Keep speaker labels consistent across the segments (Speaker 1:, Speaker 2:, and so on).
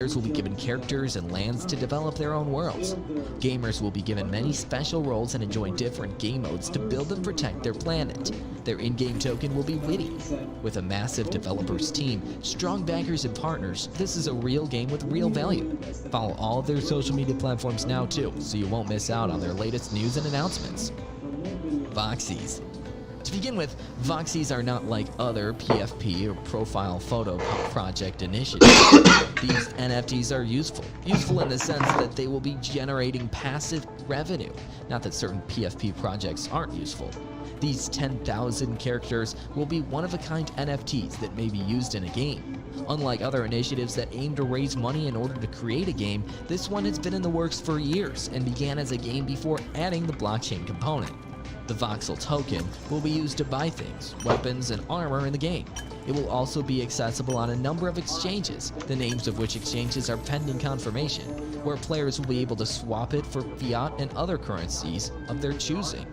Speaker 1: players will be given characters and lands to develop their own worlds. Gamers will be given many special roles and enjoy different game modes to build and protect their planet. Their in-game token will be witty. With a massive developers team, strong backers and partners, this is a real game with real value. Follow all of their social media platforms now too, so you won't miss out on their latest news and announcements. Voxies. To begin with, Voxies are not like other PFP or profile photo project initiatives. These NFTs are useful in the sense that they will be generating passive revenue. Not that certain PFP projects aren't useful. These 10,000 characters will be one-of-a-kind NFTs that may be used in a game. Unlike other initiatives that aim to raise money in order to create a game, this one has been in the works for years and began as a game before adding the blockchain component. The voxel token will be used to buy things, weapons, and armor in the game. It will also be accessible on a number of exchanges, the names of which exchanges are pending confirmation, where players will be able to swap it for fiat and other currencies of their choosing.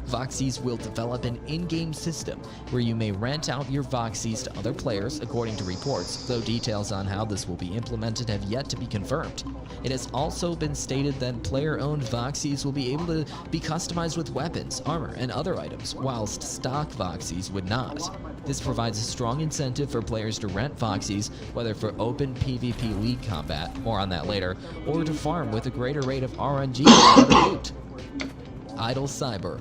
Speaker 1: Voxies will develop an in-game system where you may rent out your Voxies to other players according to reports, though details on how this will be implemented have yet to be confirmed. It has also been stated that player-owned Voxies will be able to be customized with weapons, armor, and other items, whilst stock Voxies would not. This provides a strong incentive for players to rent Voxies, whether for open PvP league combat, more on that later, or to farm with a greater rate of RNG and better loot. Idle Cyber.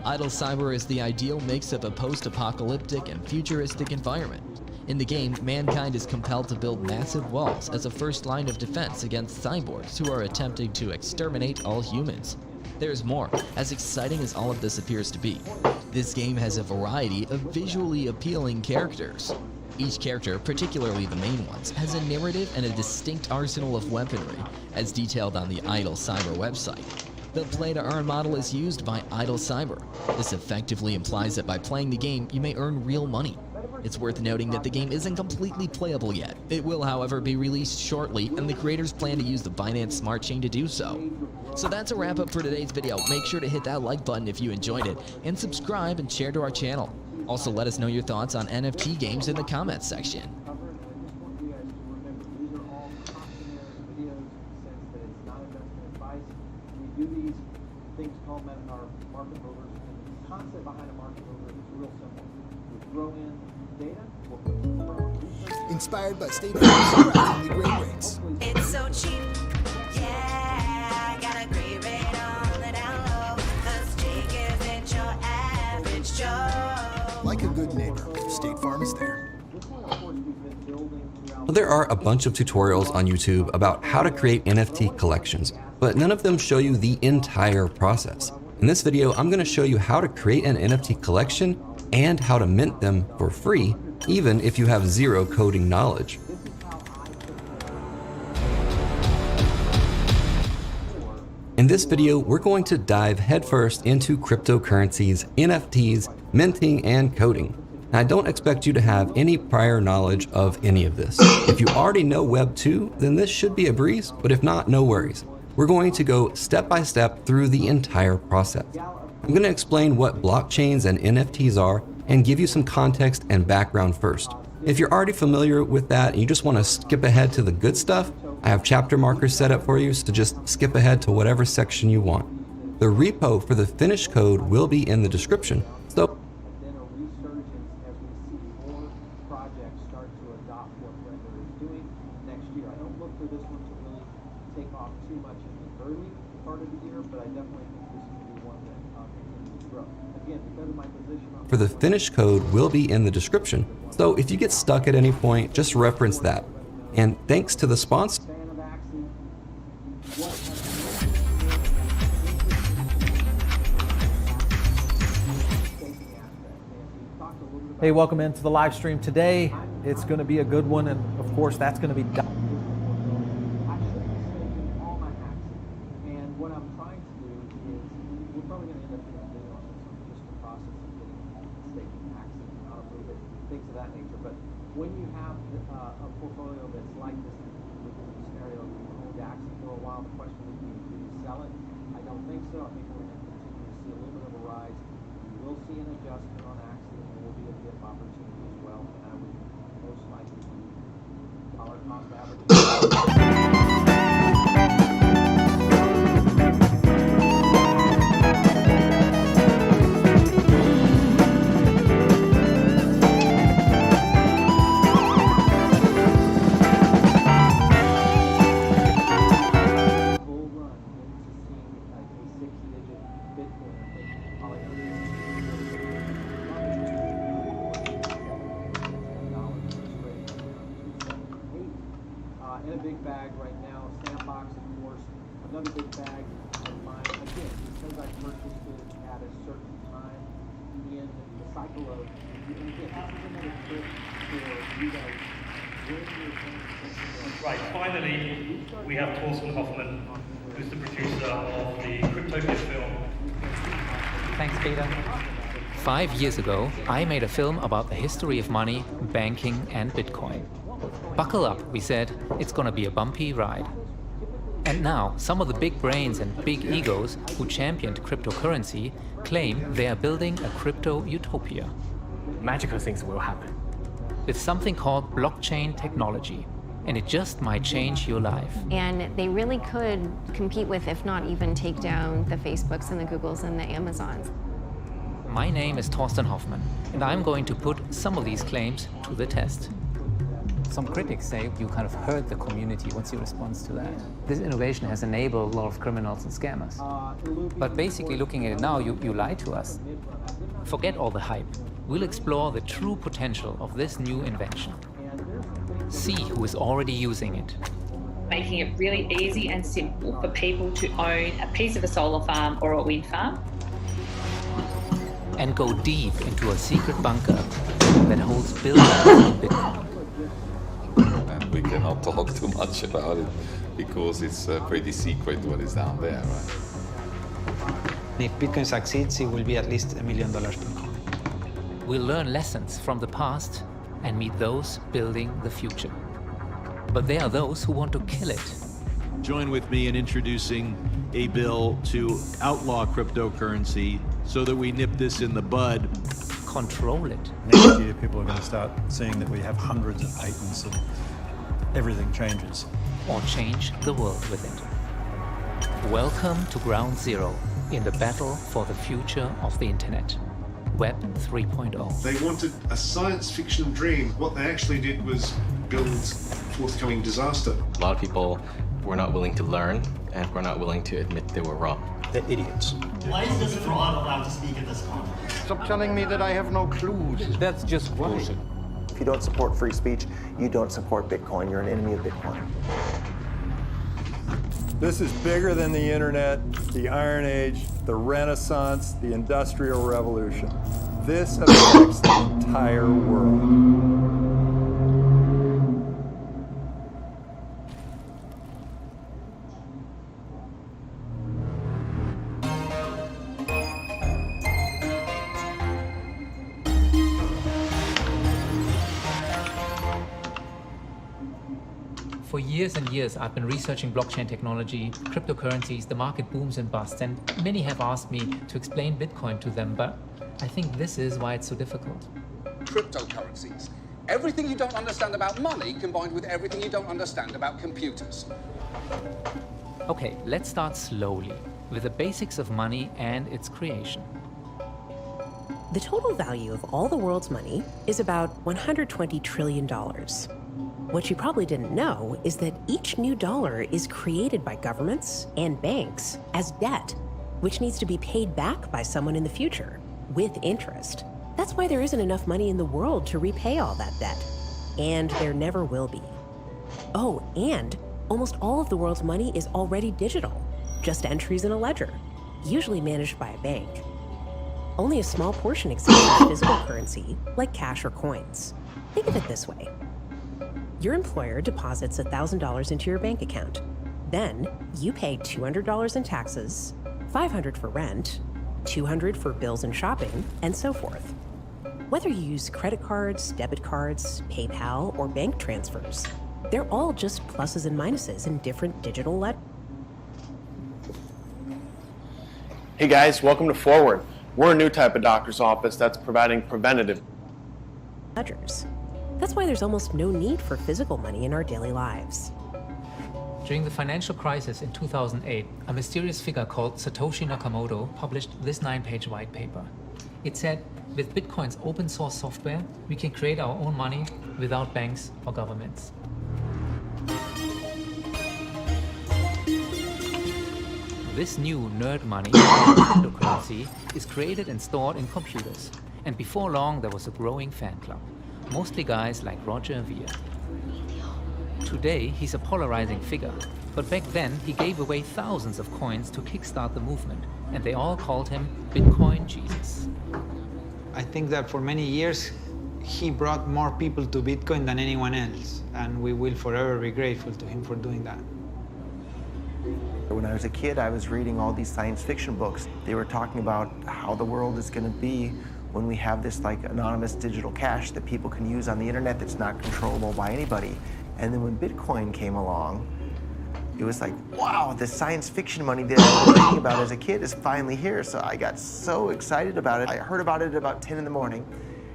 Speaker 1: Idle Cyber is the ideal mix of a post-apocalyptic and futuristic environment. In the game, mankind is compelled to build massive walls as a first line of defense against cyborgs who are attempting to exterminate all humans. There's more, as exciting as all of this appears to be. This game has a variety of visually appealing characters. Each character, particularly the main ones, has a narrative and a distinct arsenal of weaponry, as detailed on the Idle Cyber website. The play-to-earn model is used by Idle Cyber. This effectively implies that by playing the game, you may earn real money. It's worth noting that the game isn't completely playable yet. It will, however, be released shortly, and the creators plan to use the Binance Smart Chain to do so. So that's a wrap-up for today's video. Make sure to hit that like button if you enjoyed it, and subscribe and share to our channel. Also, let us know your thoughts on NFT games in the comments section.
Speaker 2: We do these things called market movers, and the concept behind a market mover is real simple. We throw in data, we'll put research.
Speaker 3: Inspired by State Farm's surprisingly great rates.
Speaker 4: It's so cheap, yeah, got a great rate on the down low, 'cause Jake isn't your average Joe.
Speaker 3: Like a good neighbor, State Farm is there.
Speaker 5: Well, there are a bunch of tutorials on YouTube about how to create NFT collections, but none of them show you the entire process. In this video, I'm going to show you how to create an NFT collection and how to mint them for free, even if you have zero coding knowledge. In this video, we're going to dive headfirst into cryptocurrencies, NFTs, minting, and coding. I don't expect you to have any prior knowledge of any of this. If you already know Web 2, then this should be a breeze, but if not, no worries. We're going to go step by step through the entire process. I'm going to explain what blockchains and NFTs are and give you some context and background first. If you're already familiar with that and you just want to skip ahead to the good stuff, I have chapter markers set up for you, so just skip ahead to whatever section you want. The repo for the finished code will be in the description. So
Speaker 2: Projects start to adopt what Render is doing next year. I don't look for this one to really take off too much in the early part of the year, but I definitely think this is going to be one that continues to grow. Again, because of my position on
Speaker 5: for the finished code will be in the description. So if you get stuck at any point, just reference that. And thanks to the sponsor.
Speaker 2: fan of Axie,
Speaker 6: Hey, welcome into the live stream today. It's going to be a good one, and of course, that's going to be done.
Speaker 2: I should be staking all my Axie, and what I'm trying to do is, we're probably going to end up doing a video on this one, just the process of getting staking Axie, how to move it, things of that nature. But when you have a portfolio that's like this, within the scenario, you've owned Axie for a while, the question would be, do you sell it? I don't think so. I think we're going to continue to see a little bit of a rise. You will see an adjustment on Axie, and there will be a dip opportunity as well, and I would most likely be dollar cost average. in a big bag right now. Sandbox, of course, another big bag of mine. Again, because I purchased it at a certain time in the cycle of, and again, this is another trick for you guys.
Speaker 7: Right, finally, we have Thorsten Hoffman, who's the producer of the Cryptopia film.
Speaker 8: Thanks, Peter. 5 years ago, I made a film about the history of money, banking, and Bitcoin. Buckle up, we said, it's gonna be a bumpy ride. And now, some of the big brains and big egos who championed cryptocurrency claim they are building a crypto utopia.
Speaker 9: Magical things will happen.
Speaker 8: With something called blockchain technology, and it just might change your life.
Speaker 10: And they really could compete with, if not even take down, the Facebooks and the Googles and the Amazons.
Speaker 8: My name is Thorsten Hoffman, and I'm going to put some of these claims to the test.
Speaker 11: Some critics say you kind of hurt the community. What's your response to that? This innovation has enabled a lot of criminals and scammers. But basically, looking at it now, you lie to us.
Speaker 8: Forget all the hype. We'll explore the true potential of this new invention. See who is already using it.
Speaker 12: Making it really easy and simple for people to own a piece of a solar farm or a wind farm.
Speaker 8: And go deep into a secret bunker that holds billions in Bitcoin.
Speaker 13: And we cannot talk too much about it because it's pretty secret what is down there, right?
Speaker 14: If Bitcoin succeeds, it will be at least $1 million per coin.
Speaker 8: We'll learn lessons from the past and meet those building the future. But there are those who want to kill it.
Speaker 15: Join with me in introducing a bill to outlaw cryptocurrency so that we nip this in the bud.
Speaker 8: Control it.
Speaker 16: Next year, people are going to start seeing that we have hundreds of patents and everything changes.
Speaker 8: Or change the world with it. Welcome to Ground Zero in the battle for the future of the internet. Web 3.0.
Speaker 17: They wanted a science fiction dream. What they actually did was build forthcoming disaster.
Speaker 18: A lot of people were not willing to learn and were not willing to admit they were wrong.
Speaker 16: They're idiots.
Speaker 19: Why is this fraud allowed to speak at this conference?
Speaker 20: Stop telling me that I have no clues.
Speaker 11: That's just bullshit.
Speaker 21: If you don't support free speech, you don't support Bitcoin. You're an enemy of Bitcoin.
Speaker 22: This is bigger than the internet, the Iron Age, the Renaissance, the Industrial Revolution. This affects the entire world.
Speaker 8: For years and years, I've been researching blockchain technology, cryptocurrencies, the market booms and busts, and many have asked me to explain Bitcoin to them, but I think this is why it's so difficult.
Speaker 23: Cryptocurrencies. Everything you don't understand about money combined with everything you don't understand about computers.
Speaker 8: Okay, let's start slowly with the basics of money and its creation.
Speaker 24: The total value of all the world's money is about $120 trillion. What you probably didn't know is that each new dollar is created by governments and banks as debt, which needs to be paid back by someone in the future with interest. That's why there isn't enough money in the world to repay all that debt. And there never will be. Oh, and almost all of the world's money is already digital, just entries in a ledger, usually managed by a bank. Only a small portion exists of physical currency, like cash or coins. Think of it this way. Your employer deposits $1,000 into your bank account. Then you pay $200 in taxes, $500 for rent, $200 for bills and shopping, and so forth. Whether you use credit cards, debit cards, PayPal, or bank transfers, they're all just pluses and minuses in different digital ledgers.
Speaker 25: Hey guys, welcome to Forward. We're a new type of doctor's office that's providing preventative
Speaker 24: ledgers. That's why there's almost no need for physical money in our daily lives.
Speaker 8: During the financial crisis in 2008, a mysterious figure called Satoshi Nakamoto published this 9-page white paper. It said, with Bitcoin's open source software, we can create our own money without banks or governments. This new nerd money, cryptocurrency, is created and stored in computers. And before long, there was a growing fan club. Mostly guys like Roger Ver. Today, he's a polarizing figure. But back then, he gave away thousands of coins to kickstart the movement, and they all called him Bitcoin Jesus.
Speaker 14: I think that for many years, he brought more people to Bitcoin than anyone else, and we will forever be grateful to him for doing that.
Speaker 21: When I was a kid, I was reading all these science fiction books. They were talking about how the world is going to be when we have this like anonymous digital cash that people can use on the internet that's not controllable by anybody. And then when Bitcoin came along, it was like, wow, the science fiction money that I was reading about as a kid is finally here. So I got so excited about it. I heard about it at about 10 in the morning,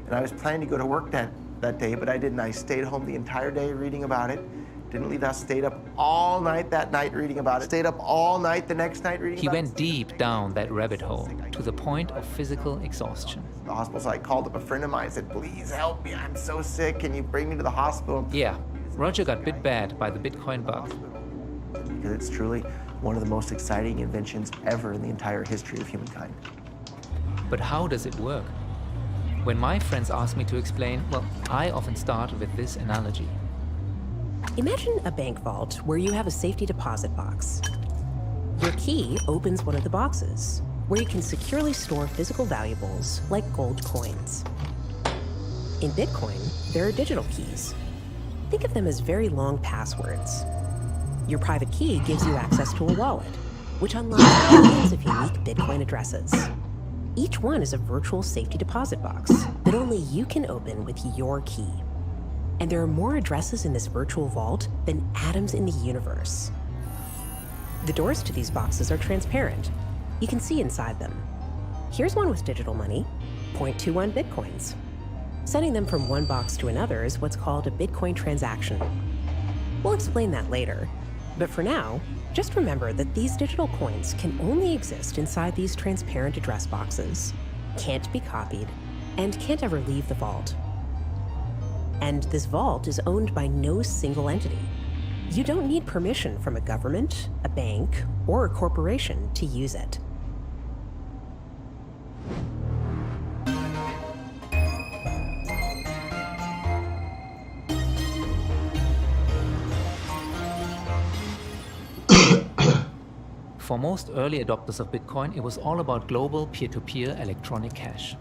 Speaker 21: and I was planning to go to work that day, but I didn't. I stayed home the entire day reading about it. Didn't leave the house, stayed up all night that night reading about it. Stayed up all night the next night reading about it.
Speaker 8: He went deep down that rabbit hole to the point of physical exhaustion.
Speaker 21: The hospital, so I called up a friend of mine and said, please help me, I'm so sick, can you bring me to the hospital?
Speaker 8: Yeah, Roger got bit bad by the Bitcoin bug.
Speaker 21: Because it's truly one of the most exciting inventions ever in the entire history of humankind.
Speaker 8: But how does it work? When my friends ask me to explain, well, I often start with this analogy.
Speaker 24: Imagine a bank vault where you have a safety deposit box. Your key opens one of the boxes, where you can securely store physical valuables like gold coins. In Bitcoin, there are digital keys. Think of them as very long passwords. Your private key gives you access to a wallet, which unlocks millions of unique Bitcoin addresses. Each one is a virtual safety deposit box that only you can open with your key. And there are more addresses in this virtual vault than atoms in the universe. The doors to these boxes are transparent. You can see inside them. Here's one with digital money, 0.21 Bitcoins. Sending them from one box to another is what's called a Bitcoin transaction. We'll explain that later, but for now, just remember that these digital coins can only exist inside these transparent address boxes, can't be copied, and can't ever leave the vault. And this vault is owned by no single entity. You don't need permission from a government, a bank, or a corporation to use it.
Speaker 8: For most early adopters of Bitcoin, it was all about global peer-to-peer electronic cash.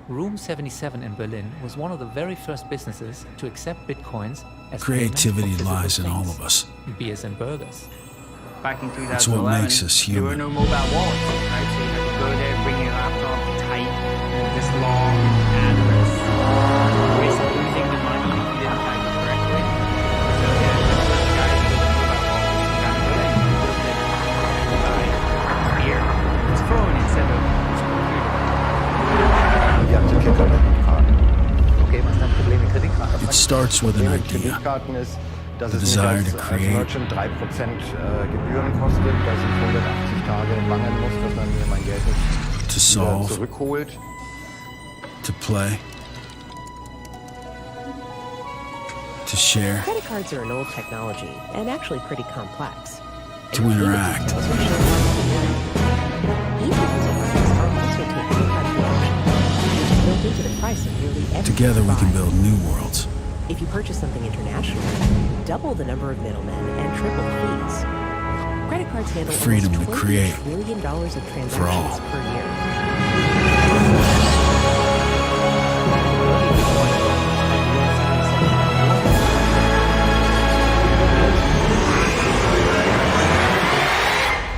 Speaker 8: Room 77 in Berlin was one of the very first businesses to accept Bitcoins as
Speaker 1: creativity lies in all of us.
Speaker 8: Beers and burgers.
Speaker 3: Back in 2011,
Speaker 1: that's what makes us human.
Speaker 3: There were no mobile wallets, right? So you had to go there, bring your laptop, type this long address, risk losing the money if you didn't type it correctly. So yeah, the guys with the mobile wallets got to Berlin, buy beer. It's thrown instead of
Speaker 1: It starts with an idea, the desire to create,
Speaker 4: Merchant 3% Gebühren kostet, dass ich 180 Tage bangen muss, dass man mir mein Geld nicht
Speaker 1: to solve,
Speaker 4: zurückholt.
Speaker 1: to play, to share,
Speaker 24: Credit cards are an old technology and actually pretty complex.
Speaker 1: to interact.
Speaker 24: Into the price of nearly everything.
Speaker 1: Together we can build new worlds.
Speaker 24: If you purchase something internationally, double the number of middlemen and triple the fees. Credit cards handle
Speaker 1: Freedom
Speaker 24: almost
Speaker 1: to
Speaker 24: $20
Speaker 1: create
Speaker 24: trillion of
Speaker 1: for all.
Speaker 24: transactions per year.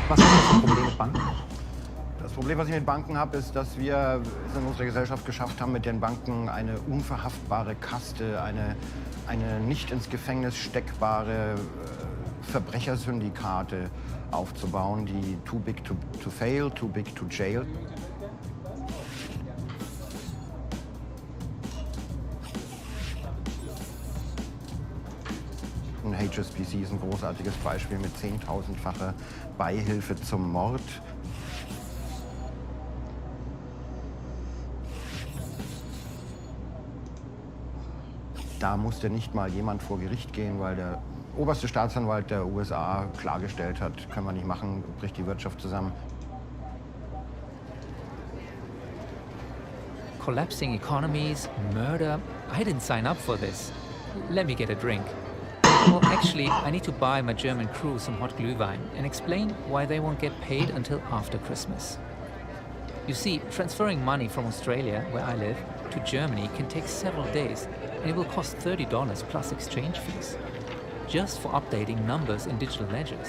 Speaker 14: Was sind das für Probleme mit Banken?
Speaker 4: Das Problem, was ich mit Banken habe, ist, dass wir es in unserer Gesellschaft geschafft haben, mit den Banken eine unverhaftbare Kaste, eine nicht ins Gefängnis steckbare Verbrechersyndikate aufzubauen, die too big to fail, too big to jail. Und HSBC ist ein großartiges Beispiel mit 10.000-facher Beihilfe zum Mord. Da musste nicht mal jemand vor Gericht gehen, weil der oberste Staatsanwalt der USA klargestellt hat, können wir nicht machen, bricht die Wirtschaft zusammen.
Speaker 8: Collapsing economies, murder. I didn't sign up for this. let me get a drink. Well, actually, I need to buy my German crew some hot Glühwein and explain why they won't get paid until after Christmas. You see, transferring money from Australia, where I live, to Germany can take several days, and it will cost $30 plus exchange fees, just for updating numbers in digital ledgers.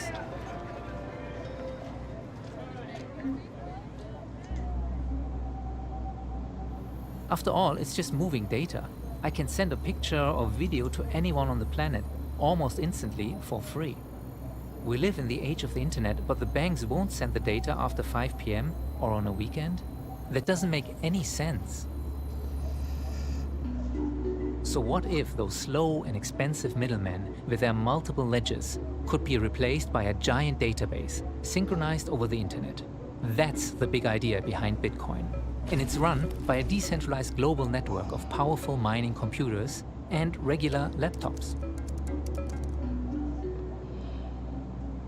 Speaker 8: After all, it's just moving data. I can send a picture or video to anyone on the planet, almost instantly, for free. We live in the age of the internet, but the banks won't send the data after 5 p.m. or on a weekend? That doesn't make any sense. So what if those slow and expensive middlemen with their multiple ledgers could be replaced by a giant database synchronized over the internet? That's the big idea behind Bitcoin. And it's run by a decentralized global network of powerful mining computers and regular laptops.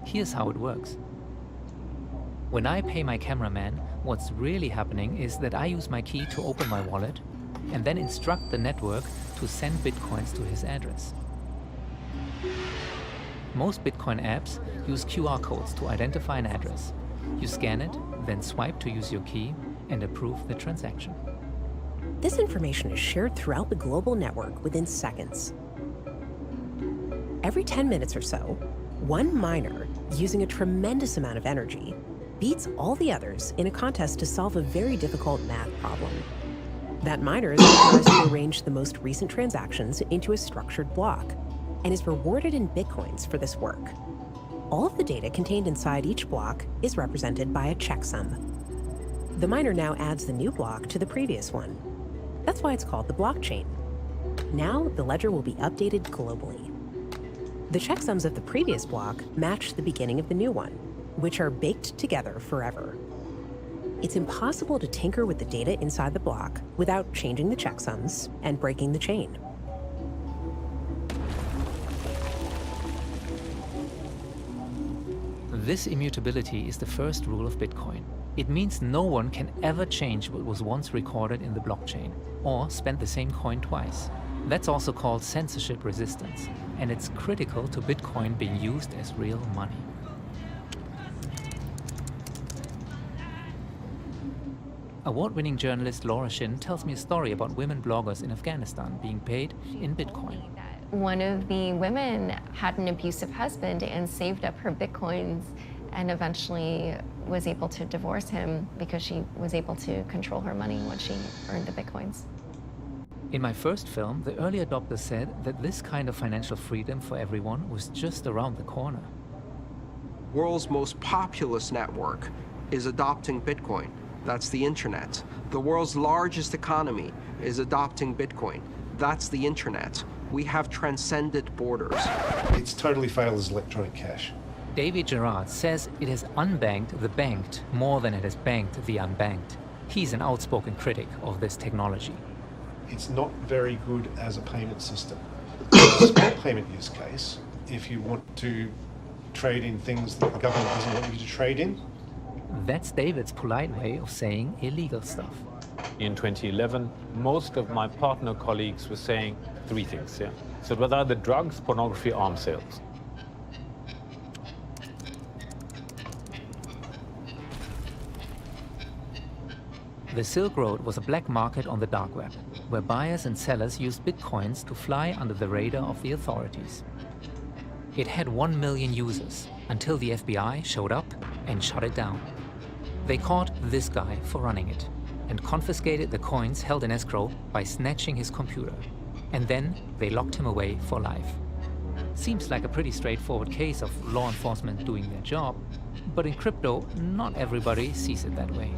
Speaker 8: Here's how it works. When I pay my cameraman, what's really happening is that I use my key to open my wallet and then instruct the network to send Bitcoins to his address. Most Bitcoin apps use QR codes to identify an address. You scan it, then swipe to use your key and approve the transaction.
Speaker 24: This information is shared throughout the global network within seconds. Every 10 minutes or so, one miner, using a tremendous amount of energy, beats all the others in a contest to solve a very difficult math problem. That miner is authorized to arrange the most recent transactions into a structured block and is rewarded in Bitcoins for this work. All of the data contained inside each block is represented by a checksum. The miner now adds the new block to the previous one. That's why it's called the blockchain. Now the ledger will be updated globally. The checksums of the previous block match the beginning of the new one, which are baked together forever. It's impossible to tinker with the data inside the block without changing the checksums and breaking the chain.
Speaker 8: This immutability is the first rule of Bitcoin. It means no one can ever change what was once recorded in the blockchain or spend the same coin twice. That's also called censorship resistance, and it's critical to Bitcoin being used as real money. Award-winning journalist Laura Shin tells me a story about women bloggers in Afghanistan being paid in Bitcoin.
Speaker 10: One of the women had an abusive husband and saved up her Bitcoins and eventually was able to divorce him because she was able to control her money when she earned the Bitcoins.
Speaker 8: In my first film, the early adopters said that this kind of financial freedom for everyone was just around the corner.
Speaker 2: World's most populous network is adopting Bitcoin. That's the internet. The world's largest economy is adopting Bitcoin. That's the internet. We have transcended borders.
Speaker 17: It's totally failed as electronic cash.
Speaker 8: David Gerard says it has unbanked the banked more than it has banked the unbanked. He's an outspoken critic of this technology.
Speaker 17: It's not very good as a payment system. It's a small payment use case. If you want to trade in things that the government doesn't want you to trade in.
Speaker 8: That's David's polite way of saying illegal stuff.
Speaker 5: In 2011, most of my partner colleagues were saying three things. So it was either drugs, pornography, arms sales.
Speaker 8: The Silk Road was a black market on the dark web, where buyers and sellers used bitcoins to fly under the radar of the authorities. It had 1 million users until the FBI showed up and shut it down. They caught this guy for running it and confiscated the coins held in escrow by snatching his computer. And then they locked him away for life. Seems like a pretty straightforward case of law enforcement doing their job, but in crypto, not everybody sees it that way.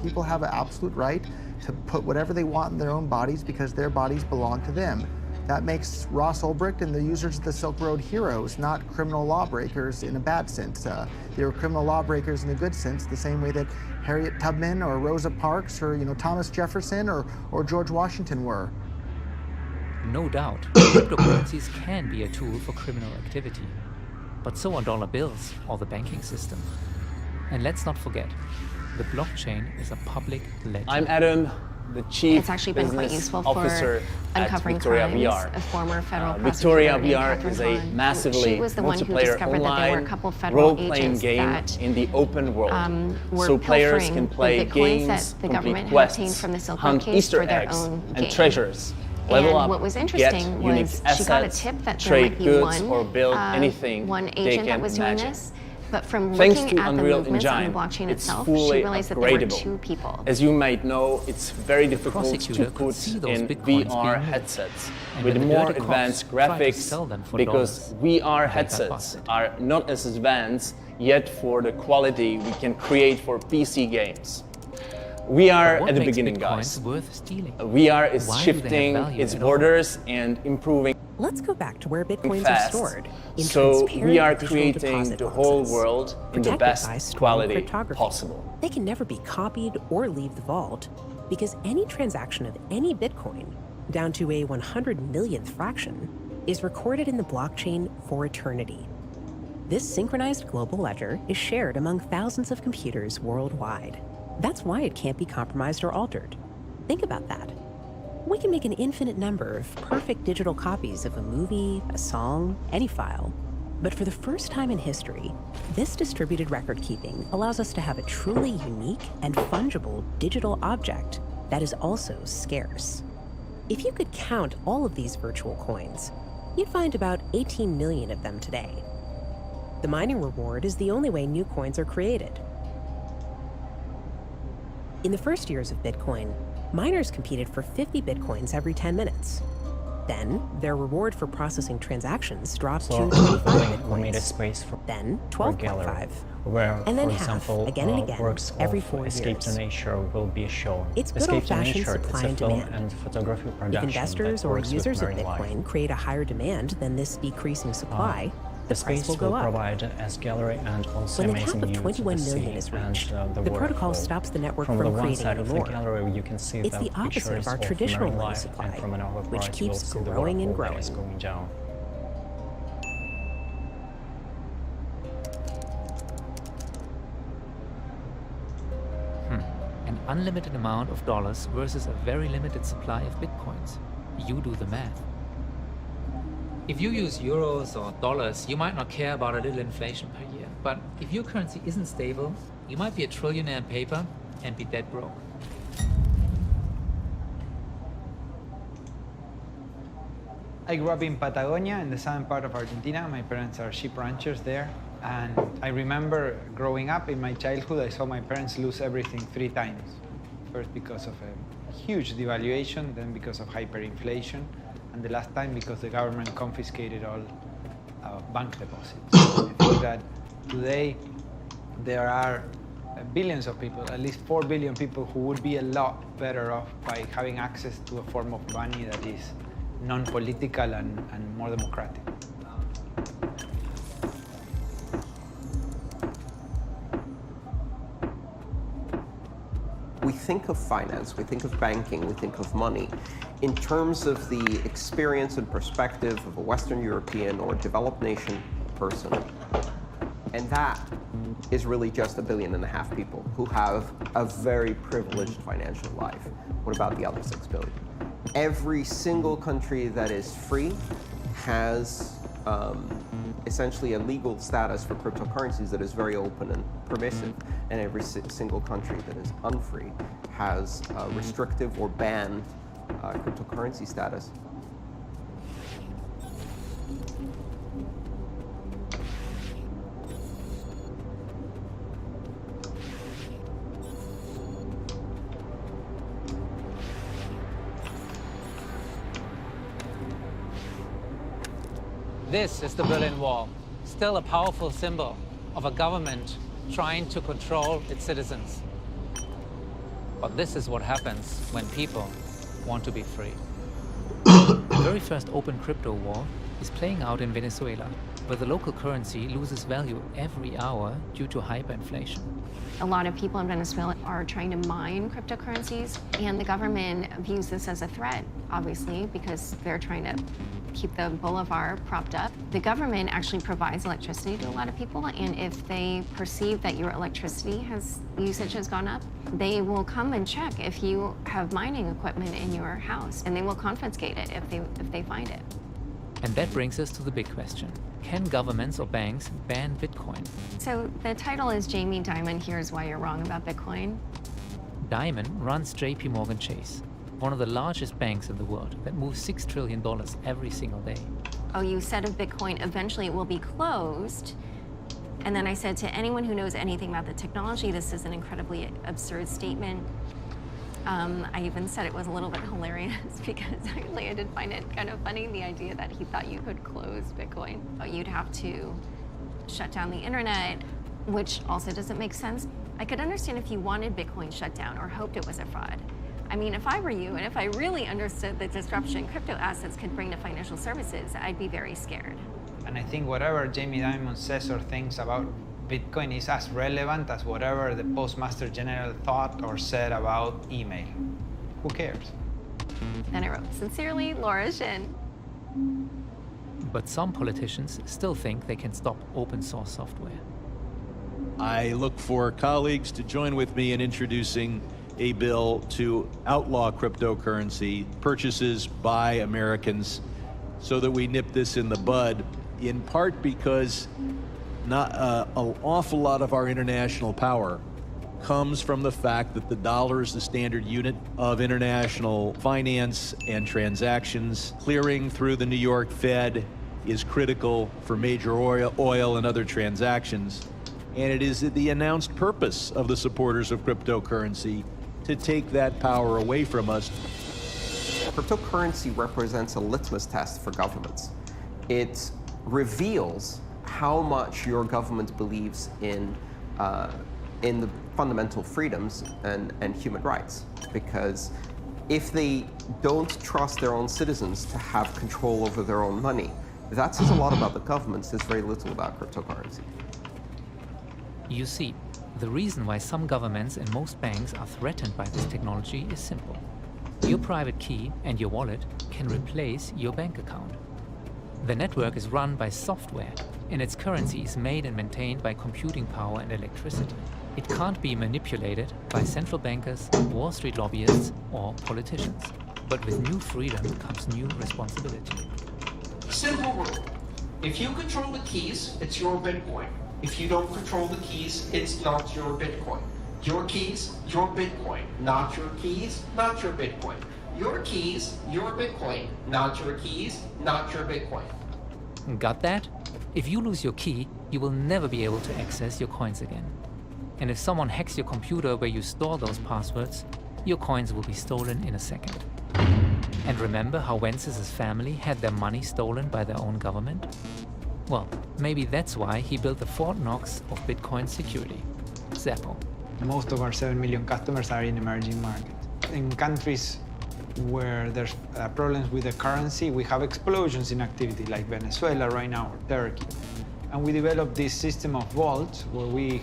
Speaker 21: People have an absolute right to put whatever they want in their own bodies because their bodies belong to them. That makes Ross Ulbricht and the users of the Silk Road heroes, not criminal lawbreakers in a bad sense. They were criminal lawbreakers in a good sense, the same way that Harriet Tubman or Rosa Parks or Thomas Jefferson or George Washington were.
Speaker 8: No doubt, cryptocurrencies can be a tool for criminal activity, but so are dollar bills or the banking system. And let's not forget, the blockchain is a public ledger.
Speaker 6: I'm Adam. the chief
Speaker 10: It's actually been quite
Speaker 6: business
Speaker 10: useful
Speaker 6: officer
Speaker 10: for
Speaker 6: at
Speaker 10: uncovering
Speaker 6: Victoria
Speaker 10: crimes.
Speaker 6: VR.
Speaker 10: A former federal
Speaker 6: Victoria
Speaker 10: prosecutor
Speaker 6: VR
Speaker 10: named
Speaker 6: is
Speaker 10: Catherine
Speaker 6: a
Speaker 10: Hahn.
Speaker 6: massively
Speaker 10: She was the one who
Speaker 6: multiplayer
Speaker 10: discovered that there were a
Speaker 6: online
Speaker 10: couple of federal
Speaker 6: role-playing
Speaker 10: agents
Speaker 6: game
Speaker 10: that
Speaker 6: in the open world.
Speaker 10: were
Speaker 6: So players
Speaker 10: pilfering
Speaker 6: can play
Speaker 10: the bitcoins
Speaker 6: games,
Speaker 10: that the government
Speaker 6: complete
Speaker 10: had obtained
Speaker 6: quests,
Speaker 10: from the Silk Road
Speaker 6: hunt
Speaker 10: case
Speaker 6: Easter
Speaker 10: for their
Speaker 6: eggs
Speaker 10: own
Speaker 6: and
Speaker 10: gain.
Speaker 6: treasures. Level
Speaker 10: And
Speaker 6: up,
Speaker 10: what was
Speaker 6: get
Speaker 10: interesting
Speaker 6: unique
Speaker 10: was
Speaker 6: assets,
Speaker 10: she got a tip that there
Speaker 6: trade
Speaker 10: might be
Speaker 6: goods
Speaker 10: one,
Speaker 6: or build anything
Speaker 10: one
Speaker 6: they
Speaker 10: agent that
Speaker 6: can
Speaker 10: was doing
Speaker 6: imagine.
Speaker 10: this. But from
Speaker 6: Thanks
Speaker 10: looking
Speaker 6: to
Speaker 10: at the
Speaker 6: Unreal
Speaker 10: movements on
Speaker 6: Engine,
Speaker 10: the blockchain
Speaker 6: it's
Speaker 10: itself, she
Speaker 6: fully
Speaker 10: realized that there were
Speaker 6: upgradable.
Speaker 10: two people.
Speaker 6: As you might know, it's very difficult to
Speaker 8: Prosecutor could
Speaker 6: put
Speaker 8: see those
Speaker 6: in
Speaker 8: bitcoins
Speaker 6: VR
Speaker 8: being moved.
Speaker 6: headsets
Speaker 8: And
Speaker 6: with
Speaker 8: when the
Speaker 6: more
Speaker 8: dirty cops
Speaker 6: advanced
Speaker 8: tried to
Speaker 6: graphics
Speaker 8: sell them for
Speaker 6: because
Speaker 8: dollars,
Speaker 6: VR
Speaker 8: they got
Speaker 6: headsets
Speaker 8: busted.
Speaker 6: are not as advanced yet for the quality we can create for PC games. VR
Speaker 8: What
Speaker 6: at the
Speaker 8: makes
Speaker 6: beginning,
Speaker 8: bitcoins
Speaker 6: guys.
Speaker 8: worth stealing?
Speaker 6: VR is
Speaker 8: Why do they have
Speaker 6: shifting
Speaker 8: value
Speaker 6: its
Speaker 8: at all?
Speaker 6: borders and improving
Speaker 24: Let's go back to where bitcoins
Speaker 6: fast.
Speaker 24: are stored in
Speaker 6: So
Speaker 24: transparent
Speaker 6: we are
Speaker 24: digital
Speaker 6: creating
Speaker 24: deposit
Speaker 6: the whole
Speaker 24: boxes,
Speaker 6: world in the
Speaker 24: protected
Speaker 6: best
Speaker 24: by strong
Speaker 6: quality
Speaker 24: cryptography.
Speaker 6: possible.
Speaker 24: They can never be copied or leave the vault because any transaction of any bitcoin, down to a 100 millionth fraction, is recorded in the blockchain for eternity. This synchronized global ledger is shared among thousands of computers worldwide. That's why it can't be compromised or altered. Think about that. We can make an infinite number of perfect digital copies of a movie, a song, any file. But for the first time in history, this distributed record keeping allows us to have a truly unique and fungible digital object that is also scarce. If you could count all of these virtual coins, you'd find about 18 million of them today. The mining reward is the only way new coins are created. In the first years of Bitcoin, miners competed for 50 Bitcoins every 10 minutes. Then, their reward for processing transactions dropped to 25 Bitcoins.
Speaker 7: We made a space for
Speaker 24: then
Speaker 7: a
Speaker 24: 12.5.
Speaker 7: gallery, where,
Speaker 24: And then
Speaker 7: for
Speaker 24: half,
Speaker 7: example,
Speaker 24: again and again,
Speaker 7: works
Speaker 24: every
Speaker 7: of
Speaker 24: 4
Speaker 7: Escape
Speaker 24: years.
Speaker 7: to Nature will be shown.
Speaker 24: It's good
Speaker 7: Escape to
Speaker 24: old-fashioned
Speaker 7: Nature, it's
Speaker 24: supply
Speaker 7: a
Speaker 24: and
Speaker 7: film
Speaker 24: demand.
Speaker 7: and photography
Speaker 24: If
Speaker 7: production
Speaker 24: investors
Speaker 7: that
Speaker 24: or
Speaker 7: works with
Speaker 24: users of
Speaker 7: marine life.
Speaker 24: Bitcoin create a higher demand than this decreasing supply,
Speaker 7: The
Speaker 24: the price
Speaker 7: space
Speaker 24: will go up.
Speaker 7: provide as gallery and also
Speaker 24: When the
Speaker 7: amazing
Speaker 24: cap of
Speaker 7: view
Speaker 24: 21
Speaker 7: to the
Speaker 24: million
Speaker 7: sea
Speaker 24: is
Speaker 7: and
Speaker 24: reached,
Speaker 7: the
Speaker 24: the protocol
Speaker 7: waterfall.
Speaker 24: stops the network
Speaker 7: From
Speaker 24: from
Speaker 7: the one
Speaker 24: creating
Speaker 7: side of the
Speaker 24: anymore.
Speaker 7: gallery, you can see
Speaker 24: It's the opposite
Speaker 7: pictures
Speaker 24: of our
Speaker 7: of
Speaker 24: traditional
Speaker 7: marine
Speaker 24: money
Speaker 7: life,
Speaker 24: supply,
Speaker 7: and from another
Speaker 24: which
Speaker 7: part, you will
Speaker 24: keeps
Speaker 7: see the
Speaker 24: growing and
Speaker 7: waterfall that is
Speaker 24: growing.
Speaker 7: going down.
Speaker 8: An unlimited amount of dollars versus a very limited supply of bitcoins. You do the math. If you use euros or dollars, you might not care about a little inflation per year. But if your currency isn't stable, you might be a trillionaire in paper and be dead broke.
Speaker 14: I grew up in Patagonia, in the southern part of Argentina. My parents are sheep ranchers there. And I remember growing up in my childhood, I saw my parents lose everything 3 times. First because of a huge devaluation, then because of hyperinflation, and the last time because the government confiscated all bank deposits. I think that today there are billions of people, at least 4 billion people, who would be a lot better off by having access to a form of money that is non-political and more democratic.
Speaker 2: We think of finance, we think of banking, we think of money in terms of the experience and perspective of a Western European or developed nation person. And that is really just 1.5 billion people who have a very privileged financial life. What about the other 6 billion? Every single country that is free has essentially a legal status for cryptocurrencies that is very open and permissive, and every single country that is unfree has restrictive or banned cryptocurrency status.
Speaker 11: This is the Berlin Wall, still a powerful symbol of a government trying to control its citizens. But this is what happens when people want to be free.
Speaker 8: The very first open crypto war is playing out in Venezuela, where the local currency loses value every hour due to hyperinflation.
Speaker 10: A lot of people in Venezuela are trying to mine cryptocurrencies, and the government views this as a threat, obviously, because they're trying to keep the boulevard propped up. The government actually provides electricity to a lot of people, and if they perceive that your electricity usage has gone up, they will come and check if you have mining equipment in your house, and they will confiscate it if they find it.
Speaker 8: And that brings us to the big question. Can governments or banks ban Bitcoin?
Speaker 10: So the title is Jamie Dimon Here's Why You're Wrong About Bitcoin.
Speaker 8: Dimon runs JP Morgan Chase, one of the largest banks in the world that moves $6 trillion every single day.
Speaker 10: Oh, you said of Bitcoin, eventually it will be closed. And then I said to anyone who knows anything about the technology, this is an incredibly absurd statement. I even said it was a little bit hilarious because actually I did find it kind of funny, the idea that he thought you could close Bitcoin. You'd have to shut down the internet, which also doesn't make sense. I could understand if you wanted Bitcoin shut down or hoped it was a fraud. I mean, if I were you, and if I really understood the disruption crypto assets could bring to financial services, I'd be very scared.
Speaker 14: And I think whatever Jamie Dimon says or thinks about Bitcoin is as relevant as whatever the Postmaster General thought or said about email. Who cares?
Speaker 10: Then I wrote, sincerely, Laura Shin.
Speaker 8: But some politicians still think they can stop open source software.
Speaker 9: I look for colleagues to join with me in introducing a bill to outlaw cryptocurrency purchases by Americans so that we nip this in the bud, in part because not an awful lot of our international power comes from the fact that the dollar is the standard unit of international finance and transactions. Clearing through the New York Fed is critical for major oil and other transactions. And it is the announced purpose of the supporters of cryptocurrency to take that power away from us.
Speaker 2: Cryptocurrency represents a litmus test for governments. It reveals how much your government believes in the fundamental freedoms and human rights. Because if they don't trust their own citizens to have control over their own money, that says a lot about the government, says very little about cryptocurrency.
Speaker 8: You see, the reason why some governments and most banks are threatened by this technology is simple. Your private key and your wallet can replace your bank account. The network is run by software, and its currency is made and maintained by computing power and electricity. It can't be manipulated by central bankers, Wall Street lobbyists, or politicians. But with new freedom comes new responsibility.
Speaker 12: Simple rule. If you control the keys, it's your Bitcoin. If you don't control the keys, it's not your Bitcoin. Your keys, your Bitcoin. Not your keys, not your Bitcoin. Your keys, your Bitcoin. Not your keys, not your Bitcoin.
Speaker 8: Got that? If you lose your key, you will never be able to access your coins again. And if someone hacks your computer where you store those passwords, your coins will be stolen in a second. And remember how Wences' family had their money stolen by their own government? Well, maybe that's why he built the Fort Knox of Bitcoin security, Zappo.
Speaker 14: Most of our 7 million customers are in emerging markets. In countries where there's problems with the currency, we have explosions in activity, like Venezuela right now, or Turkey. And we developed this system of vaults where we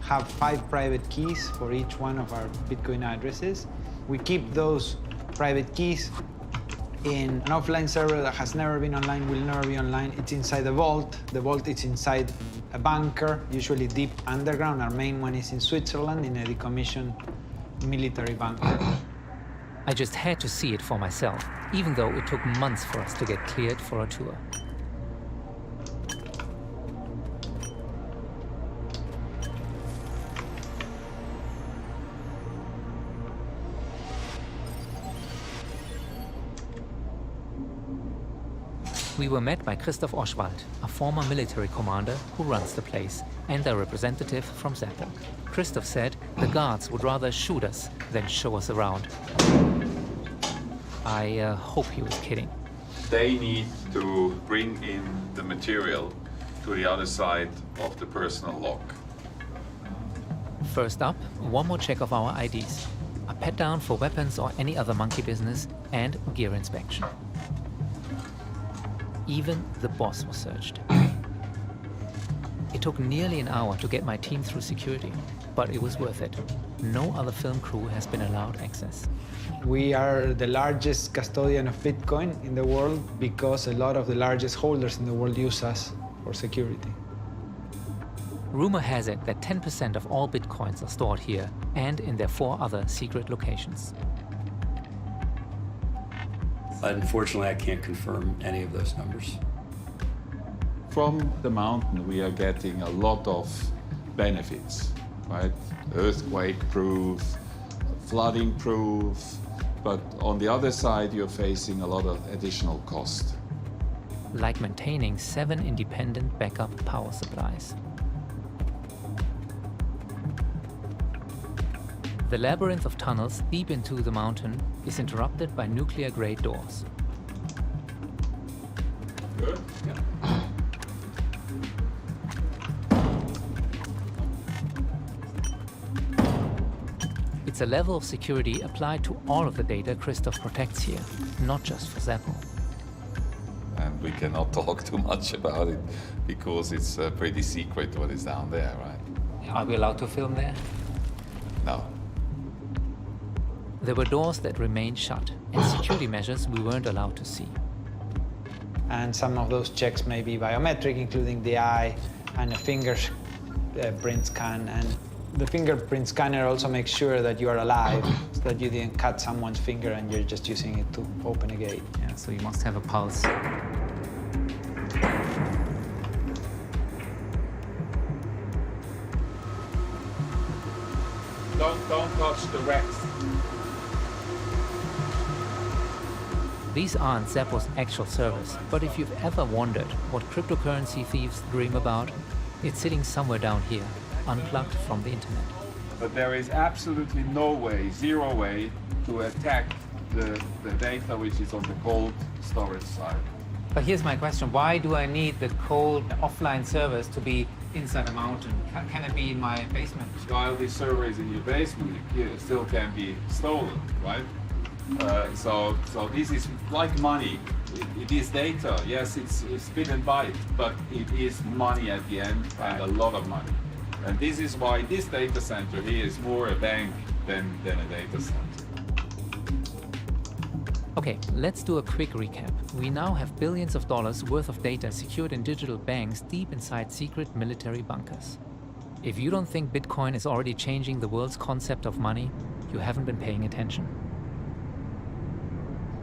Speaker 14: have 5 private keys for each one of our Bitcoin addresses. We keep those private keys in an offline server that has never been online, will never be online. It's inside the vault. The vault is inside a bunker, usually deep underground. Our main one is in Switzerland, in a decommissioned military bunker.
Speaker 8: I just had to see it for myself, even though it took months for us to get cleared for a tour. We were met by Christoph Oschwald, a former military commander who runs the place, and a representative from Sandbox. Christoph said the guards would rather shoot us than show us around. I hope he was kidding.
Speaker 13: They need to bring in the material to the other side of the personal lock.
Speaker 8: First up, one more check of our IDs, a pat down for weapons or any other monkey business, and gear inspection. Even the boss was searched. It took nearly an hour to get my team through security, but it was worth it. No other film crew has been allowed access.
Speaker 14: We are the largest custodian of Bitcoin in the world because a lot of the largest holders in the world use us for security.
Speaker 8: Rumor has it that 10% of all Bitcoins are stored here and in their 4 other secret locations.
Speaker 15: Unfortunately, I can't confirm any of those numbers.
Speaker 16: From the mountain, we are getting a lot of benefits, right? Earthquake-proof, flooding-proof, but on the other side, you're facing a lot of additional cost.
Speaker 8: Like maintaining 7 independent backup power supplies. The labyrinth of tunnels deep into the mountain is interrupted by nuclear-grade doors.
Speaker 16: Good? Yeah.
Speaker 8: It's a level of security applied to all of the data Christoph protects here, not just for Zappo.
Speaker 18: And we cannot talk too much about it because it's pretty secret what is down there, right?
Speaker 8: Are we allowed to film there?
Speaker 18: No.
Speaker 8: There were doors that remained shut and security measures we weren't allowed to see.
Speaker 14: And some of those checks may be biometric, including the eye and a fingerprint scan. And the fingerprint scanner also makes sure that you are alive, so that you didn't cut someone's finger and you're just using it to open a gate.
Speaker 8: Yeah, so you must have a pulse.
Speaker 16: Don't touch the racks.
Speaker 8: These aren't Zappo's actual servers, but if you've ever wondered what cryptocurrency thieves dream about, it's sitting somewhere down here, unplugged from the internet.
Speaker 16: But there is absolutely no way, zero way, to attack the data which is on the cold storage side.
Speaker 11: But here's my question. Why do I need the cold offline servers to be inside a mountain? Can it be in my basement?
Speaker 16: While this server is in your basement, it still can be stolen, right? So this is like money. It is data. Yes, it's bit and byte, but it is money at the end, and a lot of money. And this is why this data center here is more a bank than a data center.
Speaker 8: Okay, let's do a quick recap. We now have billions of dollars worth of data secured in digital banks deep inside secret military bunkers. If you don't think Bitcoin is already changing the world's concept of money, you haven't been paying attention.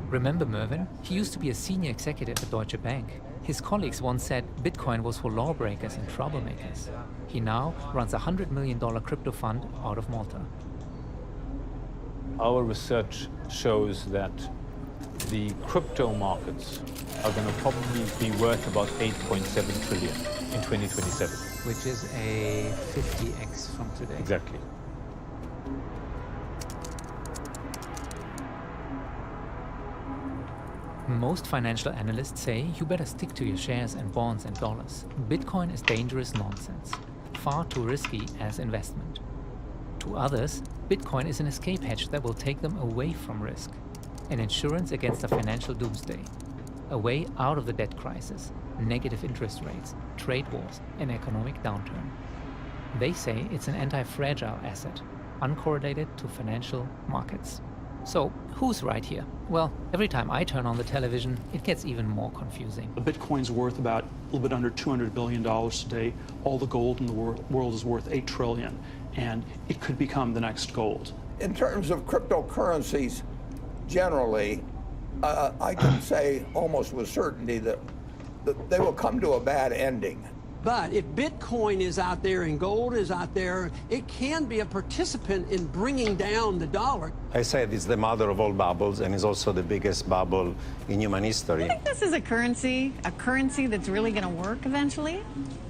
Speaker 8: Remember Mervyn? He used to be a senior executive at Deutsche Bank. His colleagues once said Bitcoin was for lawbreakers and troublemakers. He now runs a $100 million crypto fund out of Malta.
Speaker 5: Our research shows that the crypto markets are going to probably be worth about 8.7 trillion in 2027.
Speaker 11: Which is a 50x from today.
Speaker 5: Exactly.
Speaker 8: Most financial analysts say you better stick to your shares and bonds and dollars. Bitcoin is dangerous nonsense, far too risky as investment. To others, Bitcoin is an escape hatch that will take them away from risk, an insurance against a financial doomsday, a way out of the debt crisis, negative interest rates, trade wars, and economic downturn. They say it's an anti-fragile asset, uncorrelated to financial markets. So, who's right here? Well, every time I turn on the television, it gets even more confusing.
Speaker 19: Bitcoin's worth about a little bit under $200 billion today. All the gold in the world is worth $8 trillion, and it could become the next gold.
Speaker 20: In terms of cryptocurrencies, generally, I can say almost with certainty that they will come to a bad ending.
Speaker 26: But if Bitcoin is out there and gold is out there, it can be a participant in bringing down the dollar.
Speaker 27: I said it's the mother of all bubbles and is also the biggest bubble in human history.
Speaker 28: I think this is a currency that's really going to work eventually.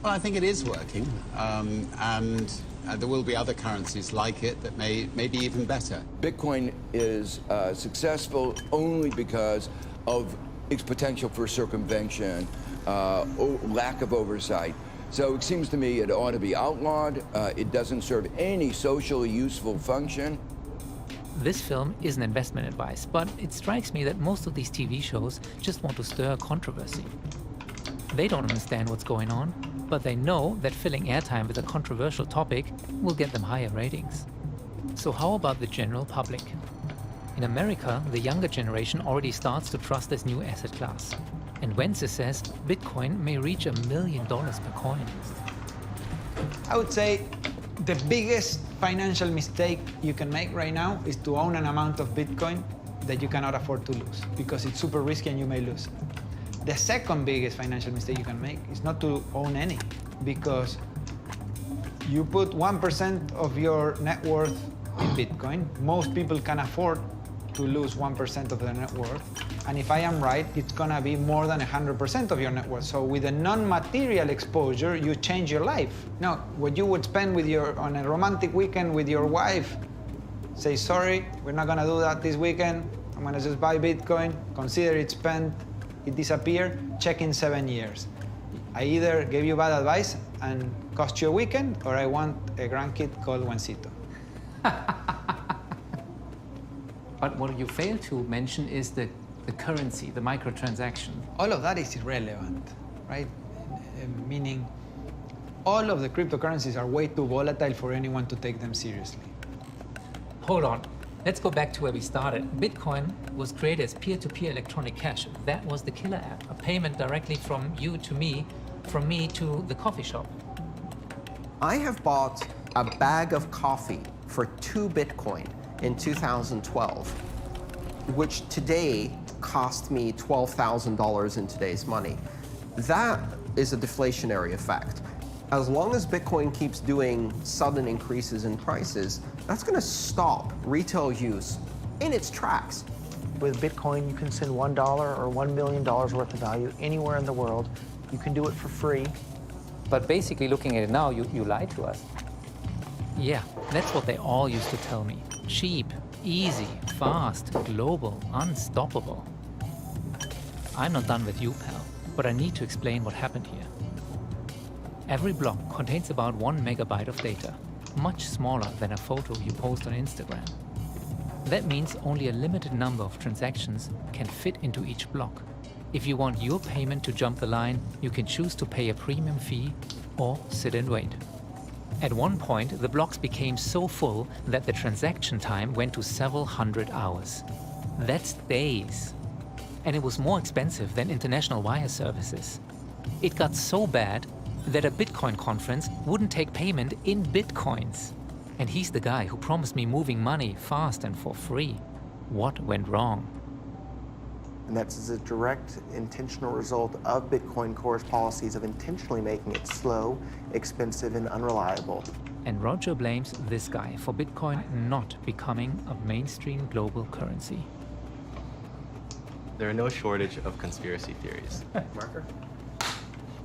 Speaker 29: Well, I think it is working, and there will be other currencies like it that may be even better.
Speaker 30: Bitcoin is successful only because of its potential for circumvention, lack of oversight. So it seems to me it ought to be outlawed. It doesn't serve any socially useful function.
Speaker 8: This film isn't investment advice, but it strikes me that most of these TV shows just want to stir controversy. They don't understand what's going on, but they know that filling airtime with a controversial topic will get them higher ratings. So how about the general public? In America, the younger generation already starts to trust this new asset class. And Wences says Bitcoin may reach $1 million per coin.
Speaker 14: I would say the biggest financial mistake you can make right now is to own an amount of Bitcoin that you cannot afford to lose, because it's super risky and you may lose it. The second biggest financial mistake you can make is not to own any, because you put 1% of your net worth in Bitcoin. Most people can afford to lose 1% of their net worth. And if I am right, it's gonna be more than 100% of your net worth. So with a non-material exposure, you change your life. Now, what you would spend on a romantic weekend with your wife, say, sorry, we're not gonna do that this weekend. I'm gonna just buy Bitcoin, consider it spent, it disappeared, check in 7 years. I either gave you bad advice and cost you a weekend, or I want a grandkid called Juancito.
Speaker 1: But what you fail to mention is the currency, the microtransaction.
Speaker 14: All of that is irrelevant, right? Meaning, all of the cryptocurrencies are way too volatile for anyone to take them seriously.
Speaker 8: Hold on. Let's go back to where we started. Bitcoin was created as peer-to-peer electronic cash. That was the killer app, a payment directly from you to me, from me to the coffee shop.
Speaker 2: I have bought a bag of coffee for 2 Bitcoin in 2012, which today cost me $12,000 in today's money. That is a deflationary effect. As long as Bitcoin keeps doing sudden increases in prices, that's going to stop retail use in its tracks.
Speaker 3: With Bitcoin, you can send $1 or $1 million worth of value anywhere in the world. You can do it for free.
Speaker 1: But basically, looking at it now, you lied to us.
Speaker 8: Yeah, that's what they all used to tell me. Cheap, easy, fast, global, unstoppable. I'm not done with you, pal, but I need to explain what happened here. Every block contains about 1 megabyte of data, much smaller than a photo you post on Instagram. That means only a limited number of transactions can fit into each block. If you want your payment to jump the line, you can choose to pay a premium fee or sit and wait. At one point, the blocks became so full that the transaction time went to several hundred hours. That's days. And it was more expensive than international wire services. It got so bad that a Bitcoin conference wouldn't take payment in Bitcoins. And he's the guy who promised me moving money fast and for free. What went wrong?
Speaker 3: And that's as a direct, intentional result of Bitcoin Core's policies of intentionally making it slow, expensive, and unreliable.
Speaker 8: And Roger blames this guy for Bitcoin not becoming a mainstream global currency.
Speaker 4: There are no shortage of conspiracy theories. Marker?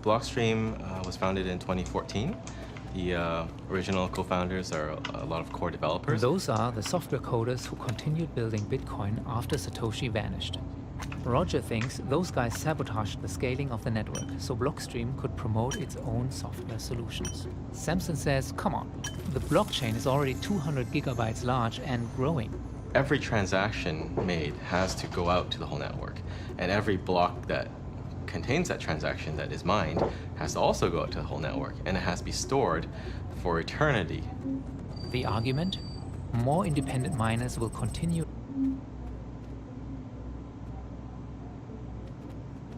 Speaker 4: Blockstream was founded in 2014. The original co-founders are a lot of core developers.
Speaker 8: Those are the software coders who continued building Bitcoin after Satoshi vanished. Roger thinks those guys sabotaged the scaling of the network so Blockstream could promote its own software solutions. Samson says, come on, the blockchain is already 200 gigabytes large and growing.
Speaker 4: Every transaction made has to go out to the whole network, and every block that contains that transaction that is mined has to also go out to the whole network, and it has to be stored for eternity.
Speaker 8: The argument? More independent miners will continue.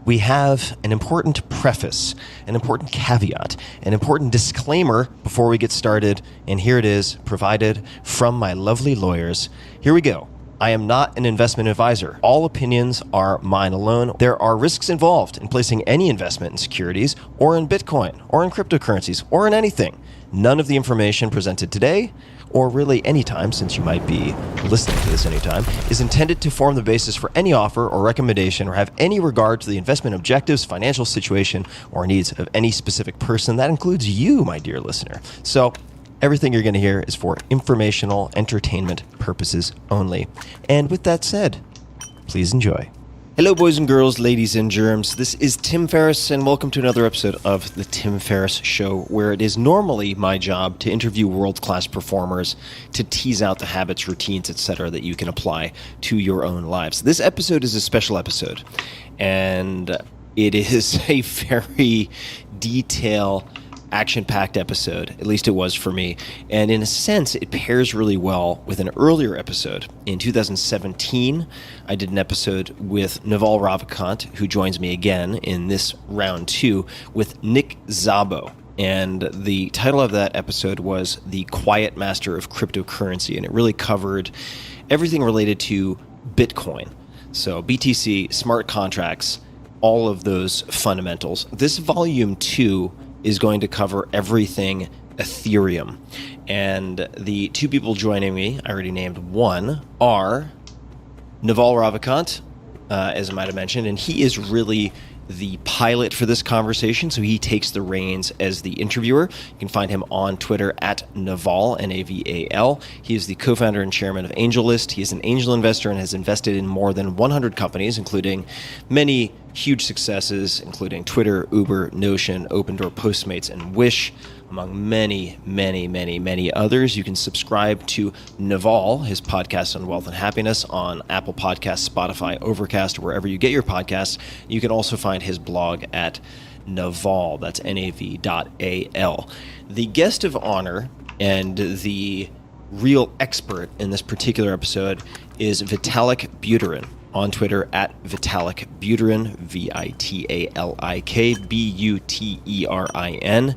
Speaker 6: We have an important preface, an important caveat, an important disclaimer before we get started, and here it is, provided from my lovely lawyers. Here we go. I am not an investment advisor. All opinions are mine alone. There are risks involved in placing any investment in securities, or in Bitcoin, or in cryptocurrencies, or in anything. None of the information presented today, or really any time, since you might be listening to this anytime, is intended to form the basis for any offer or recommendation or have any regard to the investment objectives, financial situation, or needs of any specific person. That includes you, my dear listener. So everything you're going to hear is for informational, entertainment purposes only. And with that said, please enjoy. Hello, boys and girls, ladies and germs. This is Tim Ferriss, and welcome to another episode of The Tim Ferriss Show, where it is normally my job to interview world-class performers to tease out the habits, routines, etc. that you can apply to your own lives. This episode is a special episode, and It is a very detailed, action-packed episode. At least it was for me. And in a sense, it pairs really well with an earlier episode. In 2017, I did an episode with Naval Ravikant, who joins me again in this round 2, with Nick Szabo. And the title of that episode was The Quiet Master of Cryptocurrency, and it really covered everything related to Bitcoin. So BTC, smart contracts, all of those fundamentals. This volume 2 is going to cover everything Ethereum. And the two people joining me, I already named one, are Naval Ravikant, as I might have mentioned, and he is really the pilot for this conversation, so he takes the reins as the interviewer. You can find him on Twitter at Naval, N-A-V-A-L. He is the co-founder and chairman of AngelList. He is an angel investor and has invested in more than 100 companies, including many huge successes, including Twitter, Uber, Notion, Opendoor, Postmates, and Wish, among many, many, many, many others. You can subscribe to Naval, his podcast on wealth and happiness, on Apple Podcasts, Spotify, Overcast, wherever you get your podcasts. You can also find his blog at Naval, that's nav.al. The guest of honor and the real expert in this particular episode is Vitalik Buterin, on Twitter at Vitalik Buterin, Vitalik Buterin.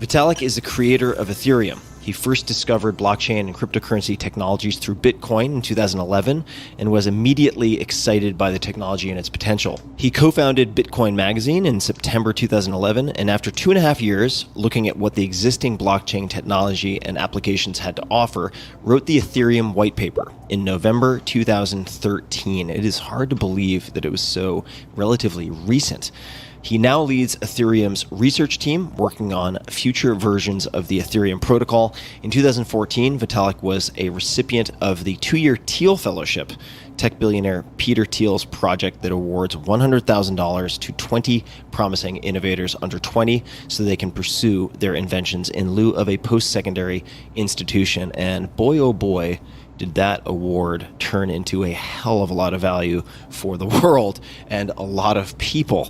Speaker 6: Vitalik is the creator of Ethereum. He first discovered blockchain and cryptocurrency technologies through Bitcoin in 2011 and was immediately excited by the technology and its potential. He co-founded Bitcoin Magazine in September 2011, and after 2.5 years looking at what the existing blockchain technology and applications had to offer, wrote the Ethereum white paper in November 2013. It is hard to believe that it was so relatively recent. He now leads Ethereum's research team, working on future versions of the Ethereum protocol. In 2014, Vitalik was a recipient of the 2-year Thiel Fellowship, tech billionaire Peter Thiel's project that awards $100,000 to 20 promising innovators under 20 so they can pursue their inventions in lieu of a post-secondary institution. And boy, oh boy, did that award turn into a hell of a lot of value for the world and a lot of people.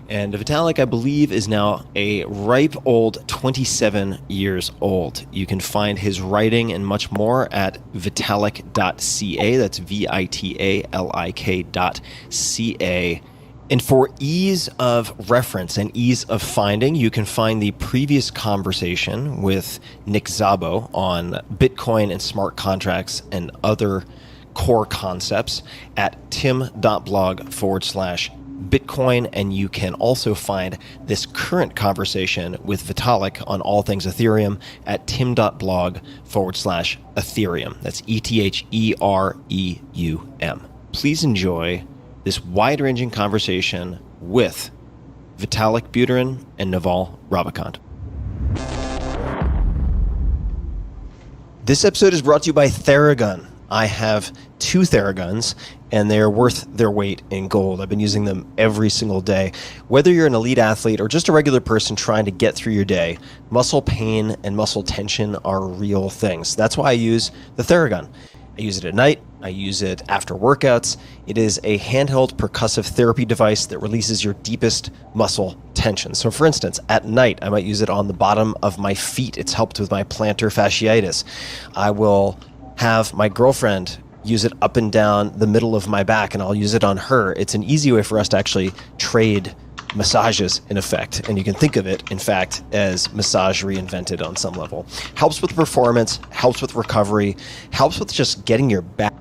Speaker 6: And Vitalik, I believe, is now a ripe old 27 years old. You can find his writing and much more at vitalik.ca. That's vitalik.ca. And for ease of reference and ease of finding, you can find the previous conversation with Nick Szabo on Bitcoin and smart contracts and other core concepts at tim.blog/Bitcoin, and you can also find this current conversation with Vitalik on all things Ethereum at tim.blog/Ethereum. That's ETHEREUM. Please enjoy this wide-ranging conversation with Vitalik Buterin and Naval Ravikant. This episode is brought to you by Theragun. I have 2 Theraguns, and they are worth their weight in gold. I've been using them every single day. Whether you're an elite athlete or just a regular person trying to get through your day, muscle pain and muscle tension are real things. That's why I use the Theragun. I use it at night. I use it after workouts. It is a handheld percussive therapy device that releases your deepest muscle tension. So for instance, at night, I might use it on the bottom of my feet. It's helped with my plantar fasciitis. I will have my girlfriend use it up and down the middle of my back, and I'll use it on her. It's an easy way for us to actually trade massages, in effect. And you can think of it, in fact, as massage reinvented on some level. Helps with performance, helps with recovery, helps with just getting your back.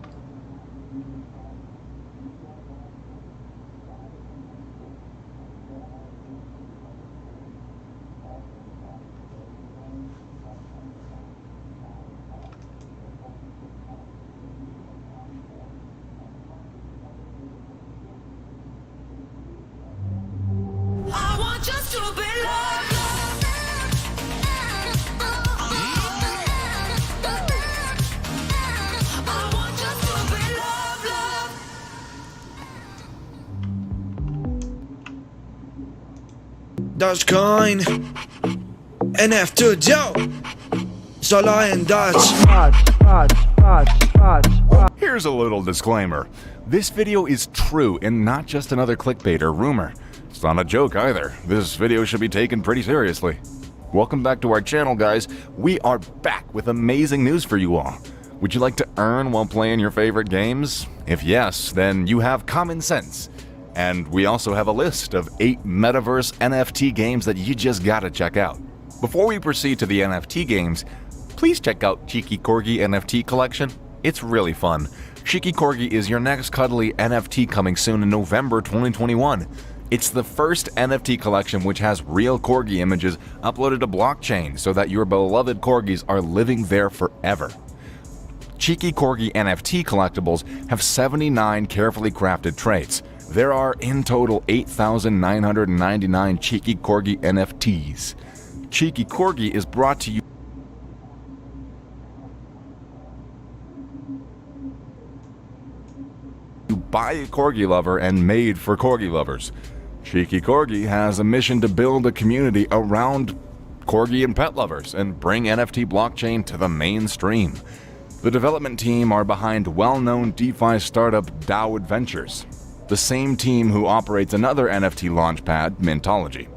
Speaker 7: Dogecoin, NFT, Joe, Zola and Dutch.
Speaker 9: Here's a little disclaimer. This video is true and not just another clickbait or rumor. It's not a joke either. This video should be taken pretty seriously. Welcome back to our channel, guys. We are back with amazing news for you all. Would you like to earn while playing your favorite games? If yes, then you have common sense. And we also have a list of 8 Metaverse NFT games that you just gotta check out. Before we proceed to the NFT games, please check out Cheeky Corgi NFT collection. It's really fun. Cheeky Corgi is your next cuddly NFT coming soon in November 2021. It's the first NFT collection which has real corgi images uploaded to blockchain so that your beloved corgis are living there forever. Cheeky Corgi NFT collectibles have 79 carefully crafted traits. There are in total 8,999 Cheeky Corgi NFTs. Cheeky Corgi is brought to you by a corgi lover and made for corgi lovers. Cheeky Corgi has a mission to build a community around corgi and pet lovers and bring NFT blockchain to the mainstream. The development team are behind well-known DeFi startup DAO Adventures, the same team who operates another NFT launchpad, Mintology.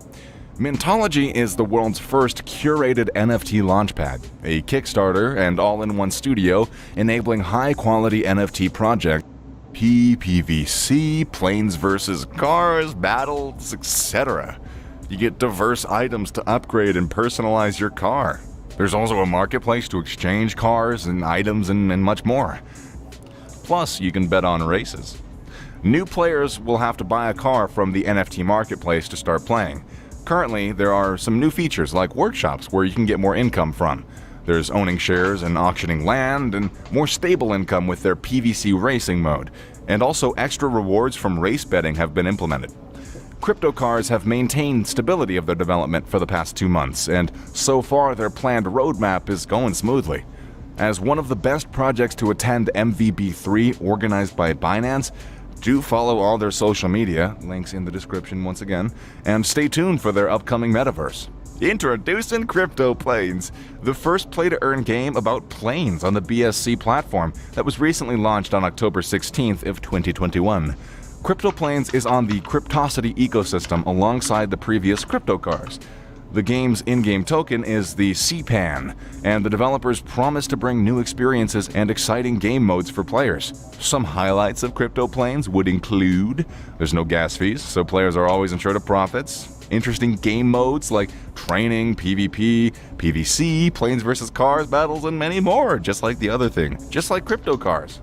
Speaker 9: Mintology is the world's first curated NFT launchpad, a Kickstarter and all-in-one studio enabling high-quality NFT projects, PVC, planes versus cars, battles, etc. You get diverse items to upgrade and personalize your car. There's also a marketplace to exchange cars and items and much more. Plus, you can bet on races. New players will have to buy a car from the NFT marketplace to start playing. Currently, there are some new features like workshops where you can get more income from. There's owning shares and auctioning land, and more stable income with their PVC racing mode. And also extra rewards from race betting have been implemented. Crypto cars have maintained stability of their development for the past 2 months, and so far their planned roadmap is going smoothly. As one of the best projects to attend MVB3 organized by Binance, do follow all their social media, links in the description once again, and stay tuned for their upcoming Metaverse. Introducing Crypto Planes, the first play-to-earn game about planes on the BSC platform that was recently launched on October 16th of 2021. Crypto Planes is on the Cryptosity ecosystem alongside the previous crypto cars. The game's in-game token is the CPAN, and the developers promise to bring new experiences and exciting game modes for players. Some highlights of Crypto Planes would include: there's no gas fees, so players are always insured of profits. Interesting game modes like training, PvP, PvC, planes versus cars battles, and many more, just like the other thing, just like crypto cars.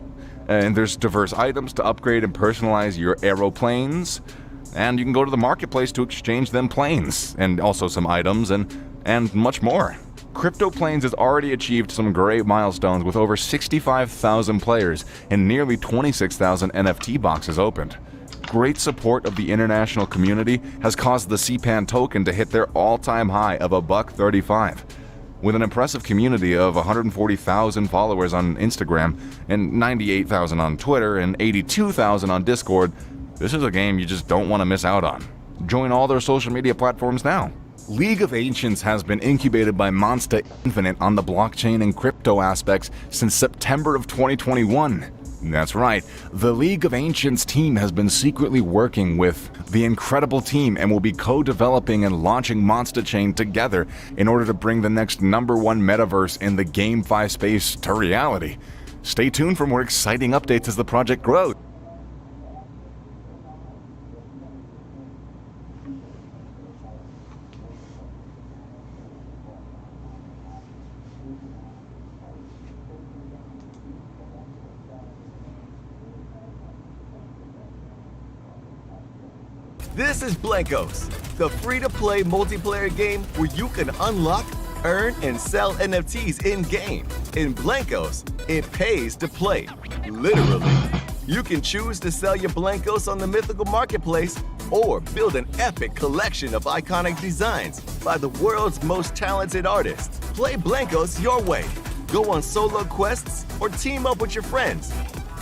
Speaker 9: And there's diverse items to upgrade and personalize your aeroplanes. And you can go to the marketplace to exchange them planes, and also some items and much more. Crypto Planes has already achieved some great milestones with over 65,000 players and nearly 26,000 NFT boxes opened. Great support of the international community has caused the CPAN token to hit their all-time high of $1.35. With an impressive community of 140,000 followers on Instagram and 98,000 on Twitter and 82,000 on Discord, this is a game you just don't want to miss out on. Join all their social media platforms now. League of Ancients has been incubated by Monster Infinite on the blockchain and crypto aspects since September of 2021. That's right, the League of Ancients team has been secretly working with the incredible team and will be co-developing and launching Monster Chain together in order to bring the next #1 metaverse in the GameFi space to reality. Stay tuned for more exciting updates as the project grows.
Speaker 10: This is Blankos, the free-to-play multiplayer game where you can unlock, earn, and sell NFTs in-game. In Blankos, it pays to play, literally. You can choose to sell your Blankos on the mythical marketplace or build an epic collection of iconic designs by the world's most talented artists. Play Blankos your way. Go on solo quests or team up with your friends.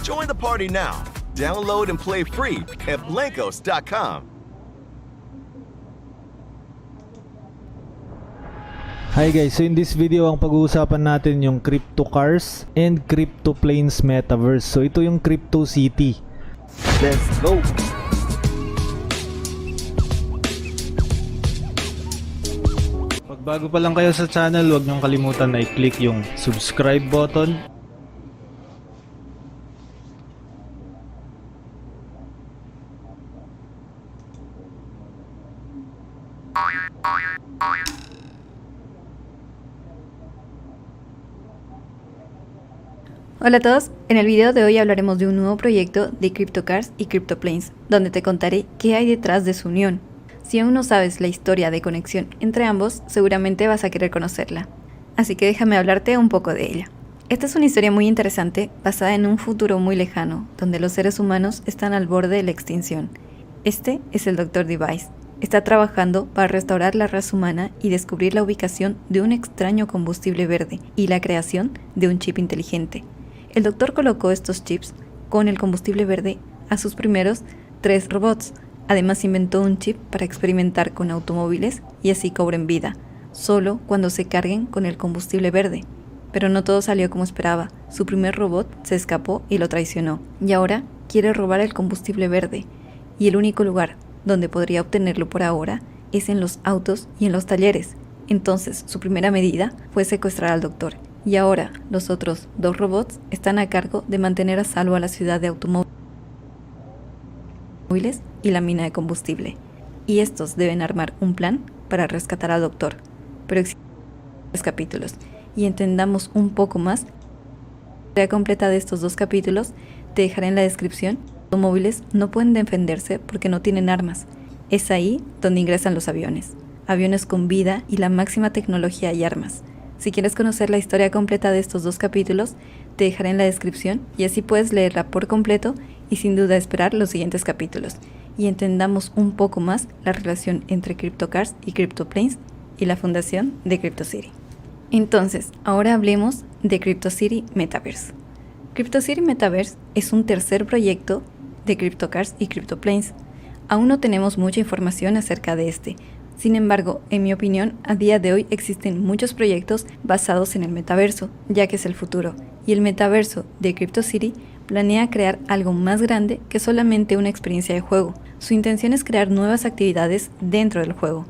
Speaker 10: Join the party now. Download and play free at blankos.com.
Speaker 12: Hi guys, so in this video ang pag-uusapan natin yung Crypto Cars and Crypto Planes Metaverse. So ito yung Crypto City. Let's go! bago pa lang kayo sa channel, huwag niyong kalimutan na i-click yung subscribe button.
Speaker 13: Hola a todos, en el video de hoy hablaremos de un nuevo proyecto de CryptoCars y CryptoPlanes, donde te contaré qué hay detrás de su unión. Si aún no sabes la historia de conexión entre ambos, seguramente vas a querer conocerla. Así que déjame hablarte un poco de ella. Esta es una historia muy interesante, basada en un futuro muy lejano, donde los seres humanos están al borde de la extinción. Este es el Dr. Device. Está trabajando para restaurar la raza humana y descubrir la ubicación de un extraño combustible verde y la creación de un chip inteligente. El doctor colocó estos chips con el combustible verde a sus primeros 3 robots. Además inventó un chip para experimentar con automóviles y así cobren vida, solo cuando se carguen con el combustible verde. Pero no todo salió como esperaba. Su primer robot se escapó y lo traicionó. Y ahora quiere robar el combustible verde. Y el único lugar donde podría obtenerlo por ahora es en los autos y en los talleres. Entonces su primera medida fue secuestrar al doctor. Y ahora los otros 2 robots están a cargo de mantener a salvo a la ciudad de automóviles y la mina de combustible. Y estos deben armar un plan para rescatar al doctor. Pero existen 3 capítulos y entendamos un poco más. La historia completa de estos 2 capítulos te dejaré en la descripción. Los automóviles no pueden defenderse porque no tienen armas. Es ahí donde ingresan los aviones. Aviones con vida y la máxima tecnología y armas. Si quieres conocer la historia completa de estos 2 capítulos, te dejaré en la descripción y así puedes leerla por completo y sin duda esperar los siguientes capítulos y entendamos un poco más la relación entre CryptoCars y CryptoPlanes y la fundación de CryptoCity. Entonces, ahora hablemos de CryptoCity Metaverse. CryptoCity Metaverse es un tercer proyecto de CryptoCars y CryptoPlanes. Aún no tenemos mucha información acerca de este. Sin embargo, en mi opinión, a día de hoy existen muchos proyectos basados en el metaverso, ya que es el futuro, y el metaverso de CryptoCity planea crear algo más grande que solamente una experiencia de juego. Su intención es crear nuevas actividades dentro del juego.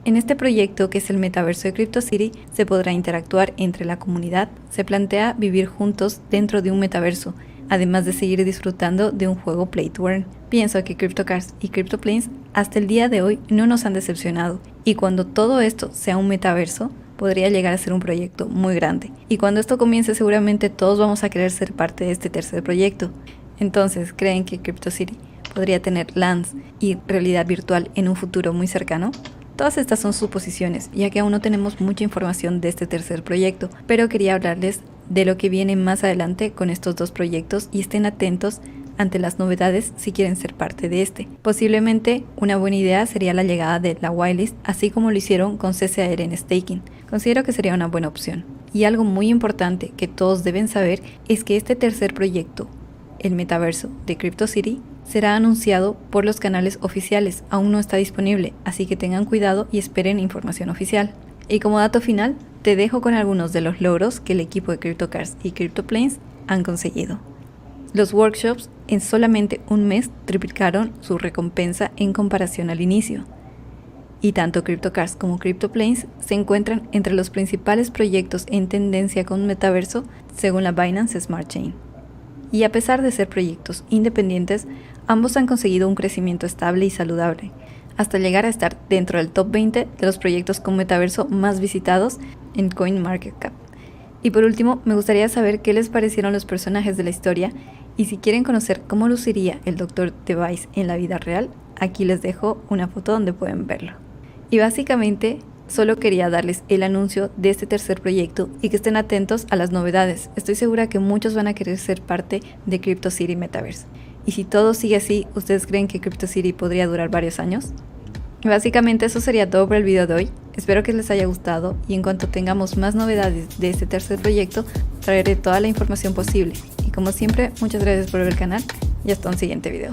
Speaker 13: En este proyecto, que es el metaverso de CryptoCity, se podrá interactuar entre la comunidad, se plantea vivir juntos dentro de un metaverso, además de seguir disfrutando de un juego Play to Earn. Pienso que CryptoCars y CryptoPlanes hasta el día de hoy no nos han decepcionado, y cuando todo esto sea un metaverso, podría llegar a ser un proyecto muy grande. Y cuando esto comience seguramente todos vamos a querer ser parte de este tercer proyecto. Entonces, ¿creen que CryptoCity podría tener LANs y realidad virtual en un futuro muy cercano? Todas estas son suposiciones, ya que aún no tenemos mucha información de este tercer proyecto, pero quería hablarles de lo que viene más adelante con estos 2 proyectos y estén atentos ante las novedades si quieren ser parte de este. Posiblemente una buena idea sería la llegada de la whitelist, así como lo hicieron con CCAR en staking. Considero que sería una buena opción. Y algo muy importante que todos deben saber es que este tercer proyecto, el metaverso de CryptoCity, será anunciado por los canales oficiales. Aún no está disponible, así que tengan cuidado y esperen información oficial. Y como dato final, te dejo con algunos de los logros que el equipo de CryptoCars y CryptoPlanes han conseguido. Los workshops en solamente un mes triplicaron su recompensa en comparación al inicio. Y tanto CryptoCars como CryptoPlanes se encuentran entre los principales proyectos en tendencia con metaverso según la Binance Smart Chain. Y a pesar de ser proyectos independientes, ambos han conseguido un crecimiento estable y saludable, hasta llegar a estar dentro del top 20 de los proyectos con metaverso más visitados en CoinMarketCap. Y por último, me gustaría saber qué les parecieron los personajes de la historia y si quieren conocer cómo luciría el Dr. Device en la vida real, aquí les dejo una foto donde pueden verlo. Y básicamente, solo quería darles el anuncio de este tercer proyecto y que estén atentos a las novedades. Estoy segura que muchos van a querer ser parte de CryptoCity Metaverse. Y si todo sigue así, ¿ustedes creen que CryptoCity podría durar varios años? Y básicamente eso sería todo por el video de hoy. Espero que les haya gustado y en cuanto tengamos más novedades de este tercer proyecto, traeré toda la información posible. Y como siempre, muchas gracias por ver el canal y hasta un siguiente video.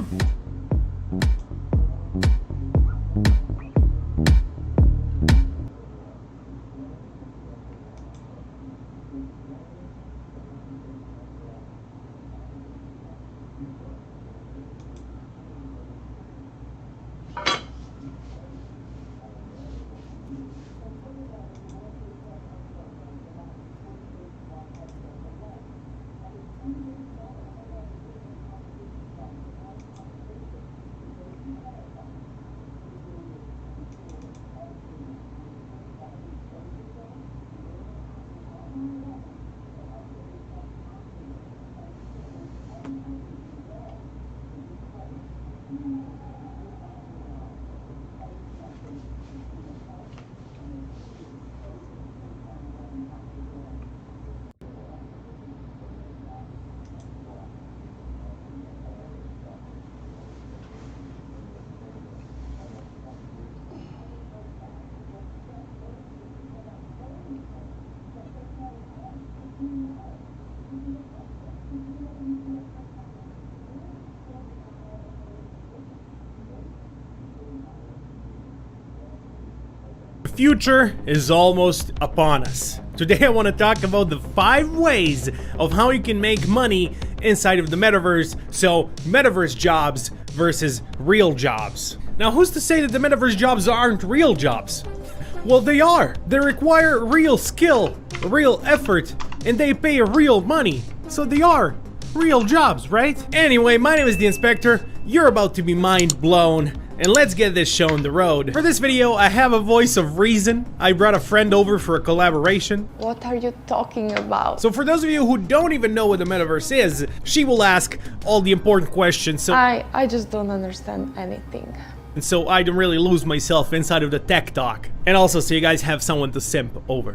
Speaker 11: future is almost upon us. Today I want to talk about the 5 ways of how you can make money inside of the metaverse. So, metaverse jobs versus real jobs. Now, who's to say that the metaverse jobs aren't real jobs? Well, they are. They require real skill, real effort, and they pay real money. So they are real jobs, right? Anyway, my name is the Inspector. You're about to be mind blown. And let's get this show on the road. For this video, I have a voice of reason. I brought a friend over for a collaboration.
Speaker 15: What are you talking about?
Speaker 11: So for those of you who don't even know what the metaverse is, she will ask all the important questions. So
Speaker 15: I just don't understand anything.
Speaker 11: And so I don't really lose myself inside of the tech talk. And also so you guys have someone to simp over.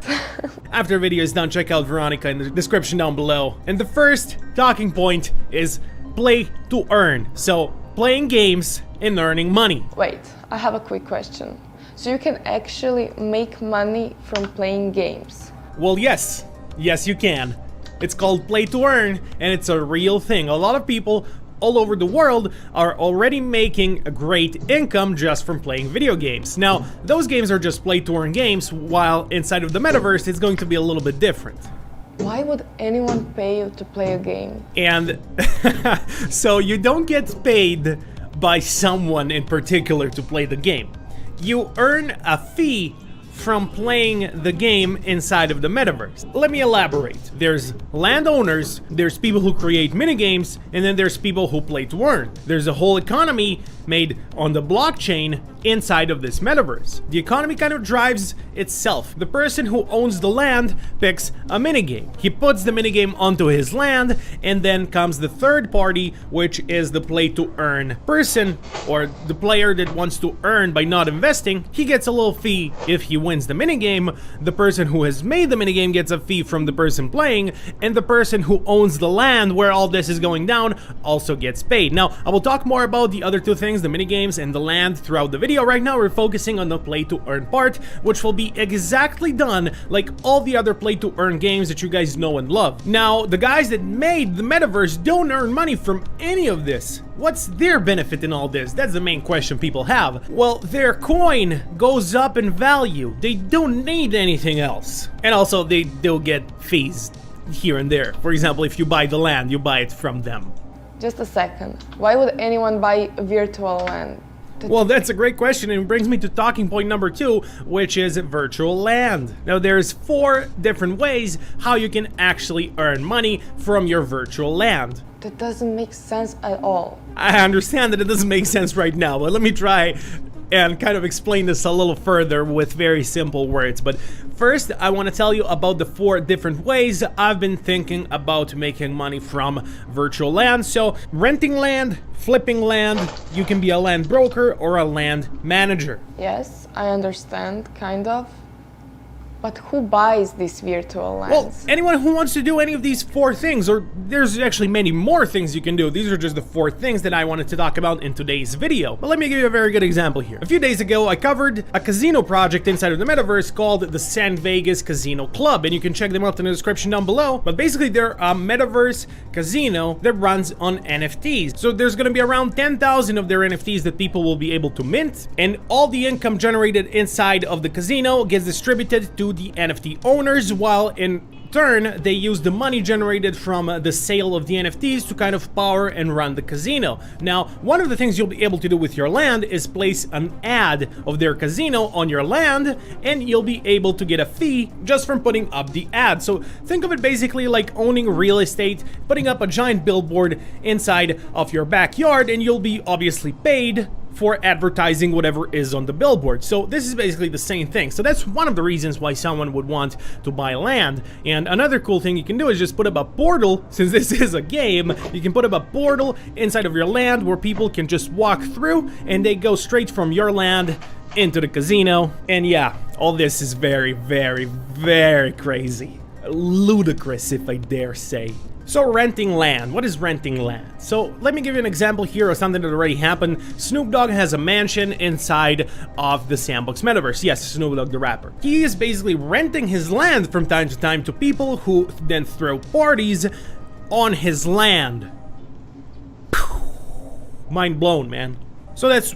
Speaker 11: After the video is done, check out Veronica in the description down below. And the first talking point is play to earn. So playing games and earning money.
Speaker 15: Wait, I have a quick question. So you can actually make money from playing games?
Speaker 11: Well, yes. Yes, you can. It's called play to earn, and it's a real thing. A lot of people all over the world are already making a great income just from playing video games. Now, those games are just play to earn games, while inside of the metaverse, it's going to be a little bit different.
Speaker 15: Why would anyone pay you to play a game?
Speaker 11: And so you don't get paid by someone in particular to play the game. You earn a fee from playing the game inside of the metaverse. Let me elaborate. There's landowners, there's people who create minigames, and then there's people who play to earn. There's a whole economy made on the blockchain inside of this metaverse. The economy kind of drives itself. The person who owns the land picks a minigame. He puts the minigame onto his land, and then comes the third party, which is the play to earn person, or the player that wants to earn by not investing. He gets a little fee if he wins the minigame. The person who has made the minigame gets a fee from the person playing, and the person who owns the land where all this is going down also gets paid. Now, I will talk more about the other two things, the minigames and the land, throughout the video. Right now, we're focusing on the play to earn part, which will be exactly done like all the other play to earn games that you guys know and love. Now, the guys that made the metaverse don't earn money from any of this. What's their benefit in all this? That's the main question people have. Well, their coin goes up in value. They don't need anything else. And also, they do get fees here and there. For example, if you buy the land, you buy it from them.
Speaker 15: Just a second. Why would anyone buy virtual land?
Speaker 11: Well, that's a great question, and it brings me to talking point number 2, which is virtual land. Now, there's 4 different ways how you can actually earn money from your virtual land.
Speaker 15: That doesn't make sense at all.
Speaker 11: I understand that it doesn't make sense right now, but let me try and kind of explain this a little further with very simple words. But first, I want to tell you about the 4 different ways I've been thinking about making money from virtual land. So, renting land, flipping land, you can be a land broker or a land manager.
Speaker 15: Yes, I understand, kind of. But who buys these virtual lands?
Speaker 11: Well, anyone who wants to do any of these 4 things, or there's actually many more things you can do. These are just the 4 things that I wanted to talk about in today's video. But let me give you a very good example here. A few days ago, I covered a casino project inside of the metaverse called the San Vegas Casino Club, and you can check them out in the description down below. But basically, they're a metaverse casino that runs on NFTs. So there's gonna be around 10,000 of their NFTs that people will be able to mint, and all the income generated inside of the casino gets distributed to the NFT owners, while in turn they use the money generated from the sale of the NFTs to kind of power and run the casino. Now, one of the things you'll be able to do with your land is place an ad of their casino on your land, and you'll be able to get a fee just from putting up the ad. So think of it basically like owning real estate, putting up a giant billboard inside of your backyard, and you'll be obviously paid for advertising whatever is on the billboard. So this is basically the same thing. So that's one of the reasons why someone would want to buy land. And another cool thing you can do is just put up a portal. Since this is a game, you can put up a portal inside of your land where people can just walk through, and they go straight from your land into the casino. And yeah, all this is very, very, very crazy. Ludicrous, if I dare say. So renting land. What is renting land? So let me give you an example here of something that already happened. Snoop Dogg has a mansion inside of the Sandbox Metaverse. Yes, Snoop Dogg the rapper. He is basically renting his land from time to time to people who then throw parties on his land. Mind blown, man. So that's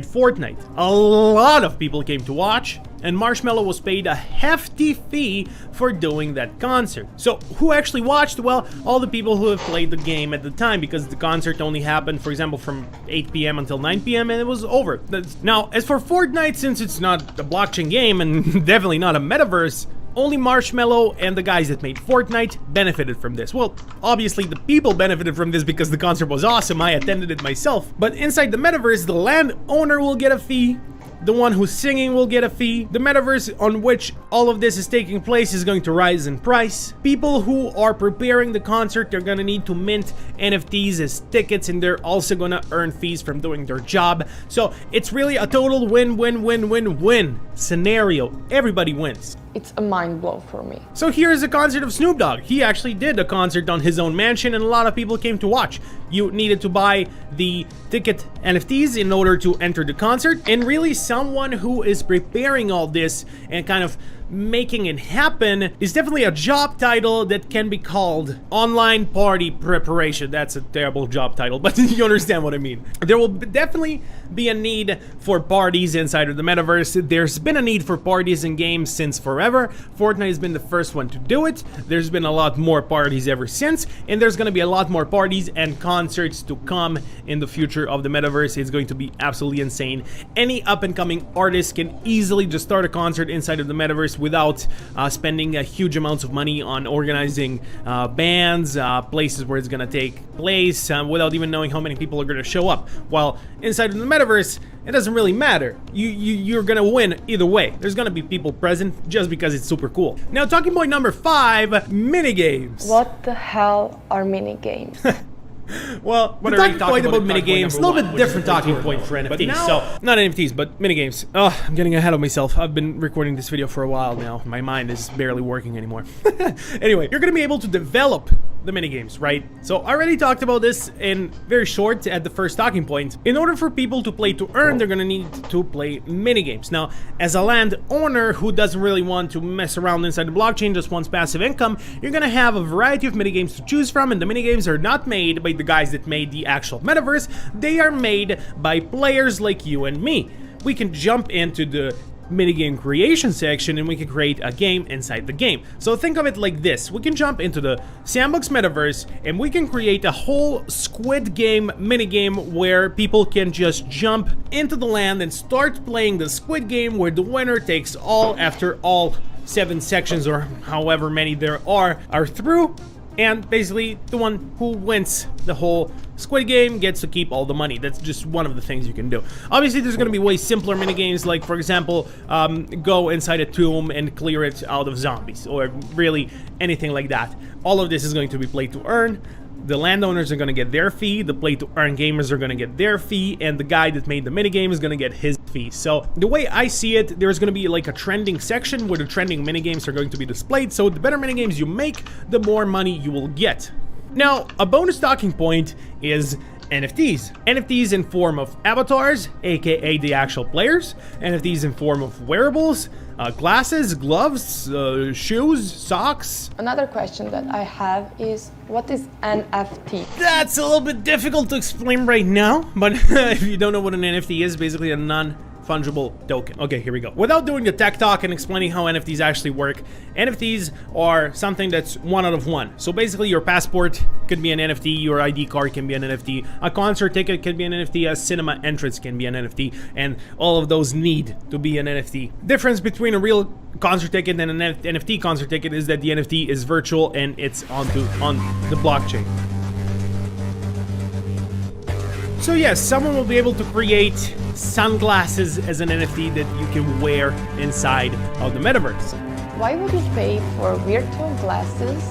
Speaker 11: alongside Fortnite. A lot of people came to watch, and Marshmello was paid a hefty fee for doing that concert. So who actually watched? Well, all the people who have played the game at the time, because the concert only happened, for example, from 8 p.m. until 9 p.m. and it was over. Now, as for Fortnite, since it's not a blockchain game and definitely not a metaverse, only Marshmallow and the guys that made Fortnite benefited from this. Well, obviously the people benefited from this because the concert was awesome. I attended it myself. But inside the metaverse, the landowner will get a fee. The one who's singing will get a fee. The metaverse on which all of this is taking place is going to rise in price. People who are preparing the concert, they're gonna need to mint NFTs as tickets, and they're also gonna earn fees from doing their job. So it's really a total win-win-win-win-win scenario. Everybody wins.
Speaker 15: It's a mind blow for me.
Speaker 11: So here's a concert of Snoop Dogg. He actually did a concert on his own mansion, and a lot of people came to watch. You needed to buy the ticket NFTs in order to enter the concert, and really someone who is preparing all this and kind of making it happen is definitely a job title that can be called online party preparation. That's a terrible job title, but you understand what I mean. There will definitely be a need for parties inside of the metaverse. There's been a need for parties in games since forever. Fortnite has been the first one to do it. There's been a lot more parties ever since, and there's gonna be a lot more parties and concerts to come in the future of the metaverse. It's going to be absolutely insane. Any up and coming artist can easily just start a concert inside of the metaverse without spending huge amounts of money on organizing bands, places where it's gonna take place, without even knowing how many people are gonna show up. While inside of the metaverse, it doesn't really matter. You're gonna win either way. There's gonna be people present just because it's super cool. Now, talking point number 5, minigames.
Speaker 15: What the hell are minigames?
Speaker 11: Well, the talking point about minigames, a little bit different talking point for NFTs. So, not NFTs, but minigames. Oh, I'm getting ahead of myself. I've been recording this video for a while now. My mind is barely working anymore. Anyway, you're gonna be able to develop the minigames, right? So I already talked about this in very short at the first talking point. In order for people to play to earn, they're gonna need to play minigames. Now, as a landowner who doesn't really want to mess around inside the blockchain, just wants passive income, you're gonna have a variety of minigames to choose from, and the minigames are not made by the guys that made the actual metaverse. They are made by players like you and me. We can jump into the minigame creation section and we can create a game inside the game. So think of it like this. We can jump into the Sandbox metaverse and we can create a whole Squid Game minigame where people can just jump into the land and start playing the Squid Game, where the winner takes all after all 7 sections or however many there are through. And basically, the one who wins the whole Squid Game gets to keep all the money. That's just one of the things you can do. Obviously, there's going to be way simpler minigames, like, for example, go inside a tomb and clear it out of zombies, or really anything like that. All of this is going to be play to earn. The landowners are going to get their fee, the play-to-earn gamers are going to get their fee, and the guy that made the minigame is going to get his fee. So the way I see it, there's going to be like a trending section where the trending minigames are going to be displayed, so the better minigames you make, the more money you will get. Now, a bonus talking point is NFTs. NFTs in form of avatars, aka the actual players. NFTs in form of wearables, glasses, gloves, shoes, socks.
Speaker 15: Another question that I have is, what is NFT?
Speaker 11: That's a little bit difficult to explain right now, but if you don't know what an NFT is, basically a non-fungible token. Okay, here we go. Without doing the tech talk and explaining how NFTs actually work, NFTs are something that's one out of one. So basically, your passport could be an NFT, your ID card can be an NFT, a concert ticket can be an NFT, a cinema entrance can be an NFT, and all of those need to be an NFT. Difference between a real concert ticket and an NFT concert ticket is that the NFT is virtual and it's on the blockchain. So yes, someone will be able to create sunglasses as an NFT that you can wear inside of the metaverse.
Speaker 15: Why would you pay for virtual glasses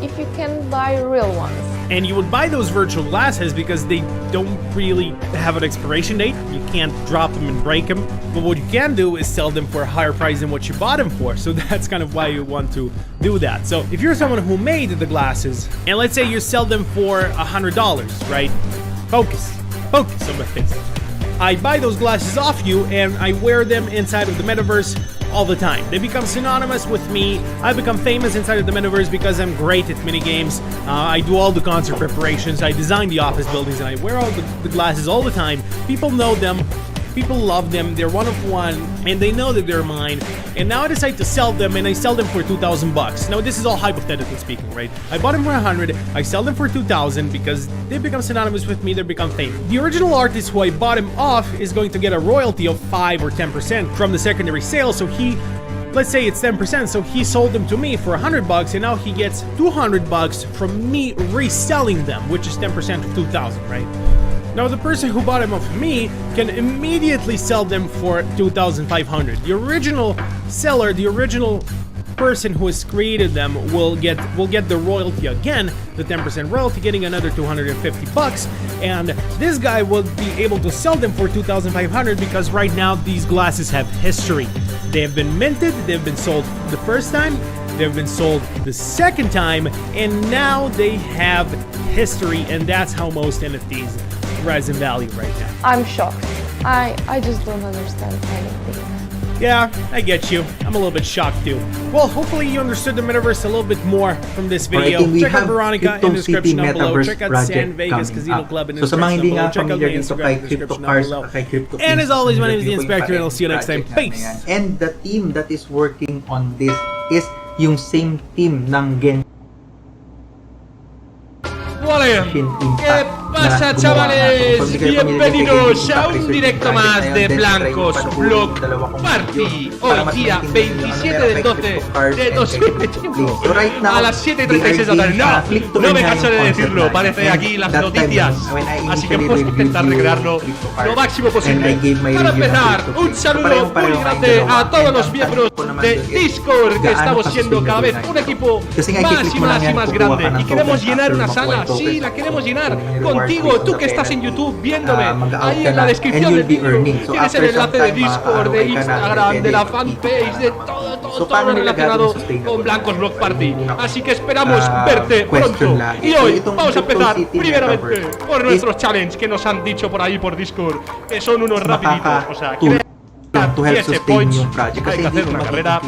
Speaker 15: if you can buy real ones?
Speaker 11: And you would buy those virtual glasses because they don't really have an expiration date. You can't drop them and break them. But what you can do is sell them for a higher price than what you bought them for. So that's kind of why you want to do that. So if you're someone who made the glasses, and let's say you sell them for $100, right? Focus on my face. I buy those glasses off you and I wear them inside of the metaverse all the time. They become synonymous with me. I become famous inside of the metaverse because I'm great at minigames. I do all the concert preparations. I design the office buildings and I wear all the glasses all the time. People know them. People love them. They're one of one and they know that they're mine. And now I decide to sell them and I sell them for $2,000. Now this is all hypothetically speaking, right? I bought them for 100. I sell them for 2,000 because they become synonymous with me. They become famous. The original artist who I bought him off is going to get a royalty of 5 or 10% from the secondary sale. So he let's say it's 10%, so he sold them to me for $100 and now he gets $200 from me reselling them, which is 10% of 2,000, right? Now the person who bought them off me can immediately sell them for 2,500. The original seller, the original person who has created them will get the royalty again, the 10% royalty, getting another $250, and this guy will be able to sell them for 2,500 because right now these glasses have history. They have been minted, they've been sold the first time, they've been sold the second time, and now they have history, and that's how most NFTs rise in value right now.
Speaker 15: I'm shocked. I just don't understand anything.
Speaker 11: Yeah, I get you. I'm a little bit shocked too. Well, hopefully you understood the Metaverse a little bit more from this video. Check out Veronica in the description down below. Check out San Vegas Casino Club in the description down below. Check out my Instagram in the description down below. And as always, my name is The Inspector and I'll see you next time. Peace!
Speaker 5: And the team that is working on this is yung same team ng Gen.
Speaker 16: ¿Qué pasa, chavales? Bienvenidos a un directo más de Blankos Block Party. Hoy día 27 del 12 de 2021 a las 7:36 de la tarde. No me canso de decirlo, parece aquí las noticias. Así que vamos a intentar recrearlo lo máximo posible. Para empezar, un saludo muy grande a todos los miembros de Discord, que estamos siendo cada vez un equipo más y más grande. Y queremos llenar una sala. Sí, la queremos llenar contigo, tú que estás en YouTube viéndome. Ahí en la descripción del vídeo tienes el enlace de Discord, de Instagram, de la fanpage, de todo relacionado con Blankos Block Party. Así que esperamos verte pronto. Y hoy vamos a empezar primeramente por nuestros challenge que nos han dicho por ahí por Discord, que son unos rapiditos. O sea,
Speaker 5: to help
Speaker 16: 10
Speaker 5: sustain
Speaker 16: points,
Speaker 5: yung project.
Speaker 16: hay que hacer una carrera.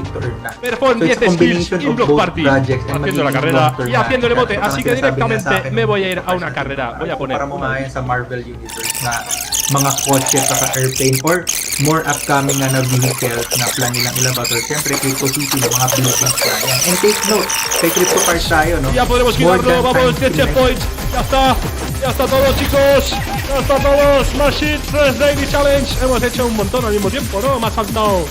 Speaker 16: Perform
Speaker 5: So
Speaker 16: 10 skills in Block Party, haciendo la carrera y haciendo el emote. Así que directamente me voy a ir a una carrera. Voy a poner
Speaker 5: para mo nga yan sa Marvel Universe na mga kotse sa airplane or more upcoming na vehicles na plan nilang ilabas. Or siyempre, Crypto City, mga buildings na yan. And take note, kay Crypto Cars tayo, no?
Speaker 16: Ya podemos quitarlo, vamos, 10 checkpoints. Ya está todo, chicos. Ya está todos. Machine 3 Daily Challenge. Hemos hecho un montón al mismo tiempo, ¿no? Me ha faltado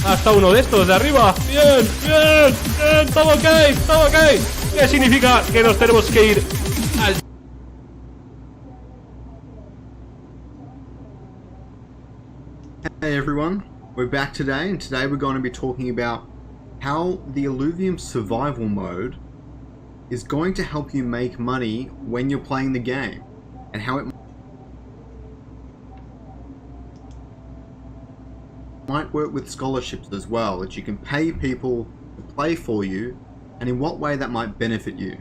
Speaker 16: hasta uno de estos de arriba. Bien, bien, bien, todo ok, todo ok. ¿Qué significa? Que nos tenemos que ir al...
Speaker 17: Hey everyone, we're back today, and today we're going to be talking about how the Illuvium survival mode is going to help you make money when you're playing the game, and how it might work with scholarships as well, that you can pay people to play for you, and in what way that might benefit you.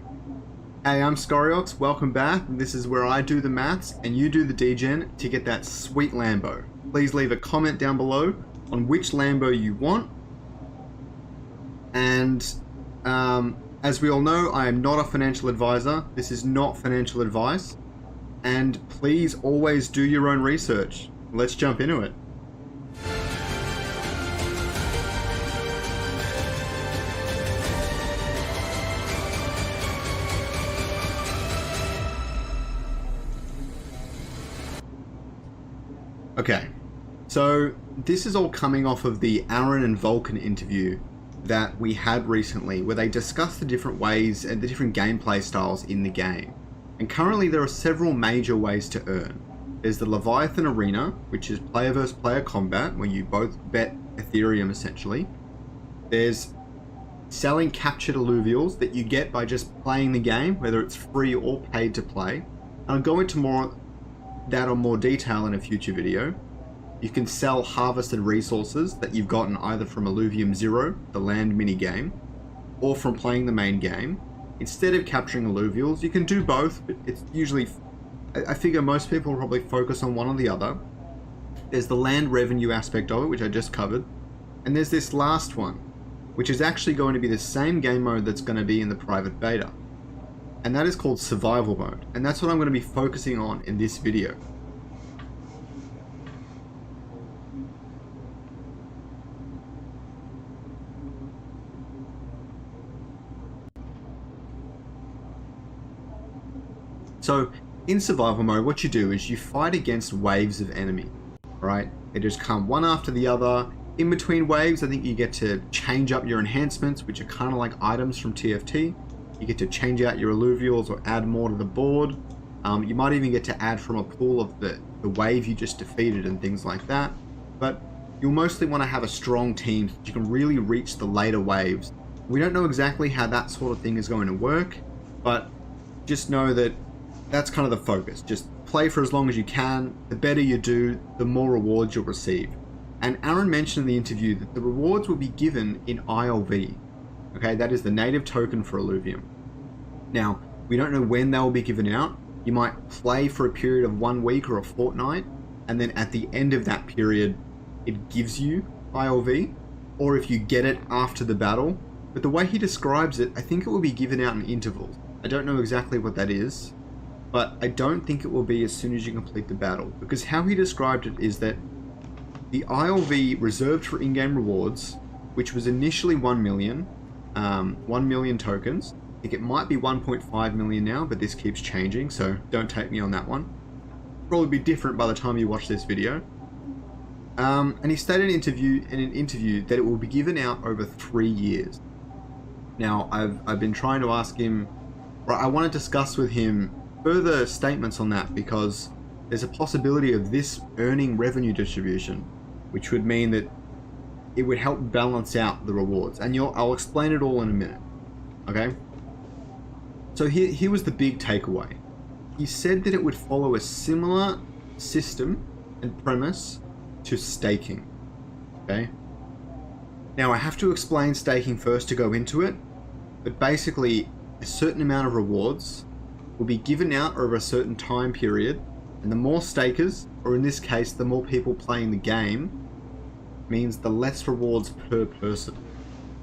Speaker 17: Hey, I'm Scoriox, welcome back. This is where I do the maths and you do the degen to get that sweet Lambo. Please leave a comment down below on which Lambo you want. And as we all know, I am not a financial advisor. This is not financial advice. And please always do your own research. Let's jump into it. Okay, so this is all coming off of the Aaron and Vulcan interview that we had recently, where they discussed the different ways and the different gameplay styles in the game. And currently there are several major ways to earn. There's the Leviathan Arena, which is player versus player combat, where you both bet Ethereum essentially. There's selling captured alluvials that you get by just playing the game, whether it's free or paid to play. And I'll go into more that on more detail in a future video. You can sell harvested resources that you've gotten either from Illuvium Zero, the land mini game, or from playing the main game. Instead of capturing alluvials, you can do both, but it's usually, I figure most people will probably focus on one or the other. There's the land revenue aspect of it, which I just covered. And there's this last one, which is actually going to be the same game mode that's going to be in the private beta. And that is called survival mode, and that's what I'm going to be focusing on in this video. So in survival mode, what you do is you fight against waves of enemy, right? They just come one after the other, In between waves, I think you get to change up your enhancements, which are kind of like items from TFT. You get to change out your alluvials or add more to the board. You might even get to add from a pool of the wave you just defeated and things like that. But you'll mostly want to have a strong team so that you can really reach the later waves. We don't know exactly how that sort of thing is going to work, but just know that that's kind of the focus. Just play for as long as you can. The better you do, the more rewards you'll receive. And Aaron mentioned in the interview that the rewards will be given in ILV. Okay, that is the native token for Illuvium. Now, we don't know when they will be given out. You might play for a period of 1 week or a fortnight, and then at the end of that period, it gives you ILV, or if you get it after the battle. But the way he describes it, I think it will be given out in intervals. I don't know exactly what that is, but I don't think it will be as soon as you complete the battle, because how he described it is that the ILV reserved for in-game rewards, which was initially 1 million tokens. I think it might be 1.5 million now, but this keeps changing, so don't take me on that one. Probably be different by the time you watch this video. And he stated in an interview that it will be given out over 3 years. Now, I've been trying to ask him, or I want to discuss with him further statements on that, because there's a possibility of this earning revenue distribution, which would mean that it would help balance out the rewards. And I'll explain it all in a minute. Okay? So here was the big takeaway. He said that it would follow a similar system and premise to staking. Okay? Now I have to explain staking first to go into it, but basically a certain amount of rewards will be given out over a certain time period, and the more stakers, or in this case the more people playing the game, means the less rewards per person.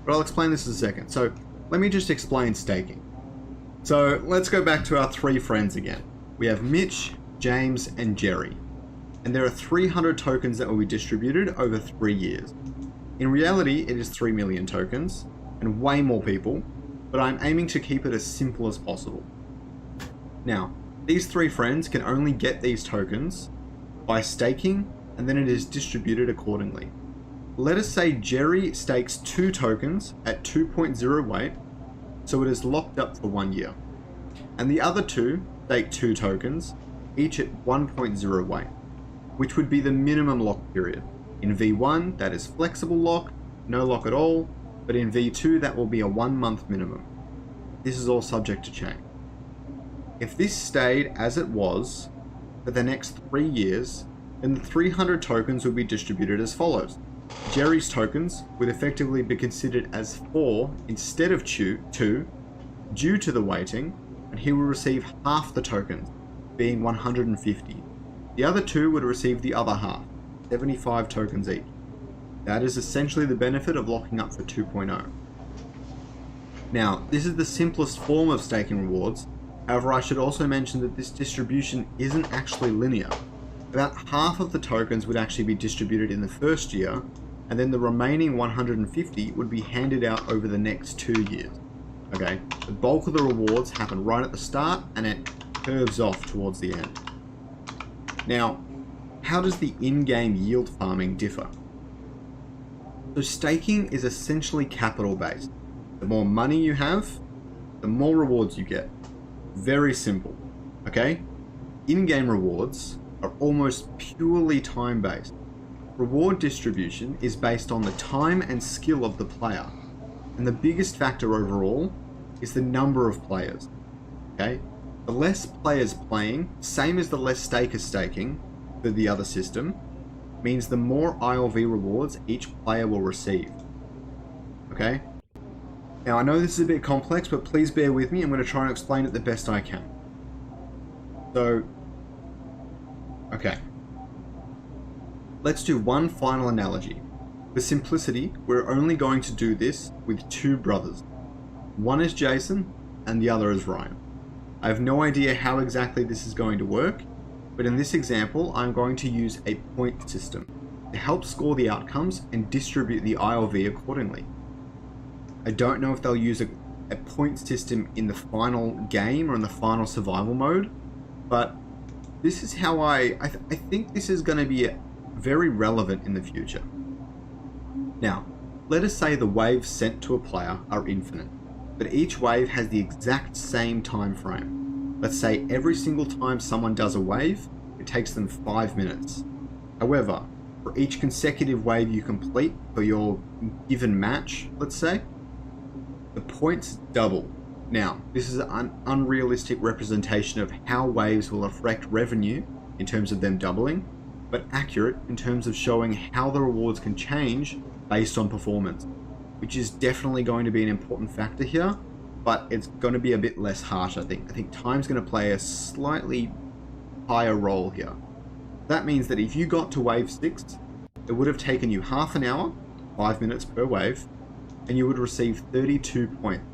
Speaker 17: But I'll explain this in a second. So let me just explain staking. So let's go back to our 3 friends again. We have Mitch, James, and Jerry. And there are 300 tokens that will be distributed over 3 years. In reality, it is 3 million tokens, and way more people, but I'm aiming to keep it as simple as possible. Now, these 3 friends can only get these tokens by staking, and then it is distributed accordingly. Let us say Jerry stakes 2 tokens at 2.0 weight, so it is locked up for 1 year. And the other 2 stake 2 tokens, each at 1.0 weight, which would be the minimum lock period. In V1, that is flexible lock, no lock at all, but in V2, that will be a 1 month minimum. This is all subject to change. If this stayed as it was for the next 3 years, then the 300 tokens will be distributed as follows. Jerry's tokens would effectively be considered as 4 instead of 2 due to the weighting, and he will receive half the tokens, being 150. The other 2 would receive the other half, 75 tokens each. That is essentially the benefit of locking up for 2.0. Now, this is the simplest form of staking rewards. However, I should also mention that this distribution isn't actually linear. About half of the tokens would actually be distributed in the first year, and then the remaining 150 would be handed out over the next 2 years. Okay, the bulk of the rewards happen right at the start, and it curves off towards the end. Now, how does the in-game yield farming differ? So staking is essentially capital based. The more money you have, the more rewards you get. Very simple, okay? In-game rewards are almost purely time based. Reward distribution is based on the time and skill of the player, and the biggest factor overall is the number of players, okay? The less players playing, same as the less stakers staking for the other system, means the more ILV rewards each player will receive, okay? Now I know this is a bit complex, but please bear with me. I'm going to try and explain it the best I can. So, okay. Let's do one final analogy. For simplicity, we're only going to do this with 2 brothers. One is Jason, and the other is Ryan. I have no idea how exactly this is going to work, but in this example, I'm going to use a point system to help score the outcomes and distribute the ILV accordingly. I don't know if they'll use a point system in the final game or in the final survival mode, but this is how I think this is going to be very relevant in the future. Now, let us say the waves sent to a player are infinite, but each wave has the exact same time frame. Let's say every single time someone does a wave, it takes them 5 minutes. However, for each consecutive wave you complete for your given match, let's say, the points double. Now, this is an unrealistic representation of how waves will affect revenue in terms of them doubling, but accurate in terms of showing how the rewards can change based on performance, which is definitely going to be an important factor here, but it's going to be a bit less harsh, I think. I think time's going to play a slightly higher role here. That means that if you got to wave 6, it would have taken you half an hour, 5 minutes per wave, and you would receive 32 points.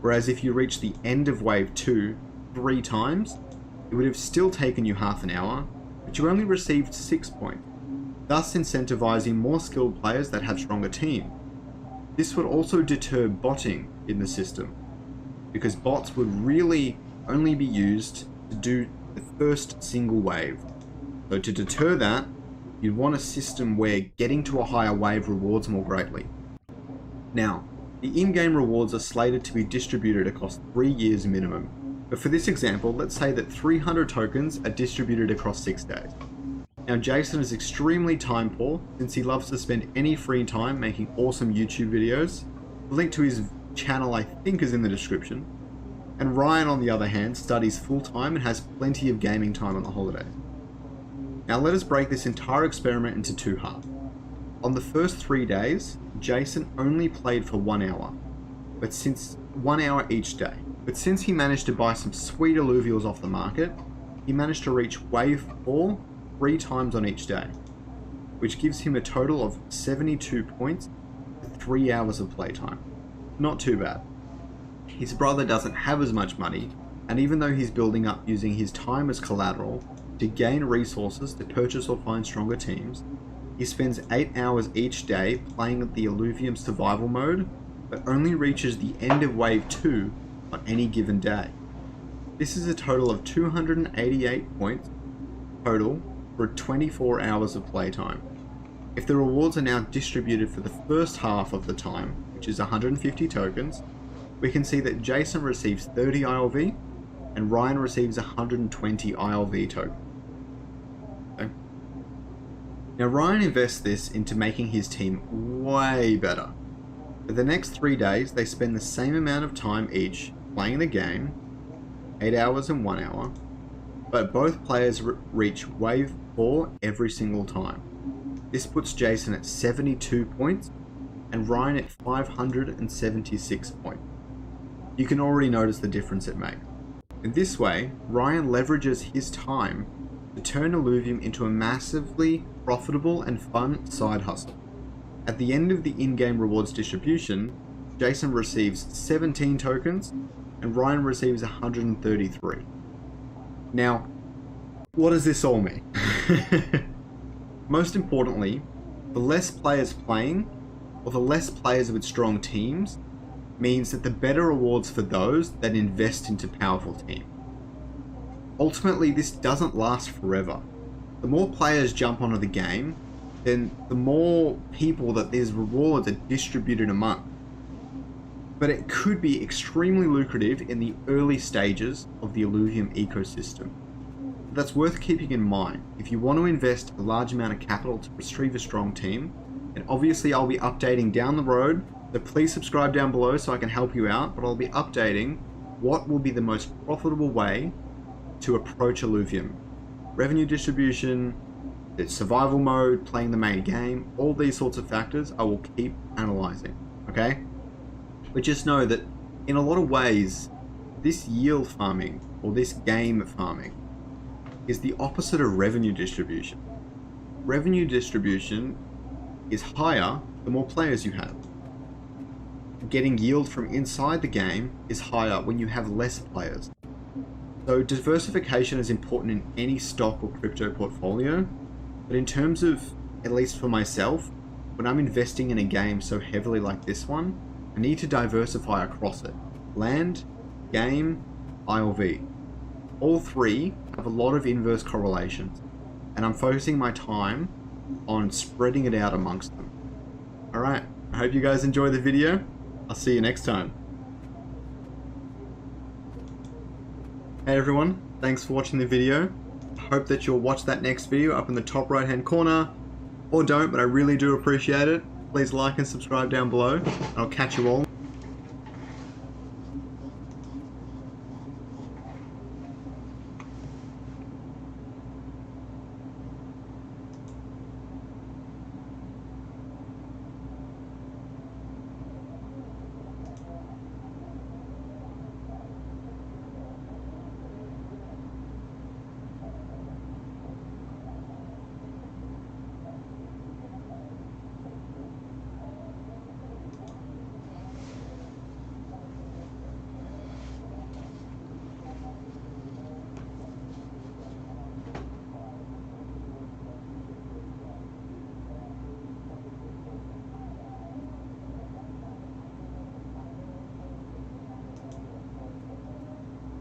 Speaker 17: Whereas if you reach the end of wave 2 3 times, it would have still taken you half an hour, but you only received 6 points, thus incentivizing more skilled players that have stronger teams. This would also deter botting in the system, because bots would really only be used to do the first single wave. So to deter that, you'd want a system where getting to a higher wave rewards more greatly. Now, the in-game rewards are slated to be distributed across 3 years minimum, but for this example, let's say that 300 tokens are distributed across 6 days. Now, Jason is extremely time poor, since he loves to spend any free time making awesome YouTube videos. The link to his channel I think is in the description. And Ryan, on the other hand, studies full-time and has plenty of gaming time on the holidays. Now let us break this entire experiment into 2 halves. On the first 3 days, Jason only played for 1 hour, but since 1 hour each day. But since he managed to buy some sweet alluvials off the market, he managed to reach wave 4 3 times on each day, which gives him a total of 72 points for 3 hours of playtime. Not too bad. His brother doesn't have as much money, and even though he's building up using his time as collateral to gain resources to purchase or find stronger teams, he spends 8 hours each day playing the Alluvium survival mode, but only reaches the end of wave 2 on any given day. This is a total of 288 points total for 24 hours of playtime. If the rewards are now distributed for the first half of the time, which is 150 tokens, we can see that Jason receives 30 ILV and Ryan receives 120 ILV tokens. Okay. Now Ryan invests this into making his team way better. For the next 3 days, they spend the same amount of time each playing the game, 8 hours and 1 hour, but both players reach wave 4 every single time. This puts Jason at 72 points and Ryan at 576 points. You can already notice the difference it makes. In this way, Ryan leverages his time to turn Alluvium into a massively profitable and fun side hustle. At the end of the in-game rewards distribution, Jason receives 17 tokens and Ryan receives 133. Now, what does this all mean? Most importantly, the less players playing, or the less players with strong teams, means that the better rewards for those that invest into powerful teams. Ultimately, this doesn't last forever. The more players jump onto the game, then the more people that these rewards are distributed among. But it could be extremely lucrative in the early stages of the Alluvium ecosystem. That's worth keeping in mind if you want to invest a large amount of capital to retrieve a strong team, and obviously I'll be updating down the road, so please subscribe down below so I can help you out, but I'll be updating what will be the most profitable way to approach Alluvium. Revenue distribution, the survival mode, playing the main game, all these sorts of factors I will keep analyzing, okay? But just know that in a lot of ways, this yield farming, or this game farming, is the opposite of revenue distribution. Revenue distribution is higher the more players you have. Getting yield from inside the game is higher when you have less players. So diversification is important in any stock or crypto portfolio, but in terms of, at least for myself, when I'm investing in a game so heavily like this one, I need to diversify across it. Land, game, ILV. All three have a lot of inverse correlations, and I'm focusing my time on spreading it out amongst them. Alright, I hope you guys enjoy the video. I'll see you next time. Hey everyone, thanks for watching the video. I hope that you'll watch that next video up in the top right hand corner. Or don't, but I really do appreciate it. Please like and subscribe down below. I'll catch you all.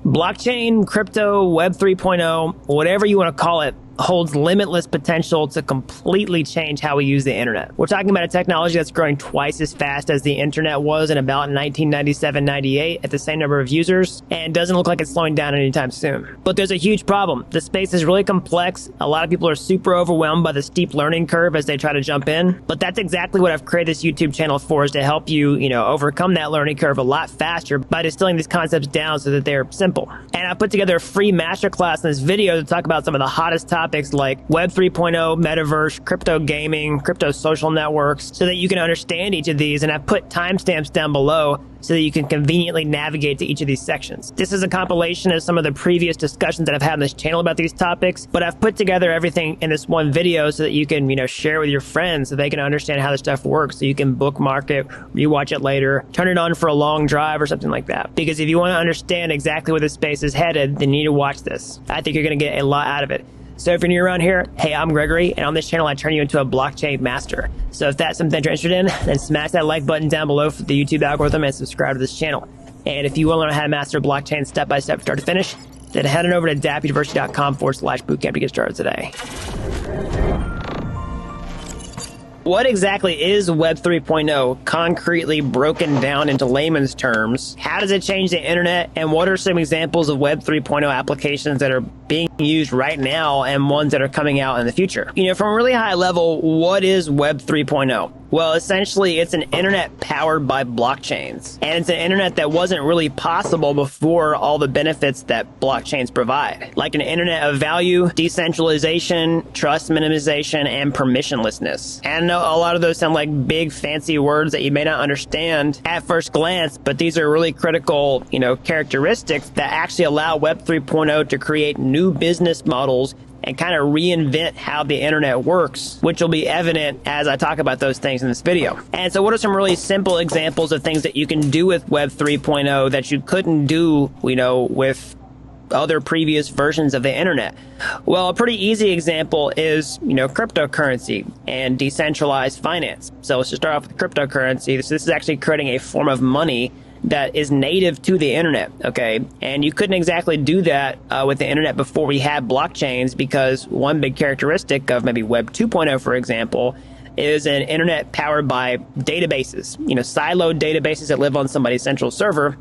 Speaker 18: Blockchain, crypto, Web 3.0, whatever you want to call it, holds limitless potential to completely change how we use the internet. We're talking about a technology that's growing twice as fast as the internet was in about 1997-98 at the same number of users, and doesn't look like it's slowing down anytime soon. But there's a huge problem. The space is really complex. A lot of people are super overwhelmed by the steep learning curve as they try to jump in. But that's exactly what I've created this YouTube channel for, is to help you, overcome that learning curve a lot faster by distilling these concepts down so that they're simple. And I put together a free masterclass in this video to talk about some of the hottest topics like Web 3.0, Metaverse, crypto gaming, crypto social networks, so that you can understand each of these. And I've put timestamps down below so that you can conveniently navigate to each of these sections. This is a compilation of some of the previous discussions that I've had on this channel about these topics, but I've put together everything in this one video so that you can, share with your friends so they can understand how this stuff works, so you can bookmark it, rewatch it later, turn it on for a long drive or something like that. Because if you want to understand exactly where this space is headed, then you need to watch this. I think you're going to get a lot out of it. So if you're new around here, hey, I'm Gregory, and on this channel, I turn you into a blockchain master. So if that's something that you're interested in, then smash that like button down below for the YouTube algorithm and subscribe to this channel. And if you want to learn how to master blockchain step-by-step, start to finish, then head on over to dappuniversity.com/bootcamp to get started today. What exactly is Web 3.0, concretely broken down into layman's terms? How does it change the internet? And what are some examples of Web 3.0 applications that are being used right now and ones that are coming out in the future? From a really high level, what is Web 3.0? Well, essentially, it's an internet powered by blockchains. And it's an internet that wasn't really possible before all the benefits that blockchains provide, like an internet of value, decentralization, trust minimization, and permissionlessness. And I know a lot of those sound like big, fancy words that you may not understand at first glance, but these are really critical, characteristics that actually allow Web 3.0 to create new business models and kind of reinvent how the internet works, which will be evident as I talk about those things in this video. And so what are some really simple examples of things that you can do with Web 3.0 that you couldn't do, with other previous versions of the internet? Well, a pretty easy example is, cryptocurrency and decentralized finance. So let's just start off with cryptocurrency. This is actually creating a form of money that is native to the internet, okay? And you couldn't exactly do that with the internet before we had blockchains, because one big characteristic of maybe Web 2.0, for example, is an internet powered by databases, siloed databases that live on somebody's central server.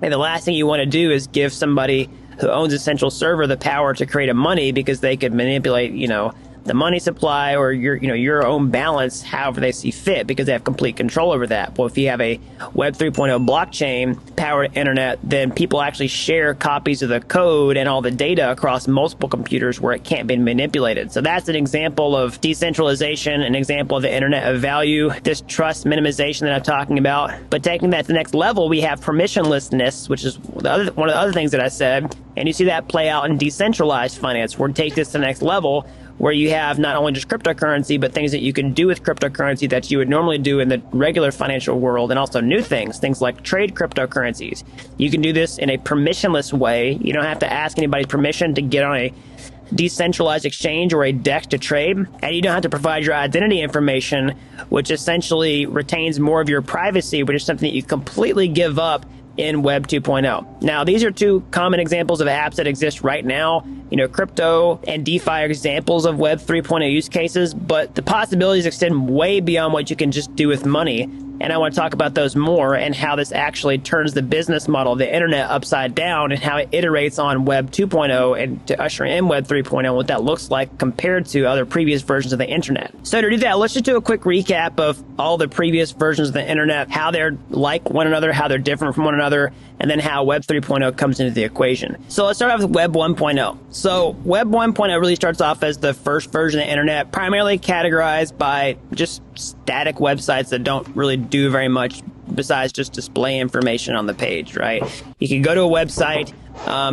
Speaker 18: And the last thing you want to do is give somebody who owns a central server the power to create a money, because they could manipulate, the money supply or your own balance however they see fit, because they have complete control over that. Well, if you have a Web 3.0 blockchain powered internet, then people actually share copies of the code and all the data across multiple computers where it can't be manipulated. So that's an example of decentralization, an example of the internet of value, this trust minimization that I'm talking about. But taking that to the next level, we have permissionlessness, which is one of the other things that I said. And you see that play out in decentralized finance. We're take this to the next level, where you have not only just cryptocurrency, but things that you can do with cryptocurrency that you would normally do in the regular financial world, and also new things like trade cryptocurrencies. You can do this in a permissionless way. You don't have to ask anybody's permission to get on a decentralized exchange or a DEX to trade, and you don't have to provide your identity information, which essentially retains more of your privacy, which is something that you completely give up in Web 2.0. Now, these are two common examples of apps that exist right now. You know, crypto and DeFi are examples of Web 3.0 use cases, but the possibilities extend way beyond what you can just do with money. And I want to talk about those more and how this actually turns the business model of the internet upside down and how it iterates on Web 2.0 and to usher in Web 3.0, what that looks like compared to other previous versions of the internet. So to do that, let's just do a quick recap of all the previous versions of the internet, how they're like one another, how they're different from one another, and then how Web 3.0 comes into the equation. So let's start off with Web 1.0. So Web 1.0 really starts off as the first version of the internet, primarily categorized by just static websites that don't really do very much besides just display information on the page, right? You can go to a website,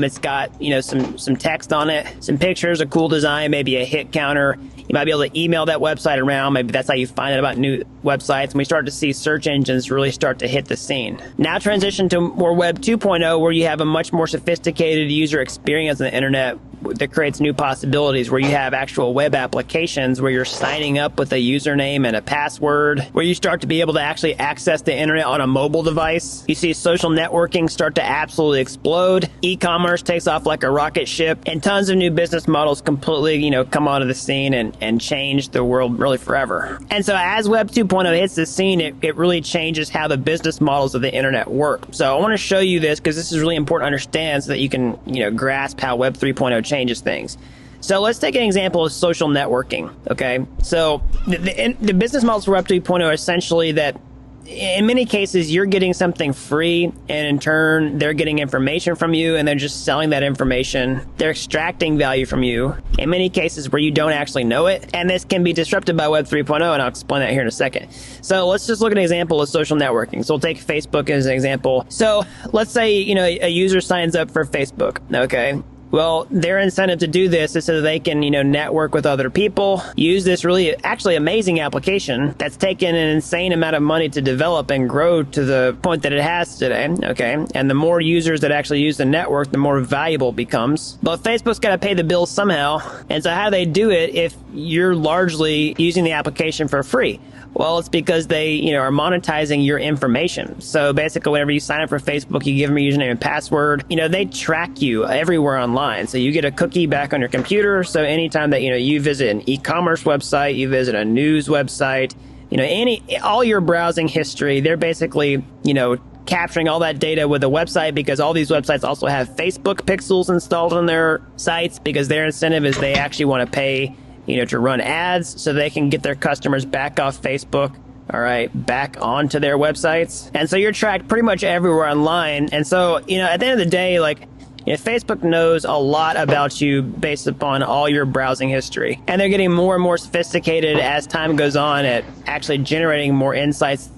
Speaker 18: it's got, you know, some text on it, some pictures, a cool design, maybe a hit counter. You might be able to email that website around. Maybe that's how you find out about new websites. And we start to see search engines really start to hit the scene. Now transition to more Web 2.0, where you have a much more sophisticated user experience on the internet that creates new possibilities, where you have actual web applications where you're signing up with a username and a password, where you start to be able to actually access the internet on a mobile device. You see social networking start to absolutely explode. E-commerce takes off like a rocket ship, and tons of new business models completely, you know, come onto the scene and change the world really forever. And so as Web 2.0 hits the scene, it really changes how the business models of the internet work. So I want to show you this because this is really important to understand so that you can, you know, grasp how Web 3.0 changes things. So let's take an example of social networking, okay? So the business models for Web 3.0 are essentially that in many cases, you're getting something free, and in turn, they're getting information from you, and they're just selling that information. They're extracting value from you, in many cases where you don't actually know it, and this can be disrupted by Web 3.0, and I'll explain that here in a second. So let's just look at an example of social networking. So we'll take Facebook as an example. So let's say, you know, a user signs up for Facebook, okay? Well, their incentive to do this is so that they can, you know, network with other people, use this really actually amazing application that's taken an insane amount of money to develop and grow to the point that it has today, okay? And the more users that actually use the network, the more valuable it becomes. But Facebook's got to pay the bills somehow. And so how do they do it if you're largely using the application for free? Well, it's because they, you know, are monetizing your information. So basically, whenever you sign up for Facebook, you give them a username and password. You know, they track you everywhere online. So you get a cookie back on your computer. So anytime that, you know, you visit an e-commerce website, you visit a news website, you know, all your browsing history, they're basically, you know, capturing all that data with a website, because all these websites also have Facebook pixels installed on their sites, because their incentive is they actually want to pay, you know, to run ads so they can get their customers back off Facebook, all right, back onto their websites. And so you're tracked pretty much everywhere online. And so, you know, at the end of the day, like, you know, Facebook knows a lot about you based upon all your browsing history. And they're getting more and more sophisticated as time goes on at actually generating more insights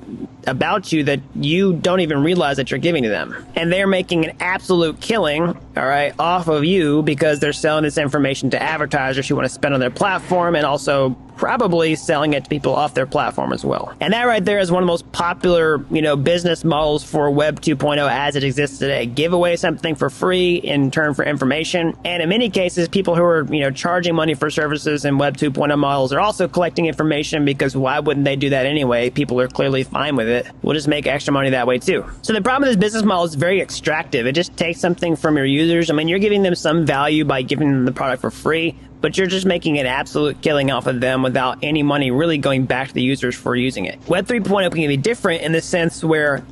Speaker 18: about you that you don't even realize that you're giving to them. And they're making an absolute killing, all right, off of you, because they're selling this information to advertisers who want to spend on their platform, and also probably selling it to people off their platform as well. And that right there is one of the most popular, you know, business models for Web 2.0 as it exists today. Give away something for free in turn for information. And in many cases, people who are, you know, charging money for services in Web 2.0 models are also collecting information, because why wouldn't they do that anyway? People are clearly fine with it. We'll just make extra money that way too. So the problem with this business model is very extractive. It just takes something from your users. I mean, you're giving them some value by giving them the product for free, but you're just making an absolute killing off of them without any money really going back to the users for using it. Web 3.0 can be different in the sense where,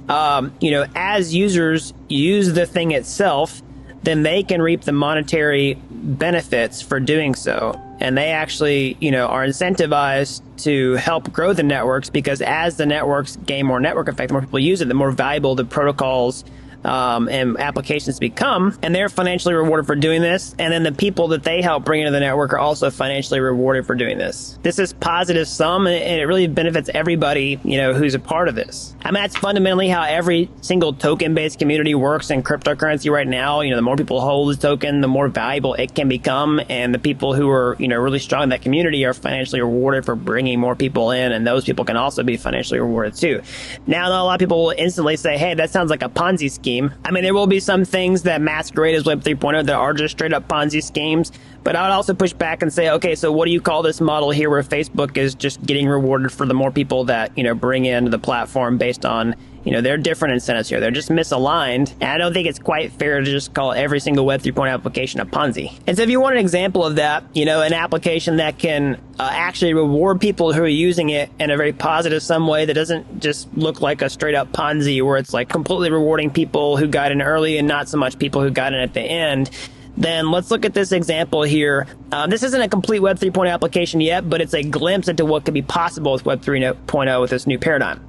Speaker 18: you know, as users use the thing itself, then they can reap the monetary benefits for doing so. And they actually, you know, are incentivized to help grow the networks, because as the networks gain more network effect, the more people use it, the more valuable the protocols and applications become, and they're financially rewarded for doing this. And then the people that they help bring into the network are also financially rewarded for doing this. This is positive sum, and it really benefits everybody, you know, who's a part of this. I mean, that's fundamentally how every single token-based community works in cryptocurrency right now. You know, the more people hold the token, the more valuable it can become, and the people who are, you know, really strong in that community are financially rewarded for bringing more people in, and those people can also be financially rewarded too. Now, a lot of people will instantly say, hey, that sounds like a Ponzi scheme. I mean, there will be some things that masquerade as Web 3.0 that are just straight up Ponzi schemes, but I would also push back and say, okay, so what do you call this model here where Facebook is just getting rewarded for the more people that, you know, bring into the platform based on, There are different incentives here. They're just misaligned. And I don't think it's quite fair to just call every single Web 3.0 application a Ponzi. And so if you want an example of that, an application that can actually reward people who are using it in a very positive some way that doesn't just look like a straight up Ponzi where it's like completely rewarding people who got in early and not so much people who got in at the end, then let's look at this example here. This isn't a complete Web 3.0 application yet, but it's a glimpse into what could be possible with Web 3.0 with this new paradigm.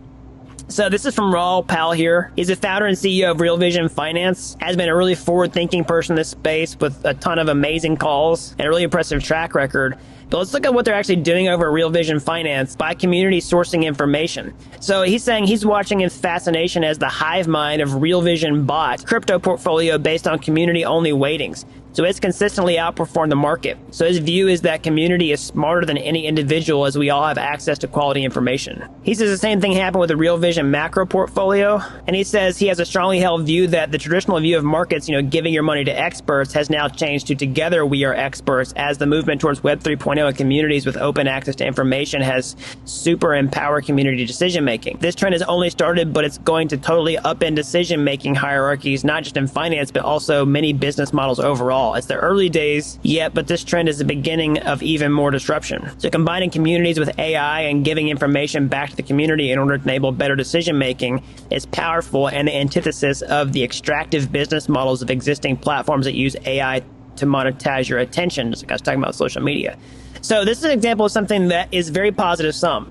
Speaker 18: So this is from Raul Pal here. He's the founder and CEO of Real Vision Finance, has been a really forward-thinking person in this space with a ton of amazing calls and a really impressive track record. But let's look at what they're actually doing over at Real Vision Finance by community sourcing information. So he's saying he's watching in fascination as the hive mind of Real Vision bought crypto portfolio based on community-only weightings. So it's consistently outperformed the market. So his view is that community is smarter than any individual as we all have access to quality information. He says the same thing happened with the Real Vision macro portfolio. And he says he has a strongly held view that the traditional view of markets, giving your money to experts has now changed to together we are experts as the movement towards Web 3.0 and communities with open access to information has super empowered community decision making. This trend has only started, but it's going to totally upend decision making hierarchies, not just in finance, but also many business models overall. It's the early days yet, but this trend is the beginning of even more disruption. So combining communities with AI and giving information back to the community in order to enable better decision making is powerful and the antithesis of the extractive business models of existing platforms that use AI to monetize your attention, just like I was talking about social media. So this is an example of something that is very positive sum.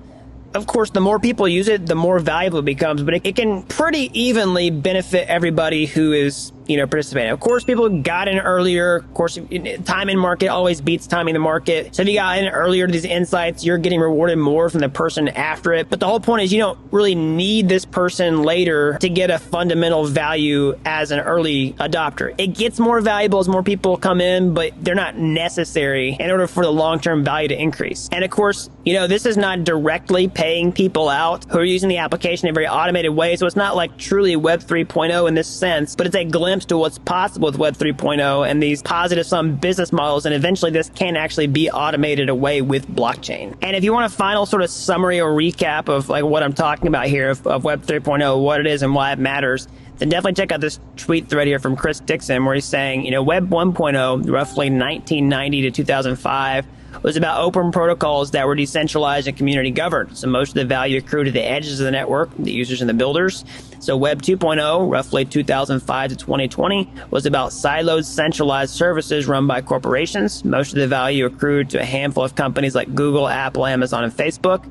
Speaker 18: Of course, the more people use it, the more valuable it becomes, but it can pretty evenly benefit everybody who is participating. Of course, people who got in earlier, of course, time in market always beats timing the market. So if you got in earlier to these insights, you're getting rewarded more from the person after it. But the whole point is you don't really need this person later to get a fundamental value as an early adopter. It gets more valuable as more people come in, but they're not necessary in order for the long-term value to increase. And of course, this is not directly paying people out who are using the application in a very automated way. So it's not like truly Web 3.0 in this sense, but it's a glimpse to what's possible with Web 3.0 and these positive sum business models, and eventually this can actually be automated away with blockchain. And if you want a final sort of summary or recap of like what I'm talking about here of Web 3.0, what it is and why it matters, then definitely check out this tweet thread here from Chris Dixon where he's saying, Web 1.0, roughly 1990 to 2005, was about open protocols that were decentralized and community governed. So most of the value accrued to the edges of the network, the users and the builders. So Web 2.0, roughly 2005 to 2020, was about siloed, centralized services run by corporations. Most of the value accrued to a handful of companies like Google, Apple, Amazon, and Facebook.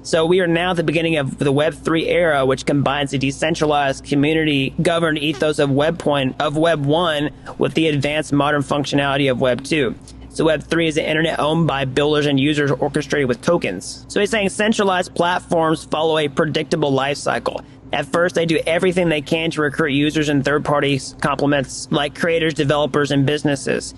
Speaker 18: So we are now at the beginning of the Web 3 era, which combines the decentralized, community-governed ethos of Web 1 with the advanced modern functionality of Web 2. So Web 3 is the internet owned by builders and users orchestrated with tokens. So he's saying centralized platforms follow a predictable life cycle. At first, they do everything they can to recruit users and third-party complements like creators, developers, and businesses.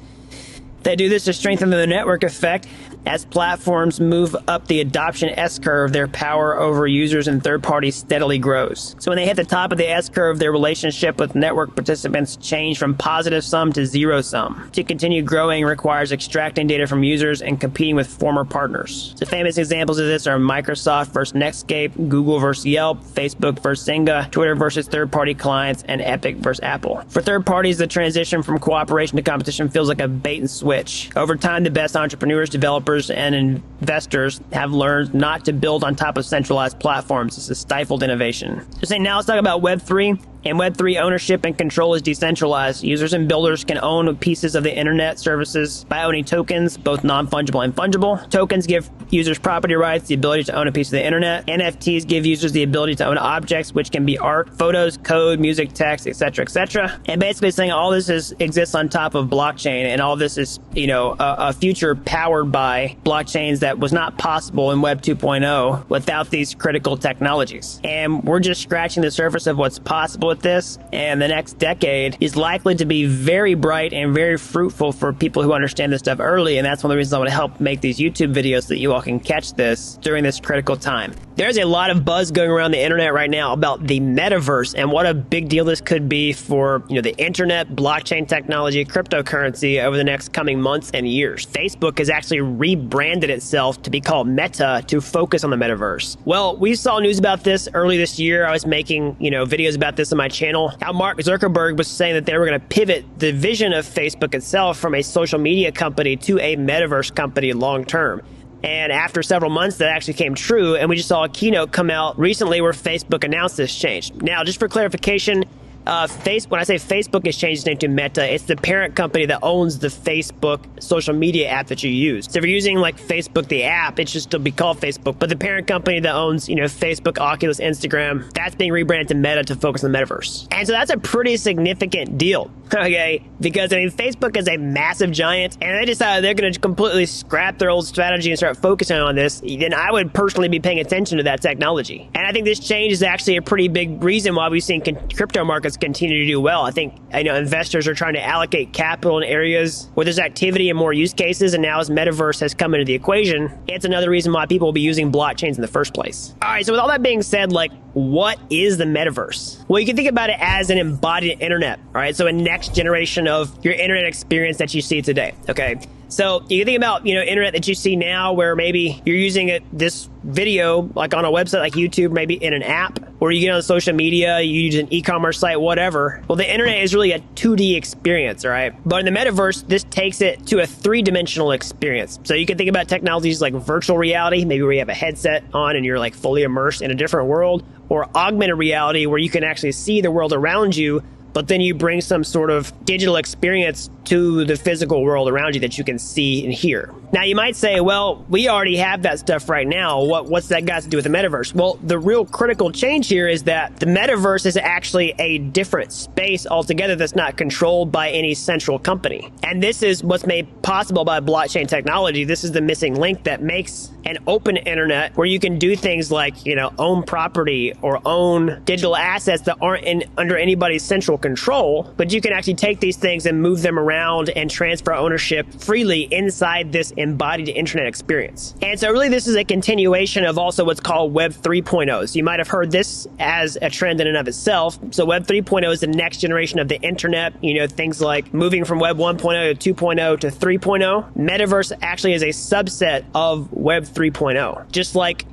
Speaker 18: They do this to strengthen the network effect. As platforms move up the adoption S-curve, their power over users and third parties steadily grows. So when they hit the top of the S-curve, their relationship with network participants change from positive sum to zero sum. To continue growing requires extracting data from users and competing with former partners. So famous examples of this are Microsoft versus Netscape, Google versus Yelp, Facebook versus Zynga, Twitter versus third-party clients, and Epic versus Apple. For third parties, the transition from cooperation to competition feels like a bait and switch. Over time, the best entrepreneurs, developers, and investors have learned not to build on top of centralized platforms. This is stifled innovation. So now let's talk about Web 3. In Web 3, ownership and control is decentralized. Users and builders can own pieces of the internet services by owning tokens, both non-fungible and fungible. Tokens give users property rights, the ability to own a piece of the internet. NFTs give users the ability to own objects, which can be art, photos, code, music, text, etc., etc. And basically saying all this exists on top of blockchain, and all this is, a future powered by blockchains that was not possible in Web 2.0 without these critical technologies. And we're just scratching the surface of what's possible with this, and the next decade is likely to be very bright and very fruitful for people who understand this stuff early, and that's one of the reasons I want to help make these YouTube videos so that you all can catch this during this critical time. There's a lot of buzz going around the internet right now about the metaverse and what a big deal this could be for, the internet, blockchain technology, cryptocurrency over the next coming months and years. Facebook has actually rebranded itself to be called Meta to focus on the metaverse. Well, we saw news about this early this year. I was making, videos about this on my channel. How Mark Zuckerberg was saying that they were going to pivot the vision of Facebook itself from a social media company to a metaverse company long term. And after several months, that actually came true. And we just saw a keynote come out recently where Facebook announced this change. Now, just for clarification, when I say Facebook has changed its name to Meta, it's the parent company that owns the Facebook social media app that you use. So if you're using like Facebook, the app, it should still be called Facebook. But the parent company that owns, Facebook, Oculus, Instagram, that's being rebranded to Meta to focus on the metaverse. And so that's a pretty significant deal, okay? Because, Facebook is a massive giant, and they decided they're going to completely scrap their old strategy and start focusing on this. Then I would personally be paying attention to that technology. And I think this change is actually a pretty big reason why we've seen crypto markets continue to do well. I think investors are trying to allocate capital in areas where there's activity and more use cases, and now as metaverse has come into the equation, it's another reason why people will be using blockchains in the first place. All right, so with all that being said, what is the metaverse? Well, you can think about it as an embodied internet, all right? So a next generation of your internet experience that you see today, okay? So you can think about, internet that you see now where maybe you're using this video like on a website like YouTube, maybe in an app, or you get on social media, you use an e-commerce site, whatever. Well, the internet is really a 2D experience, all right? But in the metaverse, this takes it to a 3-dimensional experience. So you can think about technologies like virtual reality, maybe where you have a headset on and you're like fully immersed in a different world, or augmented reality where you can actually see the world around you, but then you bring some sort of digital experience to the physical world around you that you can see and hear. Now, you might say, well, we already have that stuff right now. What's that got to do with the metaverse? Well, the real critical change here is that the metaverse is actually a different space altogether that's not controlled by any central company. And this is what's made possible by blockchain technology. This is the missing link that makes an open internet where you can do things like, own property or own digital assets that aren't under anybody's central control, but you can actually take these things and move them around and transfer ownership freely inside this embodied internet experience. And so really this is a continuation of also what's called Web 3.0. So you might have heard this as a trend in and of itself. So Web 3.0 is the next generation of the internet, things like moving from Web 1.0 to 2.0 to 3.0. Metaverse actually is a subset of Web 3.0. Just like,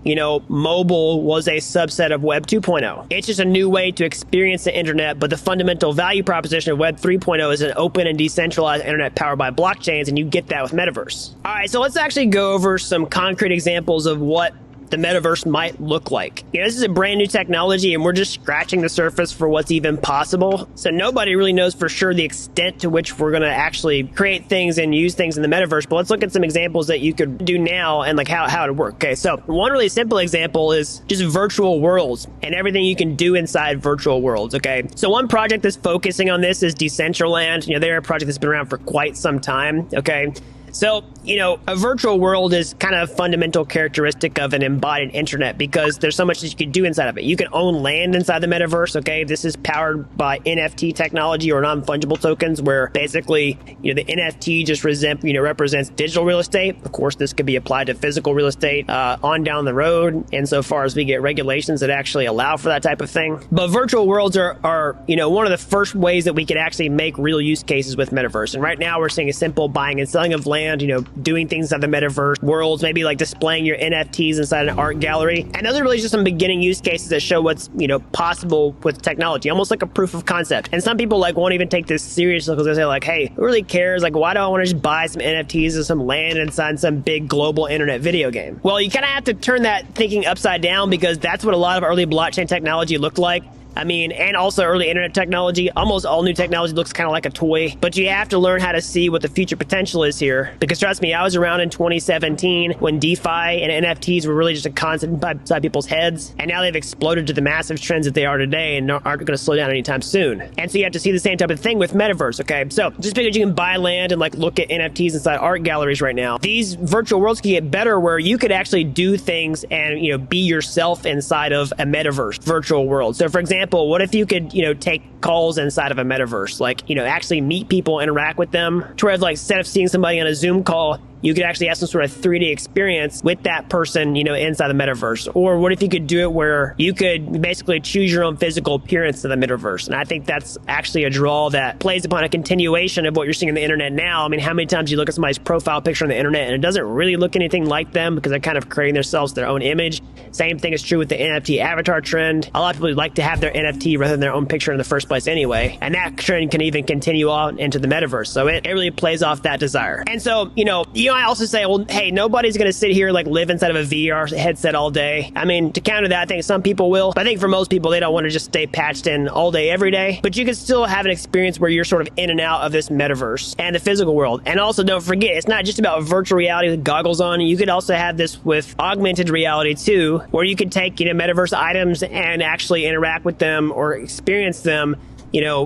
Speaker 18: mobile was a subset of Web 2.0. It's just a new way to experience the internet, but the fundamental value proposition of Web 3.0 is an open and decentralized internet powered by blockchains, and you get that with Metaverse. All right, so let's actually go over some concrete examples of what the metaverse might look like. This is a brand new technology and we're just scratching the surface for what's even possible. So nobody really knows for sure the extent to which we're going to actually create things and use things in the metaverse. But let's look at some examples that you could do now and how it would work. Okay, so one really simple example is just virtual worlds and everything you can do inside virtual worlds. Okay, so one project that's focusing on this is Decentraland. They're a project that's been around for quite some time. Okay. So, a virtual world is kind of a fundamental characteristic of an embodied internet because there's so much that you can do inside of it. You can own land inside the metaverse, okay? This is powered by NFT technology or non-fungible tokens where basically, the NFT just represents digital real estate. Of course, this could be applied to physical real estate on down the road insofar as we get regulations that actually allow for that type of thing. But virtual worlds are one of the first ways that we could actually make real use cases with metaverse. And right now we're seeing a simple buying and selling of land, doing things inside the metaverse worlds, maybe like displaying your NFTs inside an art gallery. And those are really just some beginning use cases that show what's, possible with technology, almost like a proof of concept. And some people won't even take this seriously because they say hey, who really cares? Why do I want to just buy some NFTs or some land inside some big global internet video game? Well, you kind of have to turn that thinking upside down because that's what a lot of early blockchain technology looked like. And also early internet technology, almost all new technology looks kind of like a toy, but you have to learn how to see what the future potential is here. Because trust me, I was around in 2017 when DeFi and NFTs were really just a concept inside people's heads, and now they've exploded to the massive trends that they are today and aren't going to slow down anytime soon. And so you have to see the same type of thing with Metaverse, okay? So just because you can buy land and look at NFTs inside art galleries right now, these virtual worlds can get better where you could actually do things and, be yourself inside of a Metaverse virtual world. So for example, example, what if you could, take calls inside of a metaverse, like, actually meet people, interact with them, to where, like, instead of seeing somebody on a Zoom call, you could actually have some sort of 3D experience with that person, inside the metaverse. Or what if you could do it where you could basically choose your own physical appearance in the metaverse? And I think that's actually a draw that plays upon a continuation of what you're seeing on the internet now. I mean, how many times you look at somebody's profile picture on the internet and it doesn't really look anything like them because they're kind of creating themselves their own image. Same thing is true with the NFT avatar trend. A lot of people like to have their NFT rather than their own picture in the first place anyway. And that trend can even continue on into the metaverse. So it really plays off that desire. And so, I also say, well, hey, nobody's going to sit here, like, live inside of a VR headset all day. I mean, to counter that, I think some people will. But I think for most people, they don't want to just stay patched in all day, every day. But you can still have an experience where you're sort of in and out of this metaverse and the physical world. And also, don't forget, it's not just about virtual reality with goggles on. You could also have this with augmented reality, too, where you could take, metaverse items and actually interact with them or experience them,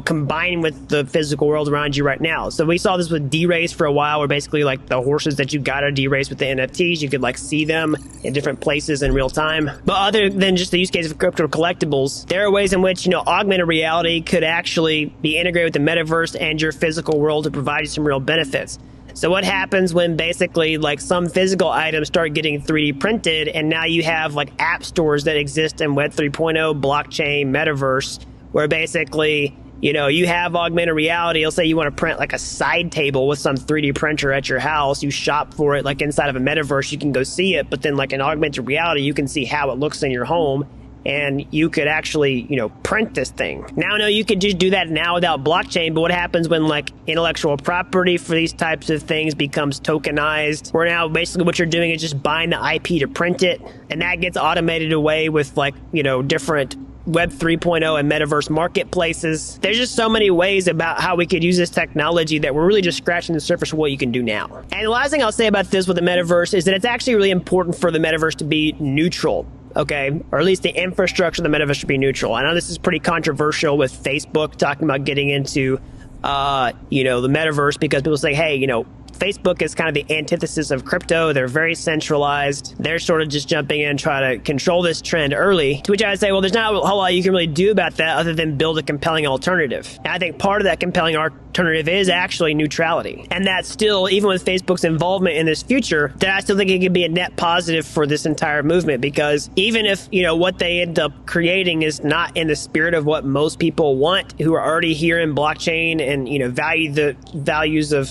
Speaker 18: combined with the physical world around you right now. So we saw this with D-Race for a while, where basically, like, the horses that you got at D-Race with the NFTs, you could, like, see them in different places in real time. But other than just the use case of crypto collectibles, there are ways in which, augmented reality could actually be integrated with the metaverse and your physical world to provide you some real benefits. So what happens when basically, like, some physical items start getting 3D printed, and now you have, like, app stores that exist in Web 3.0, blockchain, metaverse, where basically, you have augmented reality. You'll say you want to print, like, a side table with some 3D printer at your house. You shop for it, like, inside of a metaverse. You can go see it. But then, like, in augmented reality, you can see how it looks in your home. And you could actually, print this thing. Now, no, you could just do that now without blockchain. But what happens when, like, intellectual property for these types of things becomes tokenized? Where now basically what you're doing is just buying the IP to print it. And that gets automated away with, like, different Web 3.0 and metaverse marketplaces. There's just so many ways about how we could use this technology that we're really just scratching the surface of what you can do now. And the last thing I'll say about this with the metaverse is that it's actually really important for the metaverse to be neutral. Okay, or at least the infrastructure of the metaverse should be neutral. I know this is pretty controversial with Facebook talking about getting into, the metaverse, because people say, hey, Facebook is kind of the antithesis of crypto. They're very centralized. They're sort of just jumping in, trying to control this trend early. To which I say, well, there's not a whole lot you can really do about that other than build a compelling alternative. And I think part of that compelling alternative is actually neutrality. And that's still, even with Facebook's involvement in this future, that I still think it can be a net positive for this entire movement, because even if, what they end up creating is not in the spirit of what most people want, who are already here in blockchain and, value the values of,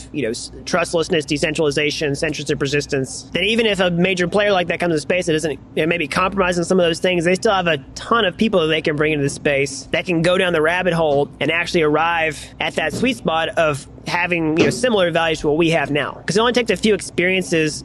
Speaker 18: trustlessness, decentralization, censorship resistance, then even if a major player like that comes into space that isn't maybe compromising some of those things, they still have a ton of people that they can bring into the space that can go down the rabbit hole and actually arrive at that sweet spot of having, similar values to what we have now. Because it only takes a few experiences,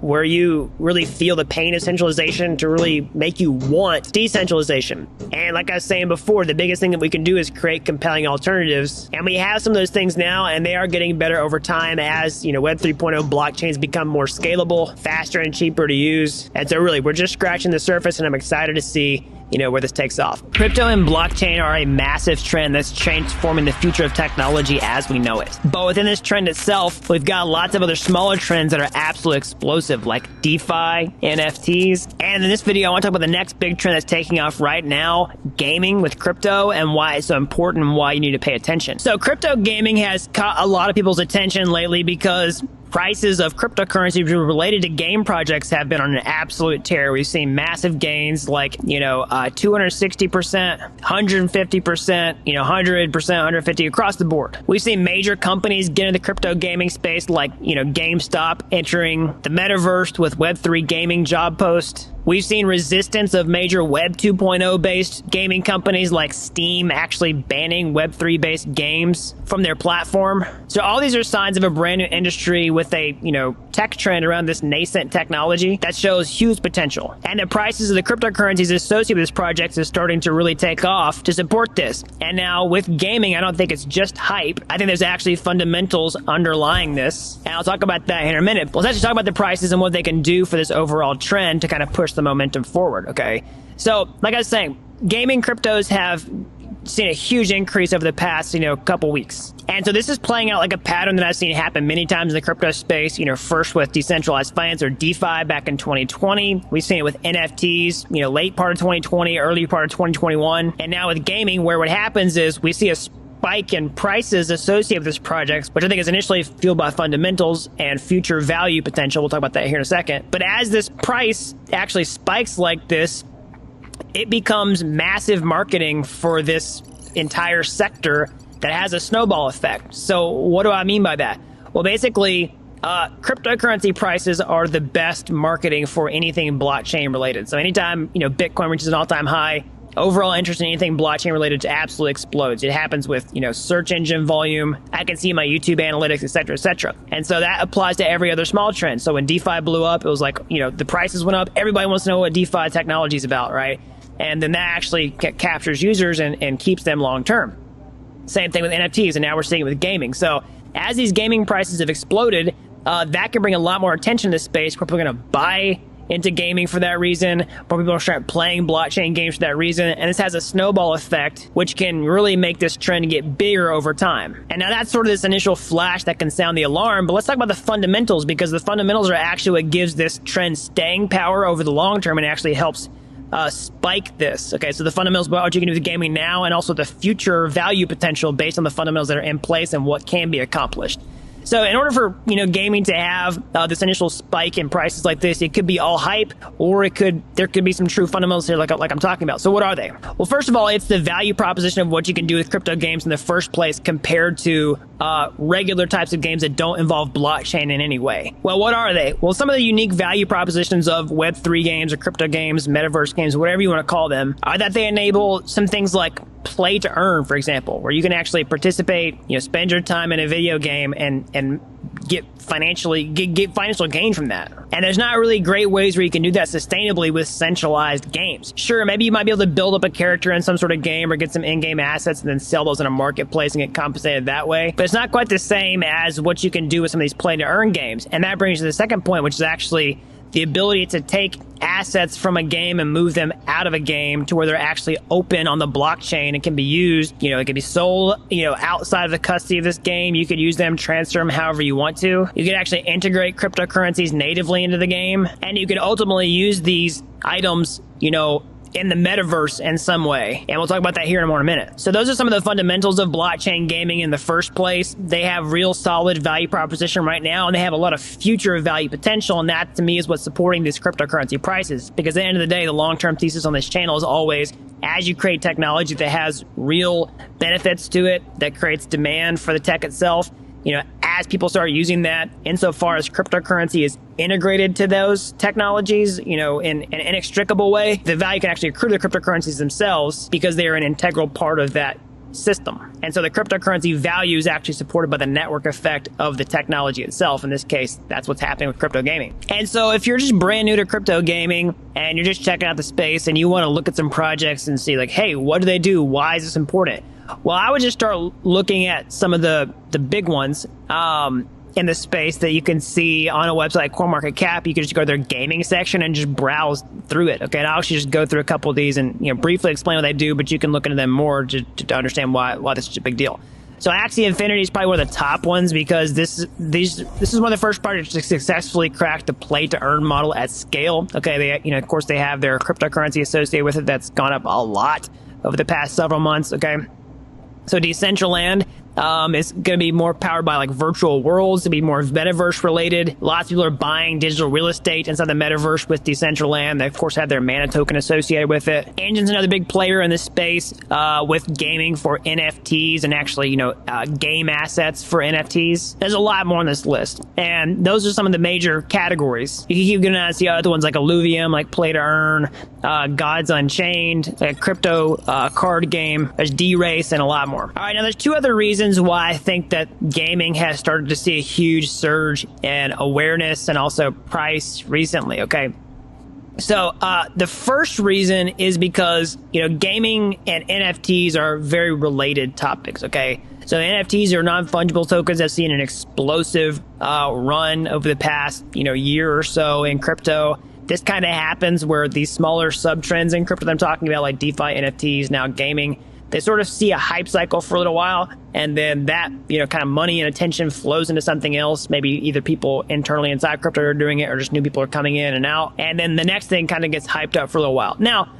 Speaker 18: where you really feel the pain of centralization to really make you want decentralization. And like I was saying before, the biggest thing that we can do is create compelling alternatives. And we have some of those things now, and they are getting better over time as, Web 3.0 blockchains become more scalable, faster, and cheaper to use. And so really, we're just scratching the surface, and I'm excited to see where this takes off. Crypto and blockchain are a massive trend that's transforming the future of technology as we know it. But within this trend itself, we've got lots of other smaller trends that are absolutely explosive, like DeFi, NFTs. And in this video, I want to talk about the next big trend that's taking off right now, gaming with crypto, and why it's so important and why you need to pay attention. So crypto gaming has caught a lot of people's attention lately because prices of cryptocurrency related to game projects have been on an absolute tear. We've seen massive gains like, 260%, 150%, 100%, 150 across the board. We've seen major companies get into the crypto gaming space like, GameStop entering the metaverse with Web3 gaming job post. We've seen resistance of major Web 2.0 based gaming companies like Steam actually banning Web 3 based games from their platform. So all these are signs of a brand new industry with a, tech trend around this nascent technology that shows huge potential. And the prices of the cryptocurrencies associated with this project is starting to really take off to support this. And now with gaming, I don't think it's just hype. I think there's actually fundamentals underlying this. And I'll talk about that in a minute. Let's actually talk about the prices and what they can do for this overall trend to kind of push the momentum forward, okay? So, like I was saying, gaming cryptos have seen a huge increase over the past, couple weeks. And so this is playing out like a pattern that I've seen happen many times in the crypto space, first with decentralized finance or DeFi back in 2020. We've seen it with NFTs, late part of 2020, early part of 2021. And now with gaming, where what happens is we see a spike in prices associated with this project, which I think is initially fueled by fundamentals and future value potential. We'll talk about that here in a second. But as this price actually spikes like this, it becomes massive marketing for this entire sector that has a snowball effect. So what do I mean by that? Well, basically, cryptocurrency prices are the best marketing for anything blockchain related. So anytime, Bitcoin reaches an all-time high, overall interest in anything blockchain related just absolutely explodes. It happens with, search engine volume. I can see my YouTube analytics, et cetera, et cetera. And so that applies to every other small trend. So when DeFi blew up, it was like, the prices went up. Everybody wants to know what DeFi technology is about, right? And then that actually captures users and keeps them long term. Same thing with NFTs, and now we're seeing it with gaming. So as these gaming prices have exploded, that can bring a lot more attention to this space. People are going to buy into gaming for that reason. More people are start playing blockchain games for that reason. And this has a snowball effect, which can really make this trend get bigger over time. And now that's sort of this initial flash that can sound the alarm. But let's talk about the fundamentals, because the fundamentals are actually what gives this trend staying power over the long term and actually helps spike this. Okay, so the fundamentals about what you can do with gaming now, and also the future value potential based on the fundamentals that are in place and what can be accomplished. So in order for gaming to have this initial spike in prices like this, it could be all hype, or there could be some true fundamentals here like I'm talking about. So what are they? Well, first of all, it's the value proposition of what you can do with crypto games in the first place compared to regular types of games that don't involve blockchain in any way. Well, what are they? Well, some of the unique value propositions of Web3 games or crypto games, Metaverse games, whatever you want to call them, are that they enable some things like play to earn, for example, where you can actually participate, spend your time in a video game and get financial gain from that. And there's not really great ways where you can do that sustainably with centralized games. Sure, maybe you might be able to build up a character in some sort of game or get some in-game assets and then sell those in a marketplace and get compensated that way. But it's not quite the same as what you can do with some of these play to earn games. And that brings you to the second point, which is actually the ability to take assets from a game and move them out of a game to where they're actually open on the blockchain and can be used. It can be sold, outside of the custody of this game. You could use them, transfer them however you want to. You could actually integrate cryptocurrencies natively into the game. And you could ultimately use these items, in the metaverse in some way. And we'll talk about that here in a minute. So those are some of the fundamentals of blockchain gaming in the first place. They have real solid value proposition right now, and they have a lot of future value potential. And that to me is what's supporting these cryptocurrency prices. Because at the end of the day, the long-term thesis on this channel is always, as you create technology that has real benefits to it, that creates demand for the tech itself, as people start using that, insofar as cryptocurrency is integrated to those technologies, in an inextricable way, the value can actually accrue to the cryptocurrencies themselves because they are an integral part of that system. And so the cryptocurrency value is actually supported by the network effect of the technology itself. In this case, that's what's happening with crypto gaming. And so if you're just brand new to crypto gaming and you're just checking out the space and you want to look at some projects and see like, hey, what do they do? Why is this important? Well, I would just start looking at some of the big ones in the space that you can see on a website like CoinMarketCap. You can just go to their gaming section and just browse through it. Okay, and I'll actually just go through a couple of these and briefly explain what they do, but you can look into them more to understand why this is such a big deal. So Axie Infinity is probably one of the top ones because this is one of the first projects to successfully crack the play to earn model at scale. Okay, they of course they have their cryptocurrency associated with it that's gone up a lot over the past several months. Okay. So Decentraland is going to be more powered by like virtual worlds, to be more metaverse related. Lots of people are buying digital real estate inside the metaverse with Decentraland. They of course have their mana token associated with it. Engine's another big player in this space with gaming for NFTs and actually, game assets for NFTs. There's a lot more on this list. And those are some of the major categories. You can keep going on to see other ones like Illuvium, like Play to Earn, Gods Unchained, a crypto card game. There's D-Race and a lot more. All right, now there's two other reasons why I think that gaming has started to see a huge surge in awareness and also price recently, okay? So the first reason is because, gaming and NFTs are very related topics, okay? So NFTs are non-fungible tokens that have seen an explosive run over the past, year or so in crypto. This kind of happens where these smaller sub-trends in crypto that I'm talking about, like DeFi, NFTs, now gaming, They sort of see a hype cycle for a little while, and then that, kind of money and attention flows into something else. Maybe either people internally inside crypto are doing it, or just new people are coming in and out. And then the next thing kind of gets hyped up for a little while. Now,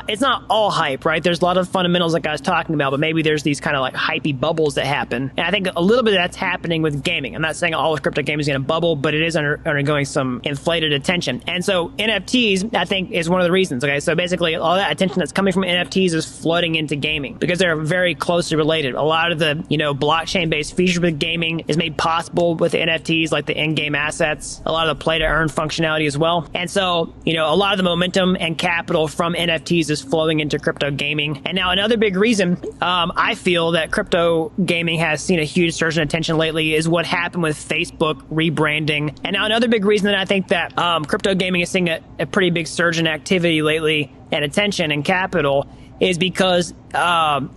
Speaker 18: it's not all hype, right? There's a lot of fundamentals like I was talking about, but maybe there's these kind of like hypey bubbles that happen. And I think a little bit of that's happening with gaming. I'm not saying all of crypto gaming is going to bubble, but it is undergoing some inflated attention. And so NFTs, I think, is one of the reasons. Okay, so basically all that attention that's coming from NFTs is flooding into gaming because they're very closely related. A lot of the, blockchain-based features with gaming is made possible with NFTs, like the in-game assets, a lot of the play-to-earn functionality as well. And so, a lot of the momentum and capital from NFTs is flowing into crypto gaming. And now another big reason I feel that crypto gaming has seen a huge surge in attention lately is what happened with Facebook rebranding. And now another big reason that I think that crypto gaming is seeing a pretty big surge in activity lately and attention and capital is because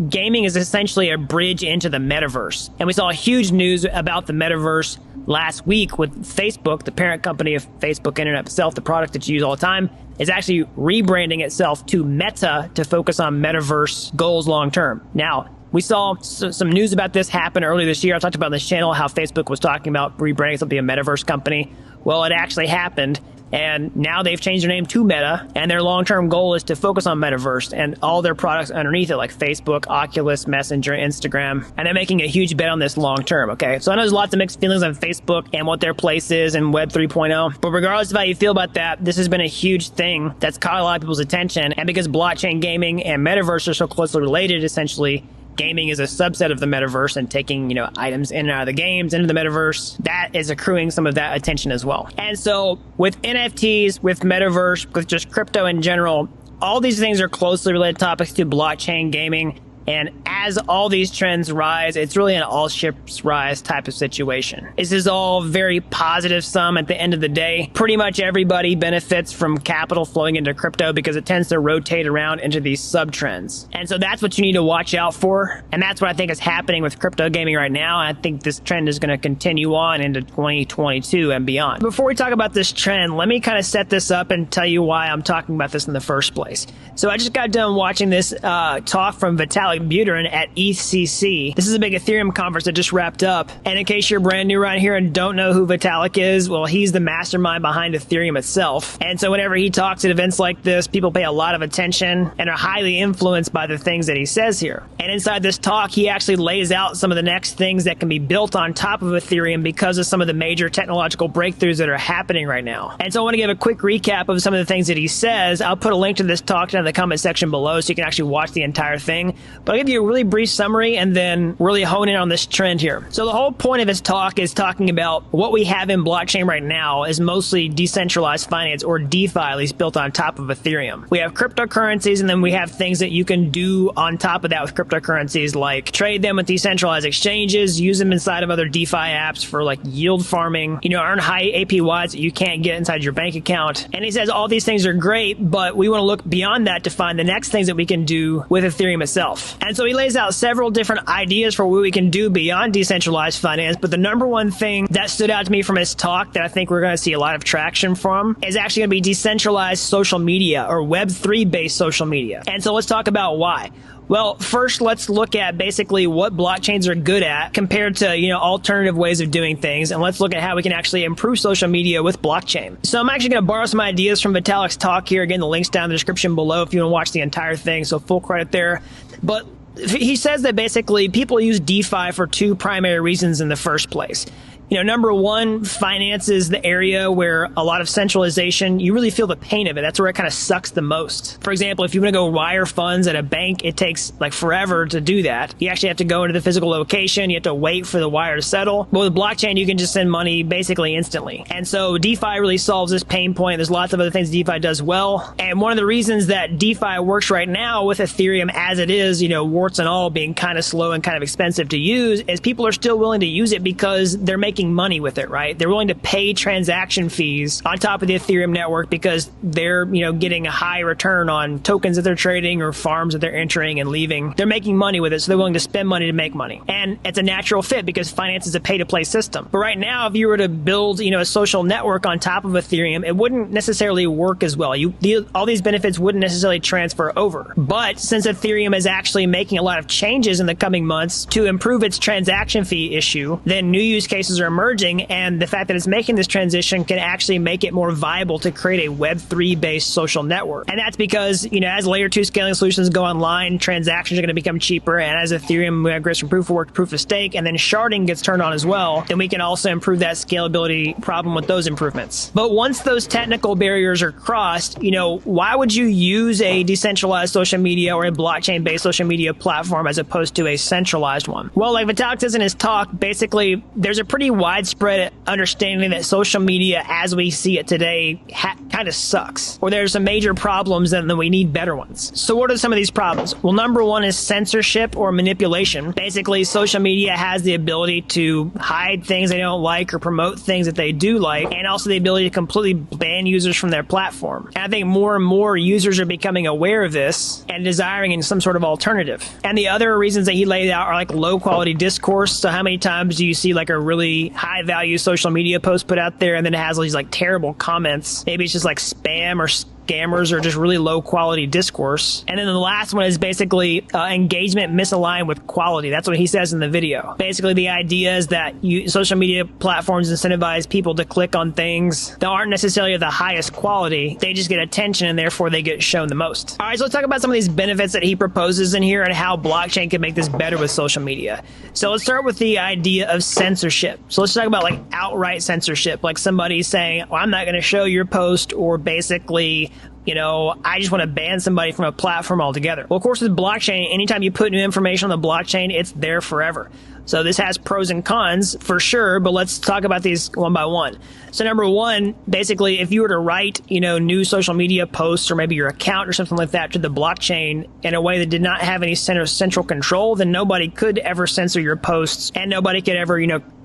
Speaker 18: gaming is essentially a bridge into the metaverse. And we saw huge news about the metaverse last week with Facebook, the parent company of Facebook Internet itself, the product that you use all the time, is actually rebranding itself to Meta to focus on metaverse goals long term. Now, we saw some news about this happen earlier this year. I talked about on this channel how Facebook was talking about rebranding itself to be a metaverse company. Well, it actually happened. And now they've changed their name to Meta, and their long-term goal is to focus on Metaverse and all their products underneath it, like Facebook, Oculus, Messenger, Instagram. And they're making a huge bet on this long-term, okay? So I know there's lots of mixed feelings on Facebook and what their place is in Web 3.0. But regardless of how you feel about that, this has been a huge thing that's caught a lot of people's attention. And because blockchain gaming and Metaverse are so closely related, essentially, gaming is a subset of the metaverse and taking, items in and out of the games into the metaverse. That is accruing some of that attention as well. And so with NFTs, with metaverse, with just crypto in general, all these things are closely related topics to blockchain gaming. And as all these trends rise, it's really an all ships rise type of situation. This is all very positive sum at the end of the day. Pretty much everybody benefits from capital flowing into crypto because it tends to rotate around into these sub-trends. And so that's what you need to watch out for. And that's what I think is happening with crypto gaming right now. And I think this trend is going to continue on into 2022 and beyond. Before we talk about this trend, let me kind of set this up and tell you why I'm talking about this in the first place. So I just got done watching this talk from Vitalik Buterin at ETHCC. This is a big Ethereum conference that just wrapped up. And in case you're brand new around here and don't know who Vitalik is, well, he's the mastermind behind Ethereum itself. And so whenever he talks at events like this, people pay a lot of attention and are highly influenced by the things that he says here. And inside this talk, he actually lays out some of the next things that can be built on top of Ethereum because of some of the major technological breakthroughs that are happening right now. And so I want to give a quick recap of some of the things that he says. I'll put a link to this talk down in the comment section below so you can actually watch the entire thing. But I'll give you a really brief summary and then really hone in on this trend here. So the whole point of his talk is talking about what we have in blockchain right now is mostly decentralized finance, or DeFi, at least built on top of Ethereum. We have cryptocurrencies, and then we have things that you can do on top of that with cryptocurrencies, like trade them with decentralized exchanges, use them inside of other DeFi apps for like yield farming, earn high APYs that you can't get inside your bank account. And he says all these things are great, but we want to look beyond that to find the next things that we can do with Ethereum itself. And so he lays out several different ideas for what we can do beyond decentralized finance, but the number one thing that stood out to me from his talk that I think we're going to see a lot of traction from is actually going to be decentralized social media, or Web3 based social media. And so let's talk about why. Well, first, let's look at basically what blockchains are good at compared to, alternative ways of doing things. And let's look at how we can actually improve social media with blockchain. So I'm actually going to borrow some ideas from Vitalik's talk here. Again, the link's down in the description below if you want to watch the entire thing. So full credit there. But he says that basically people use DeFi for two primary reasons in the first place. Number one, finance is the area where a lot of centralization, you really feel the pain of it. That's where it kind of sucks the most. For example, if you want to go wire funds at a bank, it takes like forever to do that. You actually have to go into the physical location. You have to wait for the wire to settle. But with blockchain, you can just send money basically instantly. And so DeFi really solves this pain point. There's lots of other things DeFi does well. And one of the reasons that DeFi works right now with Ethereum as it is, warts and all, being kind of slow and kind of expensive to use, is people are still willing to use it because they're making making money with it, right? They're willing to pay transaction fees on top of the Ethereum network because they're, getting a high return on tokens that they're trading or farms that they're entering and leaving. They're making money with it, so they're willing to spend money to make money. And it's a natural fit because finance is a pay-to-play system. But right now, if you were to build, a social network on top of Ethereum, it wouldn't necessarily work as well. All these benefits wouldn't necessarily transfer over. But since Ethereum is actually making a lot of changes in the coming months to improve its transaction fee issue, then new use cases are emerging, and the fact that it's making this transition can actually make it more viable to create a Web3-based social network. And that's because, as layer 2 scaling solutions go online, transactions are going to become cheaper, and as Ethereum migrates from proof of work to proof of stake, and then sharding gets turned on as well, then we can also improve that scalability problem with those improvements. But once those technical barriers are crossed, why would you use a decentralized social media or a blockchain-based social media platform as opposed to a centralized one? Well, like Vitalik says in his talk, basically, there's a pretty widespread understanding that social media as we see it today kind of sucks, or there's some major problems and then we need better ones. So what are some of these problems? Well, number one is censorship or manipulation. Basically, social media has the ability to hide things they don't like or promote things that they do like, and also the ability to completely ban users from their platform. And I think more and more users are becoming aware of this and desiring some sort of alternative. And the other reasons that he laid out are like low quality discourse. So how many times do you see like a really high value social media post put out there and then it has all these like terrible comments? Maybe it's just like spam or scammers or just really low quality discourse. And then the last one is basically engagement misaligned with quality. That's what he says in the video. Basically, the idea is that social media platforms incentivize people to click on things that aren't necessarily of the highest quality. They just get attention and therefore they get shown the most. All right, so let's talk about some of these benefits that he proposes in here and how blockchain can make this better with social media. So let's start with the idea of censorship. So let's talk about like outright censorship, like somebody saying, well, I'm not going to show your post, or basically, I just want to ban somebody from a platform altogether. Well, of course, with blockchain, anytime you put new information on the blockchain, it's there forever. So this has pros and cons for sure, but let's talk about these one by one. So number one, basically, if you were to write, new social media posts or maybe your account or something like that to the blockchain in a way that did not have any central control, then nobody could ever censor your posts and nobody could ever,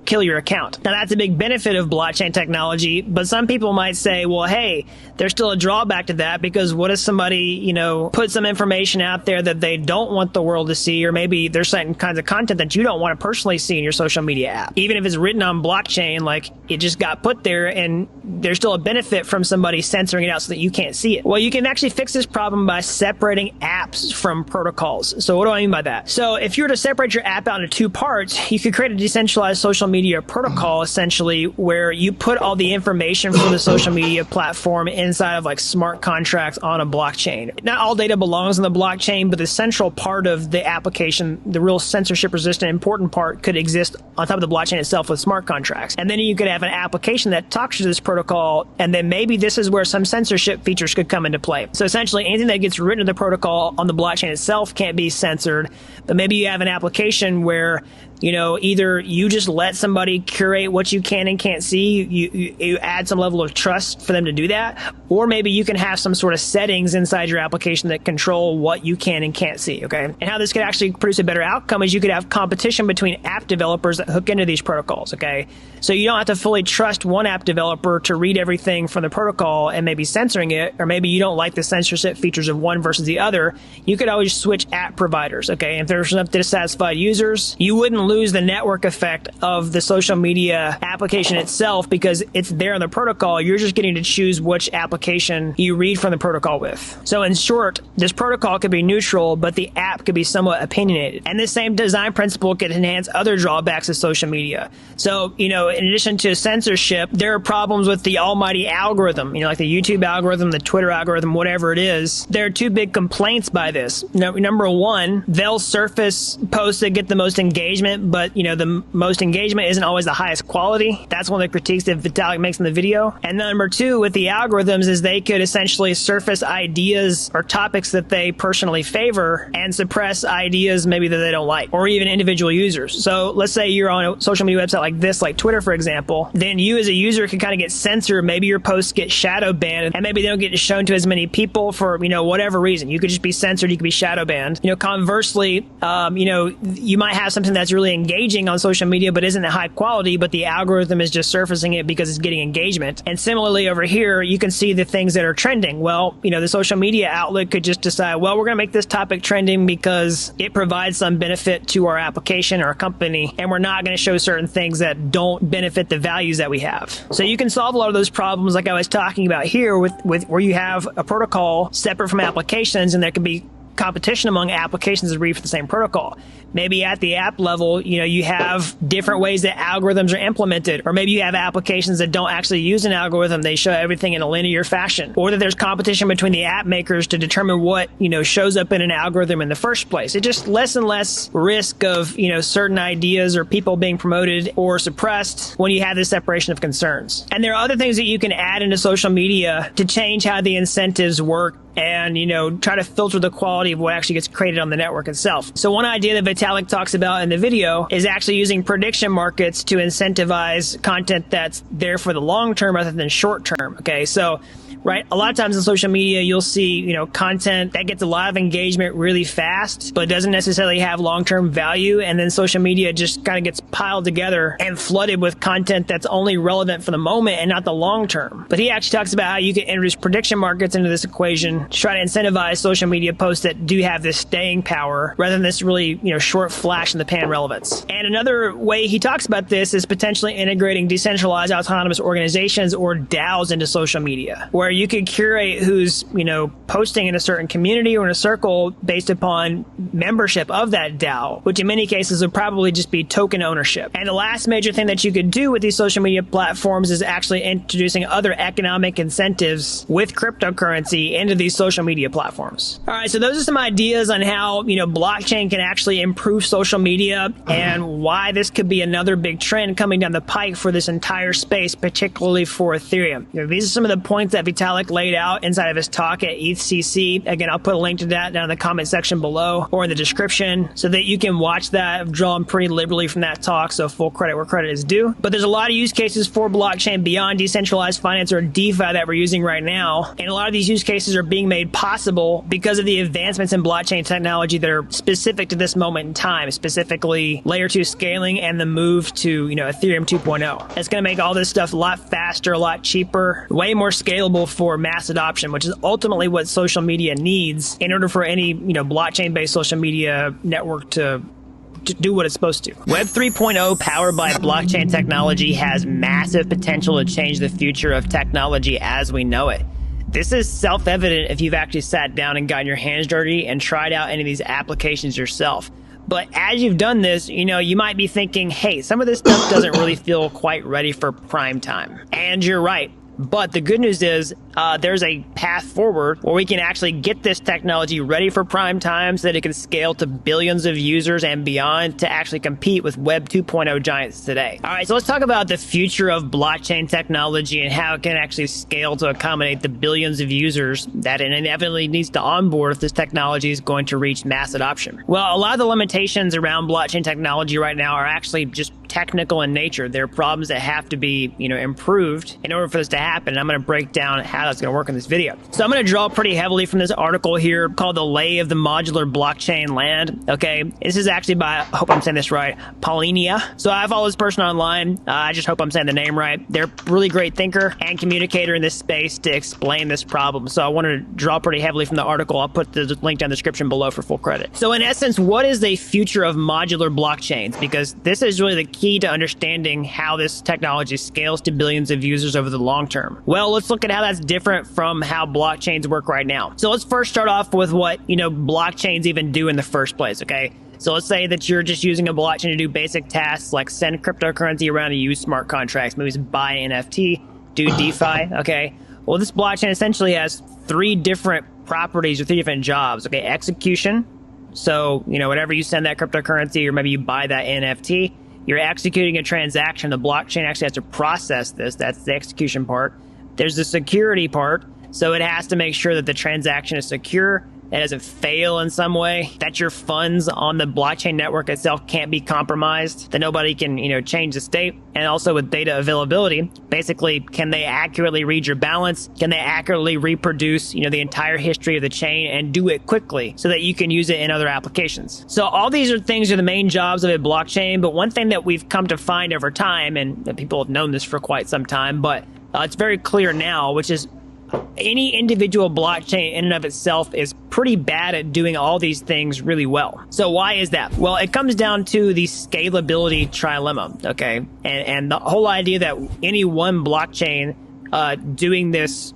Speaker 18: kill your account. Now, that's a big benefit of blockchain technology, but some people might say, well, hey, there's still a drawback to that, because what if somebody, put some information out there that they don't want the world to see, or maybe there's certain kinds of content that you don't want to personally see in your social media app. Even if it's written on blockchain, like it just got put there, and there's still a benefit from somebody censoring it out so that you can't see it. Well, you can actually fix this problem by separating apps from protocols. So what do I mean by that? So if you were to separate your app out into two parts, you could create a decentralized social media protocol, essentially, where you put all the information from the social media platform inside of like smart contracts on a blockchain. Not all data belongs on the blockchain, but the central part of the application, the real censorship resistant important part, could exist on top of the blockchain itself with smart contracts. And then you could have an application that talks to this protocol, and then maybe this is where some censorship features could come into play. So essentially, anything that gets written to the protocol on the blockchain itself can't be censored, but maybe you have an application where either you just let somebody curate what you can and can't see, you add some level of trust for them to do that, or maybe you can have some sort of settings inside your application that control what you can and can't see, okay? And how this could actually produce a better outcome is you could have competition between app developers that hook into these protocols, okay? So you don't have to fully trust one app developer to read everything from the protocol and maybe censoring it, or maybe you don't like the censorship features of one versus the other. You could always switch app providers, okay? If there's enough dissatisfied users, you wouldn't lose the network effect of the social media application itself because it's there in the protocol. You're just getting to choose which application you read from the protocol with. So in short, this protocol could be neutral, but the app could be somewhat opinionated. And this same design principle could enhance other drawbacks of social media. So, in addition to censorship, there are problems with the almighty algorithm, like the YouTube algorithm, the Twitter algorithm, whatever it is. There are two big complaints by this. Number one, they'll surface posts that get the most engagement, but the most engagement isn't always the highest quality. That's one of the critiques that Vitalik makes in the video. And number two, with the algorithms, is they could essentially surface ideas or topics that they personally favor and suppress ideas maybe that they don't like, or even individual users. So let's say you're on a social media website like this, like Twitter, for example, then you as a user can kind of get censored. Maybe your posts get shadow banned, and maybe they don't get shown to as many people for, whatever reason. You could just be censored. You could be shadow banned. Conversely, you might have something that's really really engaging on social media but isn't high quality, but the algorithm is just surfacing it because it's getting engagement. And similarly over here, you can see the things that are trending. Well, the social media outlet could just decide, well, we're going to make this topic trending because it provides some benefit to our application or our company, and we're not going to show certain things that don't benefit the values that we have. So you can solve a lot of those problems like I was talking about here with where you have a protocol separate from applications, and there can be competition among applications that read for the same protocol. Maybe at the app level, you have different ways that algorithms are implemented, or maybe you have applications that don't actually use an algorithm. They show everything in a linear fashion, or that there's competition between the app makers to determine what, shows up in an algorithm in the first place. It's just less and less risk of, certain ideas or people being promoted or suppressed when you have this separation of concerns. And there are other things that you can add into social media to change how the incentives work and, try to filter the quality of what actually gets created on the network itself. So one idea that Vitalik talks about in the video is actually using prediction markets to incentivize content that's there for the long term rather than short term. Okay, so right, a lot of times in social media, you'll see, content that gets a lot of engagement really fast, but doesn't necessarily have long-term value. And then social media just kind of gets piled together and flooded with content that's only relevant for the moment and not the long term. But he actually talks about how you can introduce prediction markets into this equation to try to incentivize social media posts that do have this staying power rather than this really, short flash in the pan relevance. And another way he talks about this is potentially integrating decentralized autonomous organizations or DAOs into social media, where you could curate who's, posting in a certain community or in a circle based upon membership of that DAO, which in many cases would probably just be token ownership. And the last major thing that you could do with these social media platforms is actually introducing other economic incentives with cryptocurrency into these social media platforms. All right, so those are some ideas on how, blockchain can actually improve social media and why this could be another big trend coming down the pike for this entire space, particularly for Ethereum. These are some of the points that Vitalik laid out inside of his talk at ETHCC. Again, I'll put a link to that down in the comment section below or in the description so that you can watch that. I've drawn pretty liberally from that talk, so full credit where credit is due. But there's a lot of use cases for blockchain beyond decentralized finance or DeFi that we're using right now. And a lot of these use cases are being made possible because of the advancements in blockchain technology that are specific to this moment in time, specifically layer 2 scaling and the move to, Ethereum 2.0. It's going to make all this stuff a lot faster, a lot cheaper, way more scalable for mass adoption, which is ultimately what social media needs in order for any, blockchain-based social media network to do what it's supposed to. Web 3.0 powered by blockchain technology has massive potential to change the future of technology as we know it. This is self-evident if you've actually sat down and gotten your hands dirty and tried out any of these applications yourself. But as you've done this, you might be thinking, hey, some of this stuff doesn't really feel quite ready for prime time. And you're right. But the good news is there's a path forward where we can actually get this technology ready for prime time so that it can scale to billions of users and beyond to actually compete with Web 2.0 giants today. All right, so let's talk about the future of blockchain technology and how it can actually scale to accommodate the billions of users that it inevitably needs to onboard if this technology is going to reach mass adoption. Well, a lot of the limitations around blockchain technology right now are actually just technical in nature. There are problems that have to be, improved in order for this to happen. And I'm going to break down how that's going to work in this video. So I'm going to draw pretty heavily from this article here called The Lay of the Modular Blockchain Land. Okay, this is actually by, I hope I'm saying this right, Paulinia. So I follow this person online. I just hope I'm saying the name right. They're a really great thinker and communicator in this space to explain this problem. So I want to draw pretty heavily from the article. I'll put the link down in the description below for full credit. So in essence, what is the future of modular blockchains? Because this is really the key to understanding how this technology scales to billions of users over the long term. Well, let's look at how that's different from how blockchains work right now. So let's first start off with what, blockchains even do in the first place, okay? So let's say that you're just using a blockchain to do basic tasks like send cryptocurrency around and use smart contracts, maybe buy an NFT, do DeFi, okay? Well, this blockchain essentially has 3 different properties or 3 different jobs, okay? Execution. So, whenever you send that cryptocurrency or maybe you buy that NFT, you're executing a transaction. The blockchain actually has to process this. That's the execution part. There's the security part. So it has to make sure that the transaction is secure. It it doesn't fail in some way, that your funds on the blockchain network itself can't be compromised, that nobody can, change the state. And also with data availability, basically, can they accurately read your balance? Can they accurately reproduce, the entire history of the chain and do it quickly so that you can use it in other applications? So all these things are the main jobs of a blockchain. But one thing that we've come to find over time, and people have known this for quite some time, but it's very clear now, which is any individual blockchain in and of itself is pretty bad at doing all these things really well. So why is that? Well, it comes down to the scalability trilemma, okay? And the whole idea that any one blockchain doing this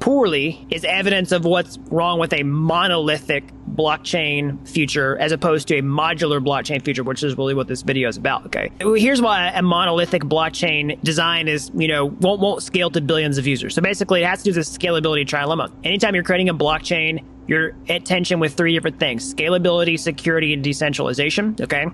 Speaker 18: poorly is evidence of what's wrong with a monolithic blockchain future as opposed to a modular blockchain future, which is really what this video is about, okay? Here's why a monolithic blockchain design is, won't scale to billions of users. So basically, it has to do with the scalability trilemma. Anytime you're creating a blockchain, you're at tension with three different things: scalability, security, and decentralization, okay?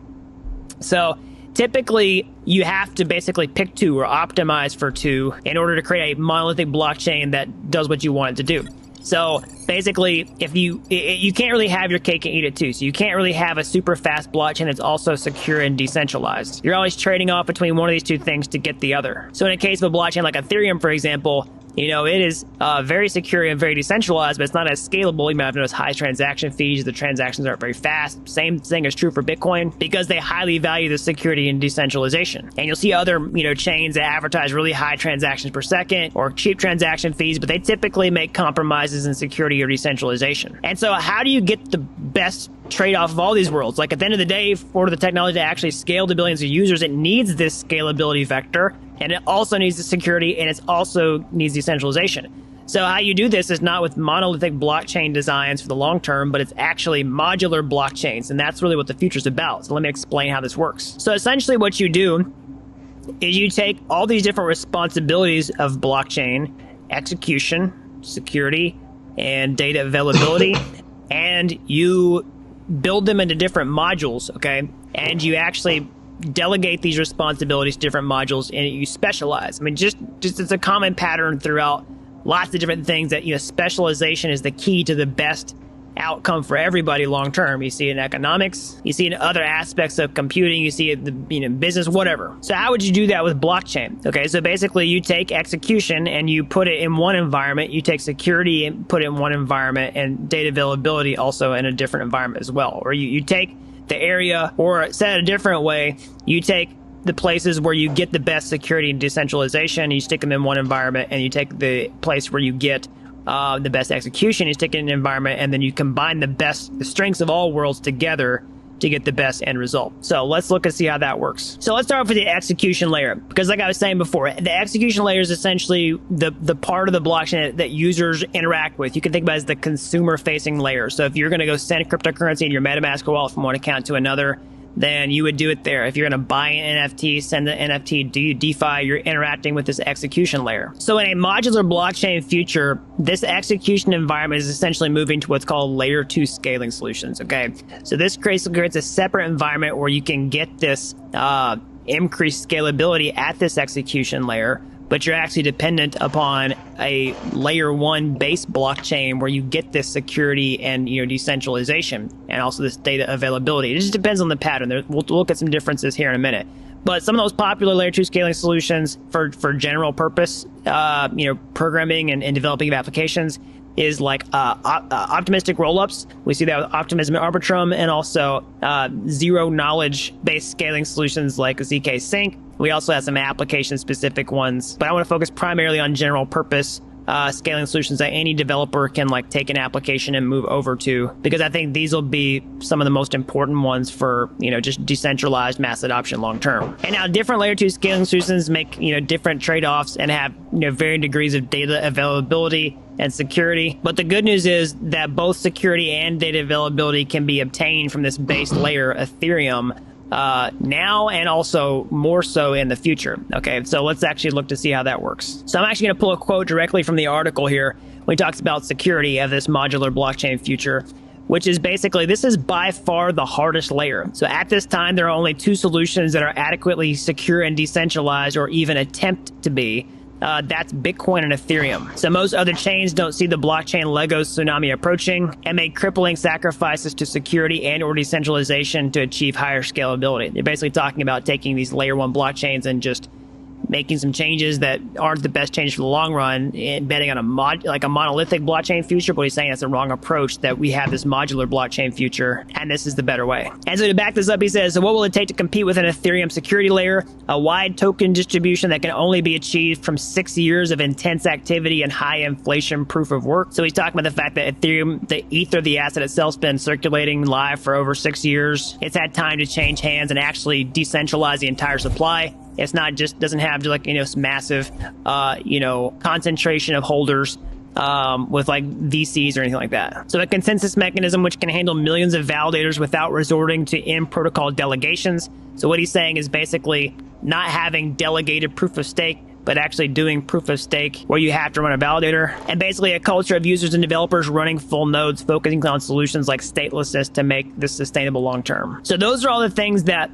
Speaker 18: So typically, you have to basically pick two or optimize for two in order to create a monolithic blockchain that does what you want it to do. So basically, if you can't really have your cake and eat it too. So you can't really have a super fast blockchain that's also secure and decentralized. You're always trading off between one of these two things to get the other. So in a case of a blockchain like Ethereum, for example, it is very secure and very decentralized, but it's not as scalable. You might have noticed high transaction fees. The transactions aren't very fast. Same thing is true for Bitcoin because they highly value the security and decentralization. And you'll see other, chains that advertise really high transactions per second or cheap transaction fees, but they typically make compromises in security or decentralization. And so how do you get the best trade-off of all these worlds? Like at the end of the day, for the technology to actually scale to billions of users, it needs this scalability vector, and it also needs the security, and it also needs decentralization. So how you do this is not with monolithic blockchain designs for the long term, but it's actually modular blockchains, and that's really what the future is about. So let me explain how this works. So essentially what you do is you take all these different responsibilities of blockchain: execution, security, and data availability, and you build them into different modules, okay? And you actually delegate these responsibilities to different modules, and you specialize. I mean, just it's a common pattern throughout lots of different things that, specialization is the key to the best outcome for everybody long term. You see it in economics, you see it in other aspects of computing, you see it in business, whatever. So how would you do that with blockchain? Okay, so basically you take execution and you put it in one environment, you take security and put it in one environment, and data availability also in a different environment as well. Or you take the area, or said a different way, you take the places where you get the best security and decentralization, you stick them in one environment, and you take the place where you get the best execution, you stick it in an environment, and then you combine the strengths of all worlds together to get the best end result. So let's look and see how that works. So let's start off with the execution layer, because like I was saying before, the execution layer is essentially the part of the blockchain that users interact with. You can think about it as the consumer-facing layer. So if you're going to go send cryptocurrency in your MetaMask wallet from one account to another, then you would do it there. If you're going to buy an NFT, send the NFT, do DeFi, you're interacting with this execution layer. So in a modular blockchain future, this execution environment is essentially moving to what's called layer 2 scaling solutions, okay? So this creates a separate environment where you can get this increased scalability at this execution layer, but you're actually dependent upon a layer 1 base blockchain where you get this security and decentralization and also this data availability. It just depends on the pattern. We'll look at some differences here in a minute. But some of those popular layer 2 scaling solutions for general purpose, programming and developing of applications is like optimistic rollups. We see that with Optimism and Arbitrum, and also zero knowledge based scaling solutions like ZK Sync. We also have some application specific ones, but I want to focus primarily on general purpose scaling solutions that any developer can take an application and move over to, because I think these will be some of the most important ones for just decentralized mass adoption long term. And now different layer 2 scaling solutions make different trade-offs and have varying degrees of data availability and security. But the good news is that both security and data availability can be obtained from this base layer Ethereum now, and also more so in the future. Okay, so let's actually look to see how that works. So I'm actually going to pull a quote directly from the article here when he talks about security of this modular blockchain future, which is basically, this is by far the hardest layer. So at this time, there are only 2 solutions that are adequately secure and decentralized, or even attempt to be. That's Bitcoin and Ethereum. So most other chains don't see the blockchain Lego tsunami approaching and make crippling sacrifices to security and or decentralization to achieve higher scalability. They're basically talking about taking these layer 1 blockchains and just making some changes that aren't the best change for the long run, and betting on a monolithic blockchain future. But he's saying that's the wrong approach, that we have this modular blockchain future, and this is the better way. And so to back this up, he says, so what will it take to compete with an Ethereum security layer? A wide token distribution that can only be achieved from 6 years of intense activity and high inflation proof of work. So he's talking about the fact that Ethereum, the Ether, the asset itself, has been circulating live for over 6 years. It's had time to change hands and actually decentralize the entire supply. It's not just, doesn't have just like, this massive, concentration of holders with like VCs or anything like that. So a consensus mechanism which can handle millions of validators without resorting to in-protocol delegations. So what he's saying is basically not having delegated proof of stake, but actually doing proof of stake where you have to run a validator, and basically a culture of users and developers running full nodes, focusing on solutions like statelessness to make this sustainable long term. So those are all the things that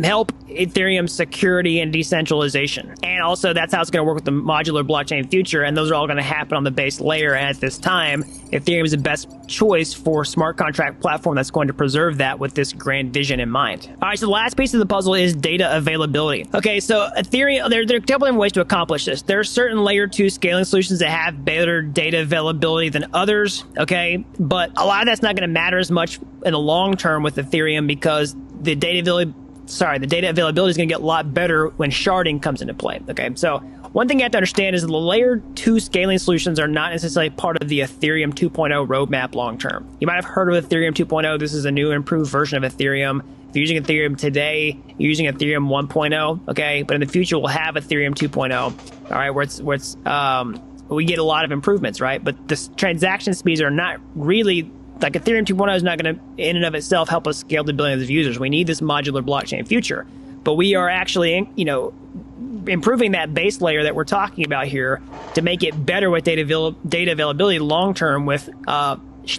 Speaker 18: help Ethereum security and decentralization. And also that's how it's going to work with the modular blockchain future, and those are all going to happen on the base layer. And at this time, Ethereum is the best choice for smart contract platform that's going to preserve that with this grand vision in mind. All right, so the last piece of the puzzle is data availability. Okay, so Ethereum, there are a couple different ways to accomplish this. There are certain layer 2 scaling solutions that have better data availability than others, okay? But a lot of that's not going to matter as much in the long term with Ethereum, because the data availability is going to get a lot better when sharding comes into play. Okay, so one thing you have to understand is the layer 2 scaling solutions are not necessarily part of the Ethereum 2.0 roadmap long term. You might have heard of Ethereum 2.0. This is a new improved version of Ethereum. If you're using Ethereum today, you're using Ethereum 1.0, okay? But in the future, we'll have Ethereum 2.0, all right, where we get a lot of improvements, right? But the transaction speeds are not really, like Ethereum 2.0 is not going to, in and of itself, help us scale to billions of users. We need this modular blockchain future. But we are actually, improving that base layer that we're talking about here to make it better with data availability long term with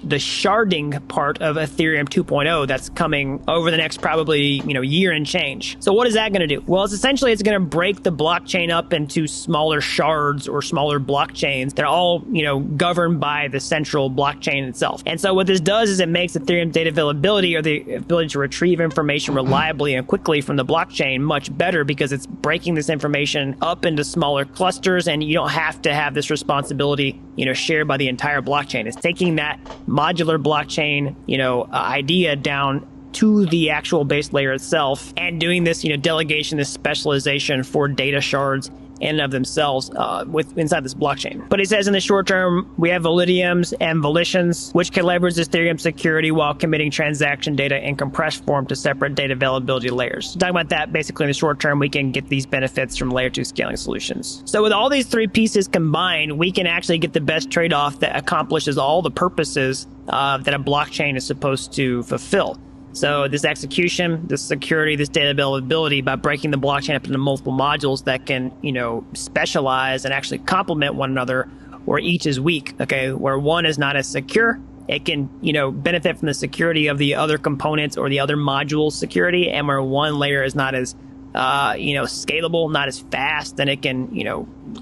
Speaker 18: the sharding part of Ethereum 2.0 that's coming over the next probably, year and change. So what is that going to do? Well, it's going to break the blockchain up into smaller shards or smaller blockchains that are all, governed by the central blockchain itself. And so what this does is it makes Ethereum data availability, or the ability to retrieve information reliably and quickly from the blockchain, much better, because it's breaking this information up into smaller clusters, and you don't have to have this responsibility, shared by the entire blockchain. It's taking that modular blockchain, idea down to the actual base layer itself, and doing this, delegation, this specialization for data shards in and of themselves inside this blockchain. But he says in the short term, we have validiums and volitions, which can leverage Ethereum security while committing transaction data in compressed form to separate data availability layers. Talking about that, basically in the short term, we can get these benefits from layer 2 scaling solutions. So with all these three pieces combined, we can actually get the best trade-off that accomplishes all the purposes that a blockchain is supposed to fulfill. So this execution, this security, this data availability, by breaking the blockchain up into multiple modules that can, specialize and actually complement one another, where each is weak, okay? Where one is not as secure, it can, benefit from the security of the other components or the other modules' security, and where one layer is not as, scalable, not as fast, then it can,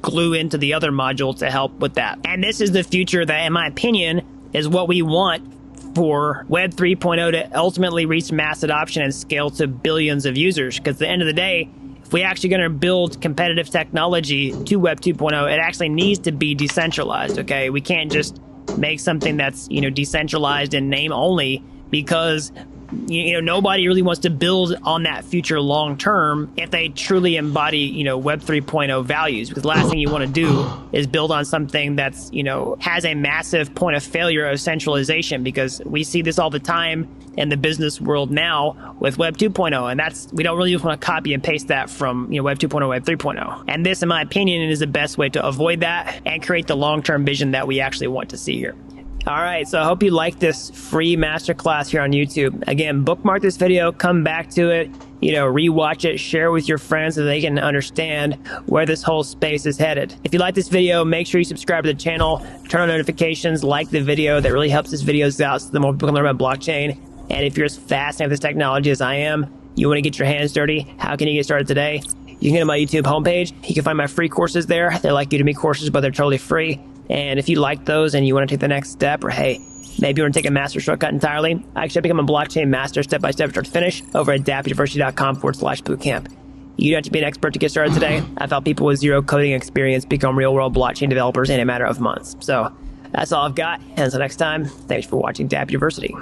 Speaker 18: glue into the other module to help with that. And this is the future that, in my opinion, is what we want for Web 3.0 to ultimately reach mass adoption and scale to billions of users. Because at the end of the day, if we're actually going to build competitive technology to Web 2.0, it actually needs to be decentralized, okay? We can't just make something that's, decentralized in name only, because nobody really wants to build on that future long term if they truly embody, Web 3.0 values. Because the last thing you want to do is build on something that's, has a massive point of failure of centralization, because we see this all the time in the business world now with Web 2.0. And we don't really want to copy and paste that from, Web 2.0, Web 3.0. And this, in my opinion, is the best way to avoid that and create the long-term vision that we actually want to see here. All right, so I hope you like this free masterclass here on YouTube. Again, bookmark this video, come back to it, rewatch it, share with your friends so they can understand where this whole space is headed. If you like this video, make sure you subscribe to the channel, turn on notifications, like the video. That really helps this video out so the more people can learn about blockchain. And if you're as fascinated with this technology as I am, you want to get your hands dirty, how can you get started today? You can get to my YouTube homepage. You can find my free courses there. They're like Udemy courses, but they're totally free. And if you like those and you want to take the next step, or hey, maybe you want to take a master shortcut entirely, I actually become a blockchain master step-by-step start to finish over at dappuniversity.com/bootcamp. You don't have to be an expert to get started today. I've helped people with zero coding experience become real-world blockchain developers in a matter of months. So that's all I've got. And until next time, thanks for watching Dapp University.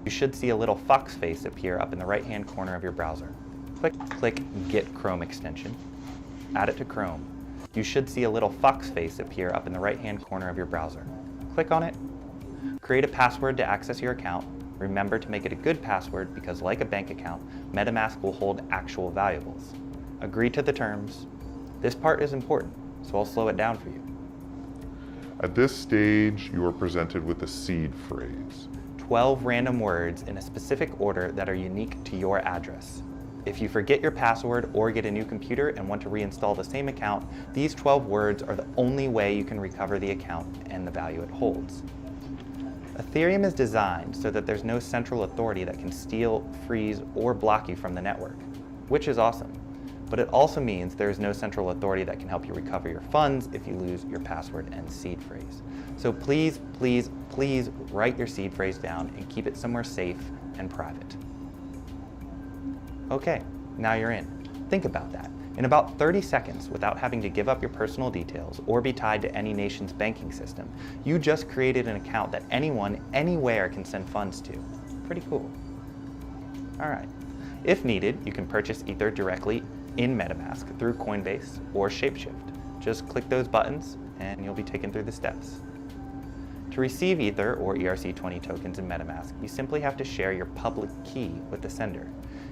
Speaker 19: You should see a little fox face appear up in the right-hand corner of your browser. Click Get Chrome extension. Add it to Chrome. You should see a little fox face appear up in the right-hand corner of your browser. Click on it. Create a password to access your account. Remember to make it a good password because, like a bank account, MetaMask will hold actual valuables. Agree to the terms. This part is important, so I'll slow it down for you.
Speaker 20: At this stage, you are presented with a seed phrase.
Speaker 19: 12 random words in a specific order that are unique to your address. If you forget your password or get a new computer and want to reinstall the same account, these 12 words are the only way you can recover the account and the value it holds. Ethereum is designed so that there's no central authority that can steal, freeze, or block you from the network, which is awesome. But it also means there is no central authority that can help you recover your funds if you lose your password and seed phrase. So please, please, please write your seed phrase down and keep it somewhere safe and private. Okay, now you're in. Think about that. In about 30 seconds, without having to give up your personal details or be tied to any nation's banking system, you just created an account that anyone, anywhere can send funds to. Pretty cool. All right. If needed, you can purchase Ether directly in MetaMask through Coinbase or Shapeshift. Just click those buttons and you'll be taken through the steps. To receive Ether or ERC20 tokens in MetaMask, you simply have to share your public key with the sender.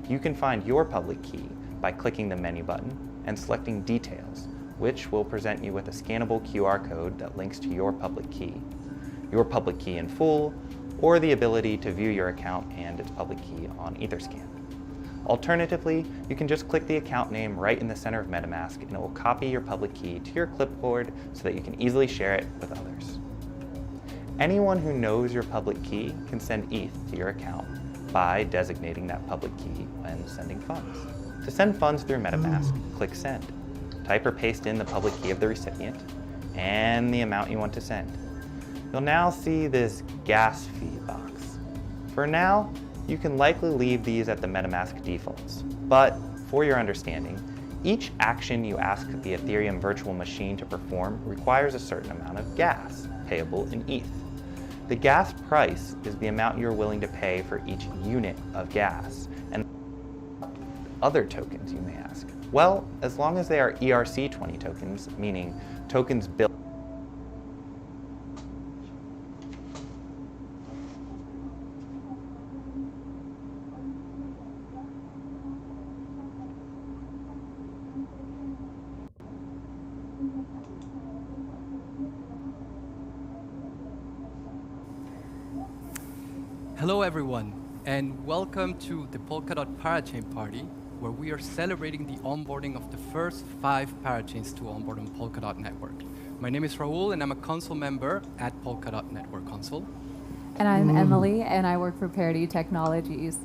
Speaker 19: You can find your public key by clicking the menu button and selecting Details, which will present you with a scannable QR code that links to your public key in full, or the ability to view your account and its public key on Etherscan. Alternatively, you can just click the account name right in the center of MetaMask and it will copy your public key to your clipboard so that you can easily share it with others. Anyone who knows your public key can send ETH to your account by designating that public key when sending funds. To send funds through MetaMask, click Send. Type or paste in the public key of the recipient and the amount you want to send. You'll now see this gas fee box. For now, you can likely leave these at the MetaMask defaults, but for your understanding, each action you ask the Ethereum virtual machine to perform requires a certain amount of gas, payable in ETH. The gas price is the amount you're willing to pay for each unit of gas. And other tokens, you may ask. Well, as long as they are ERC20 tokens, meaning tokens built.
Speaker 21: Hello everyone, and welcome to the Polkadot Parachain Party, where we are celebrating the onboarding of the first 5 parachains to onboard on Polkadot Network. My name is Raul, and I'm a console member at Polkadot Network Console.
Speaker 22: And I'm Emily, and I work for Parity Technologies.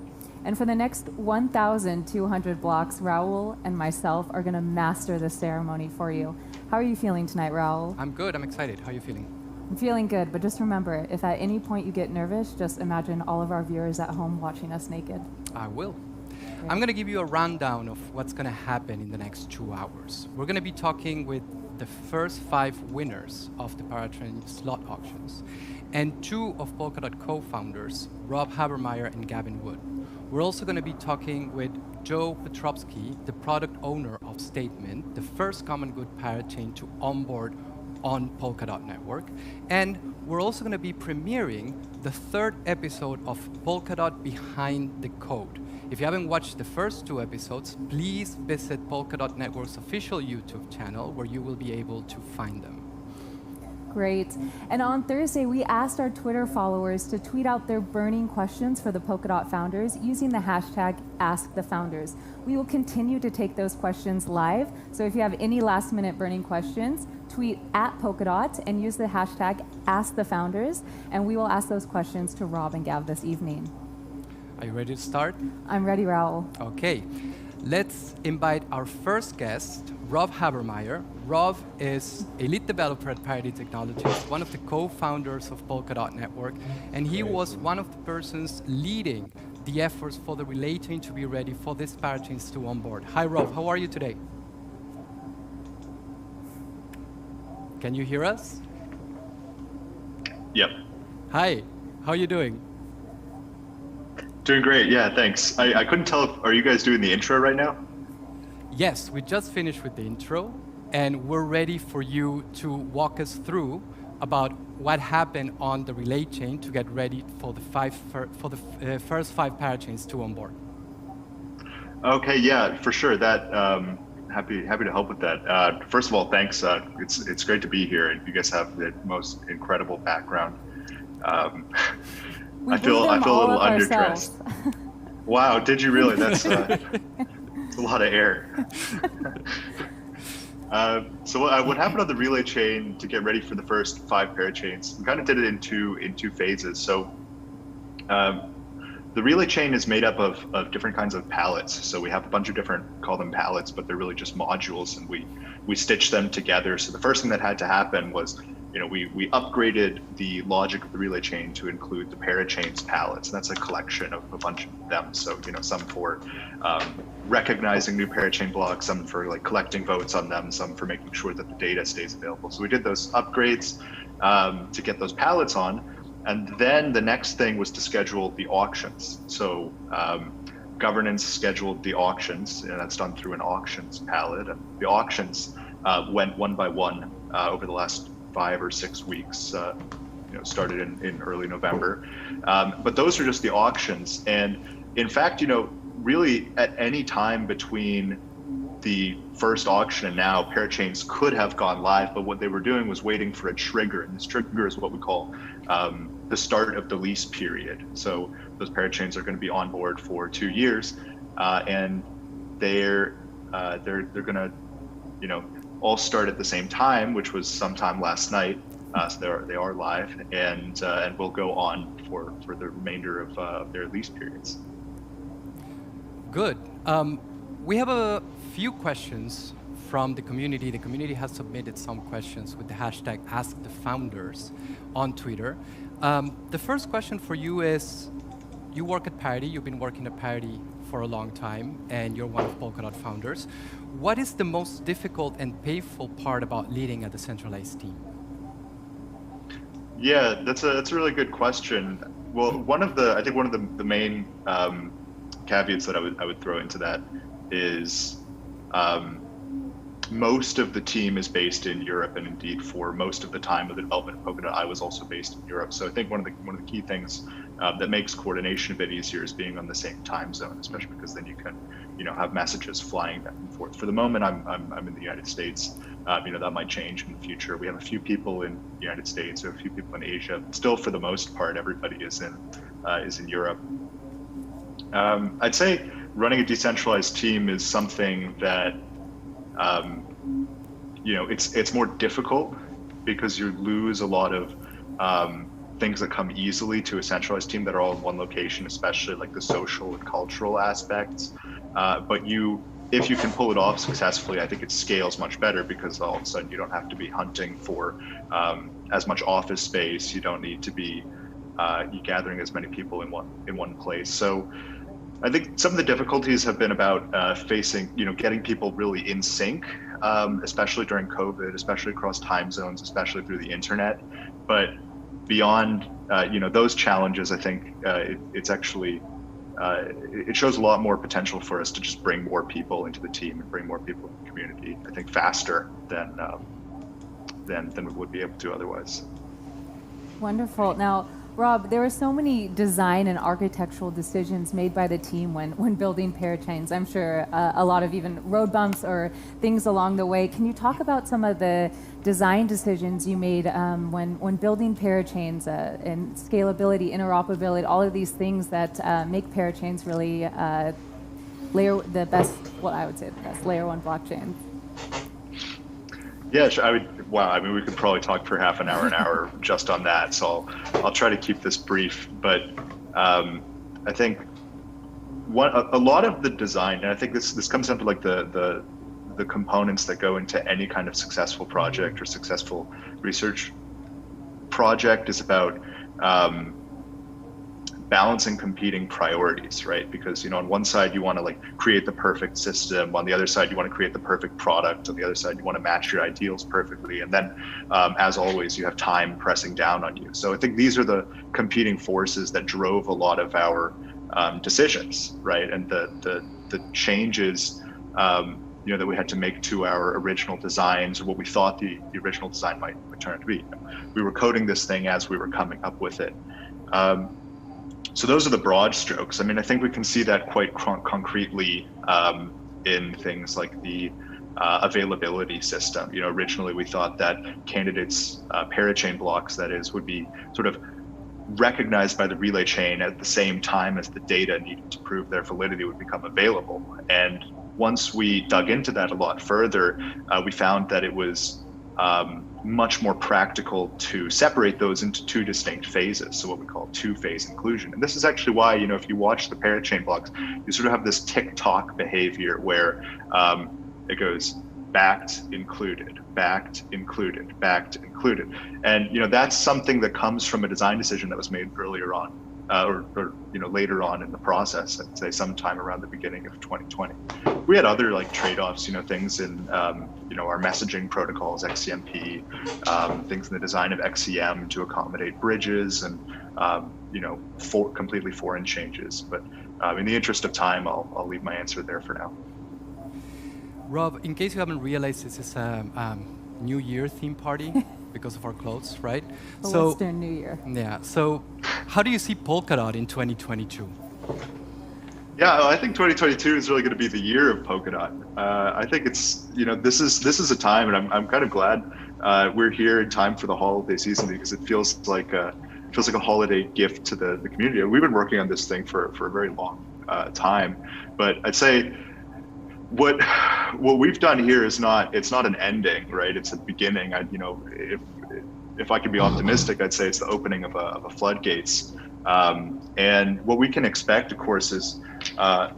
Speaker 22: And for the next 1,200 blocks, Raul and myself are going to master the ceremony for you. How are you feeling tonight, Raul?
Speaker 21: I'm good, I'm excited. How are you feeling?
Speaker 22: I'm feeling good, but just remember, if at any point you get nervous, just imagine all of our viewers at home watching us naked.
Speaker 21: I will. I'm going to give you a rundown of what's going to happen in the next 2 hours. We're going to be talking with the first 5 winners of the Parachain slot auctions and 2 of Polkadot co-founders, Rob Habermeyer and Gavin Wood. We're also going to be talking with Joe Petrovsky, the product owner of Statement, the first common good parachain to onboard on Polkadot Network. And we're also going to be premiering the 3rd episode of Polkadot Behind the Code. If you haven't watched the first 2 episodes, please visit Polkadot Network's official YouTube channel where you will be able to find them.
Speaker 22: Great. And on Thursday, we asked our Twitter followers to tweet out their burning questions for the Polkadot founders using the hashtag AskTheFounders. We will continue to take those questions live, so if you have any last-minute burning questions, tweet at Polkadot and use the hashtag AskTheFounders, and we will ask those questions to Rob and Gav this evening.
Speaker 21: Are you ready to start?
Speaker 22: I'm ready, Raul.
Speaker 21: Okay. Let's invite our first guest, Rob Habermeyer. Rob is a lead developer at Parity Technologies, one of the co-founders of Polkadot Network, and he was one of the persons leading the efforts for the relay chain to be ready for these parachains to onboard. Hi, Rob. How are you today? Can you hear us?
Speaker 23: Yep.
Speaker 21: Hi. How are you doing?
Speaker 23: Doing great. Yeah, thanks. I couldn't tell, are you guys doing the intro right now?
Speaker 21: Yes, we just finished with the intro, and we're ready for you to walk us through about what happened on the relay chain to get ready for the first 5 parachains to onboard.
Speaker 23: Okay, yeah, for sure. That happy to help with that. First of all, thanks. It's great to be here, and you guys have the most incredible background. I feel a little underdressed. Wow, did you really? That's a lot of air. So what happened on the relay chain to get ready for the first 5 parachains? We kind of did it in two phases. So the relay chain is made up of different kinds of pallets. So we have a bunch of different, call them pallets, but they're really just modules, and we stitch them together. So the first thing that had to happen was, we upgraded the logic of the relay chain to include the parachains pallets. That's a collection of a bunch of them. So, some for recognizing new parachain blocks, some for collecting votes on them, some for making sure that the data stays available. So we did those upgrades to get those pallets on. And then the next thing was to schedule the auctions. So governance scheduled the auctions, and that's done through an auctions palette. And the auctions went one by one over the last 5 or 6 weeks, started in early November. But those are just the auctions. And in fact, really at any time between the first auction and now, parachains could have gone live, but what they were doing was waiting for a trigger. And this trigger is what we call the start of the lease period. So those parachains are going to be on board for 2 years. and they're gonna, you know, all start at the same time, which was sometime last night. So they are live, and will go on for the remainder of their lease periods.
Speaker 21: Good. We have a few questions from the community. The community has submitted some questions with the hashtag #AskTheFounders on Twitter. The first question for you is, you work at Parity, you've been working at Parity for a long time, and you're one of Polkadot founders. What is the most difficult and painful part about leading a decentralized team?
Speaker 23: Yeah, that's a really good question. Well, I think one of the main caveats that I would throw into that is most of the team is based in Europe, and indeed for most of the time of the development of Polkadot, I was also based in Europe. So I think one of the key things that makes coordination a bit easier is being on the same time zone, especially because then you can, you know, have messages flying back and forth. For the moment, I'm in the United States. You know, that might change in the future. We have a few people in the United States, we have a few people in Asia. Still, for the most part, everybody is in Europe. I'd say running a decentralized team is something that, you know, it's more difficult because you lose a lot of things that come easily to a centralized team that are all in one location, especially like the social and cultural aspects. But if you can pull it off successfully, I think it scales much better because all of a sudden you don't have to be hunting for as much office space. You don't need to be gathering as many people in one place. So I think some of the difficulties have been about getting people really in sync, especially during COVID, especially across time zones, especially through the internet. But beyond those challenges, I think it's actually it shows a lot more potential for us to just bring more people into the team and bring more people in the community, I think, faster than we would be able to otherwise.
Speaker 22: Wonderful. Now, Rob, there were so many design and architectural decisions made by the team when building parachains. I'm sure a lot of even road bumps or things along the way. Can you talk about some of the design decisions you made when building parachains and scalability, interoperability, all of these things that make parachains really the best layer one blockchains?
Speaker 23: Yeah, sure. Wow, I mean, we could probably talk for half an hour just on that. So I'll try to keep this brief. But I think a lot of the design, and I think this comes down to like the components that go into any kind of successful project or successful research project, is about balancing competing priorities, right? Because, on one side you want to like create the perfect system, on the other side you want to create the perfect product, on the other side you want to match your ideals perfectly, and then as always you have time pressing down on you. So I think these are the competing forces that drove a lot of our decisions, right? And the changes that we had to make to our original designs, or what we thought the original design might turn out to be. We were coding this thing as we were coming up with it. So those are the broad strokes. I mean, I think we can see that quite concretely in things like the availability system. Originally we thought that candidates' parachain blocks, that is, would be sort of recognized by the relay chain at the same time as the data needed to prove their validity would become available. And once we dug into that a lot further, we found that it was much more practical to separate those into two distinct phases, so what we call two-phase inclusion. And this is actually why, if you watch the parachain blocks, you sort of have this tick-tock behavior where it goes backed, included, backed, included, backed, included. And that's something that comes from a design decision that was made earlier on, or later on in the process, I'd say sometime around the beginning of 2020. We had other trade-offs, things in our messaging protocols, XCMP, things in the design of XCM to accommodate bridges and completely foreign changes. But in the interest of time, I'll leave my answer there for now.
Speaker 21: Rob, in case you haven't realized, this is a New Year theme party because of our clothes, right?
Speaker 22: So Western New Year.
Speaker 21: Yeah. So how do you see Polkadot in 2022?
Speaker 23: Yeah, I think 2022 is really going to be the year of Polkadot. I think it's, this is a time, and I'm kind of glad we're here in time for the holiday season, because it feels like a holiday gift to the community. We've been working on this thing for a very long time. But I'd say what we've done here is it's not an ending, right? It's a beginning. If I could be optimistic, I'd say it's the opening of a floodgates. And what we can expect, of course, is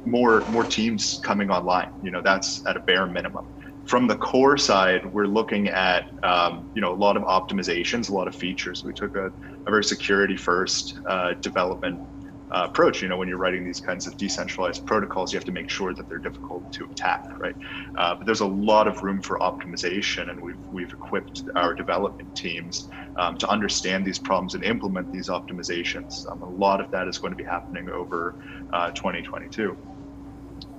Speaker 23: more teams coming online. That's at a bare minimum. From the core side, we're looking at a lot of optimizations, a lot of features. We took a very security-first development approach. When you're writing these kinds of decentralized protocols, you have to make sure that they're difficult to attack, right? But there's a lot of room for optimization, and we've equipped our development teams to understand these problems and implement these optimizations. A lot of that is going to be happening over 2022.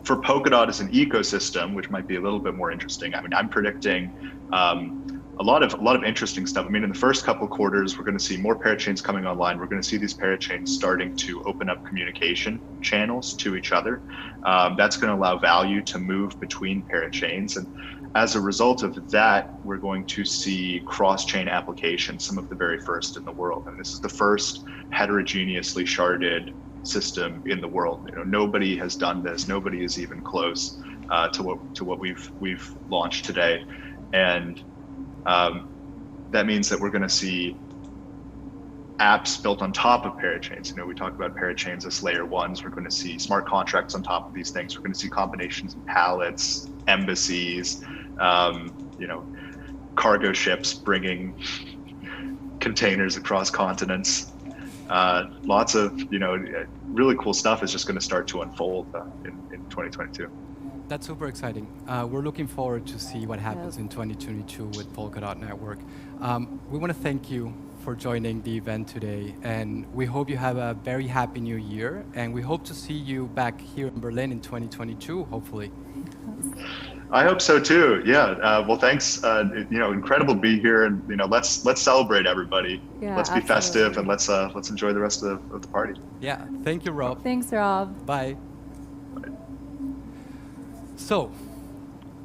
Speaker 23: For Polkadot as an ecosystem, which might be a little bit more interesting, I'm predicting a lot of interesting stuff. In the first couple of quarters, we're going to see more parachains coming online. We're going to see these parachains starting to open up communication channels to each other. That's going to allow value to move between parachains. And as a result of that, we're going to see cross-chain applications, some of the very first in the world. And this is the first heterogeneously sharded system in the world. Nobody has done this. Nobody is even close to what we've launched today. And that means that we're going to see apps built on top of parachains. We talk about parachains as layer ones. We're going to see smart contracts on top of these things. We're going to see combinations of pallets, embassies, cargo ships bringing containers across continents. Lots of really cool stuff is just going to start to unfold in 2022.
Speaker 21: That's super exciting. We're looking forward to see what happens in 2022 with Polkadot Network. We want to thank you for joining the event today, and we hope you have a very happy new year, and we hope to see you back here in Berlin in 2022, hopefully.
Speaker 23: I hope so too. Yeah. Well, thanks. Incredible to be here, and let's celebrate, everybody.
Speaker 22: Yeah,
Speaker 23: let's be festive, and let's enjoy the rest of the party.
Speaker 21: Yeah. Thank you, Rob.
Speaker 22: Thanks, Rob.
Speaker 21: Bye. So,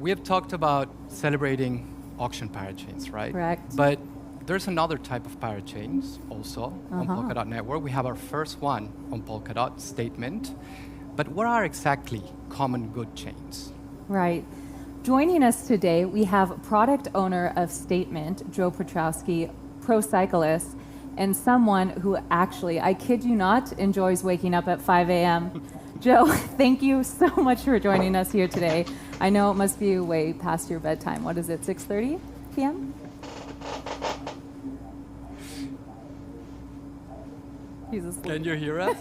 Speaker 21: we have talked about celebrating auction parachains, right?
Speaker 22: Correct.
Speaker 21: But there's another type of parachains also on Polkadot Network. We have our first one on Polkadot, Statement. But what are exactly common good chains?
Speaker 22: Right. Joining us today, we have product owner of Statement, Joe Petrowski, pro cyclist, and someone who actually, I kid you not, enjoys waking up at 5 a.m. Joe, thank you so much for joining us here today. I know it must be way past your bedtime. What is it, 6:30 p.m.? He's asleep.
Speaker 21: Can you hear us?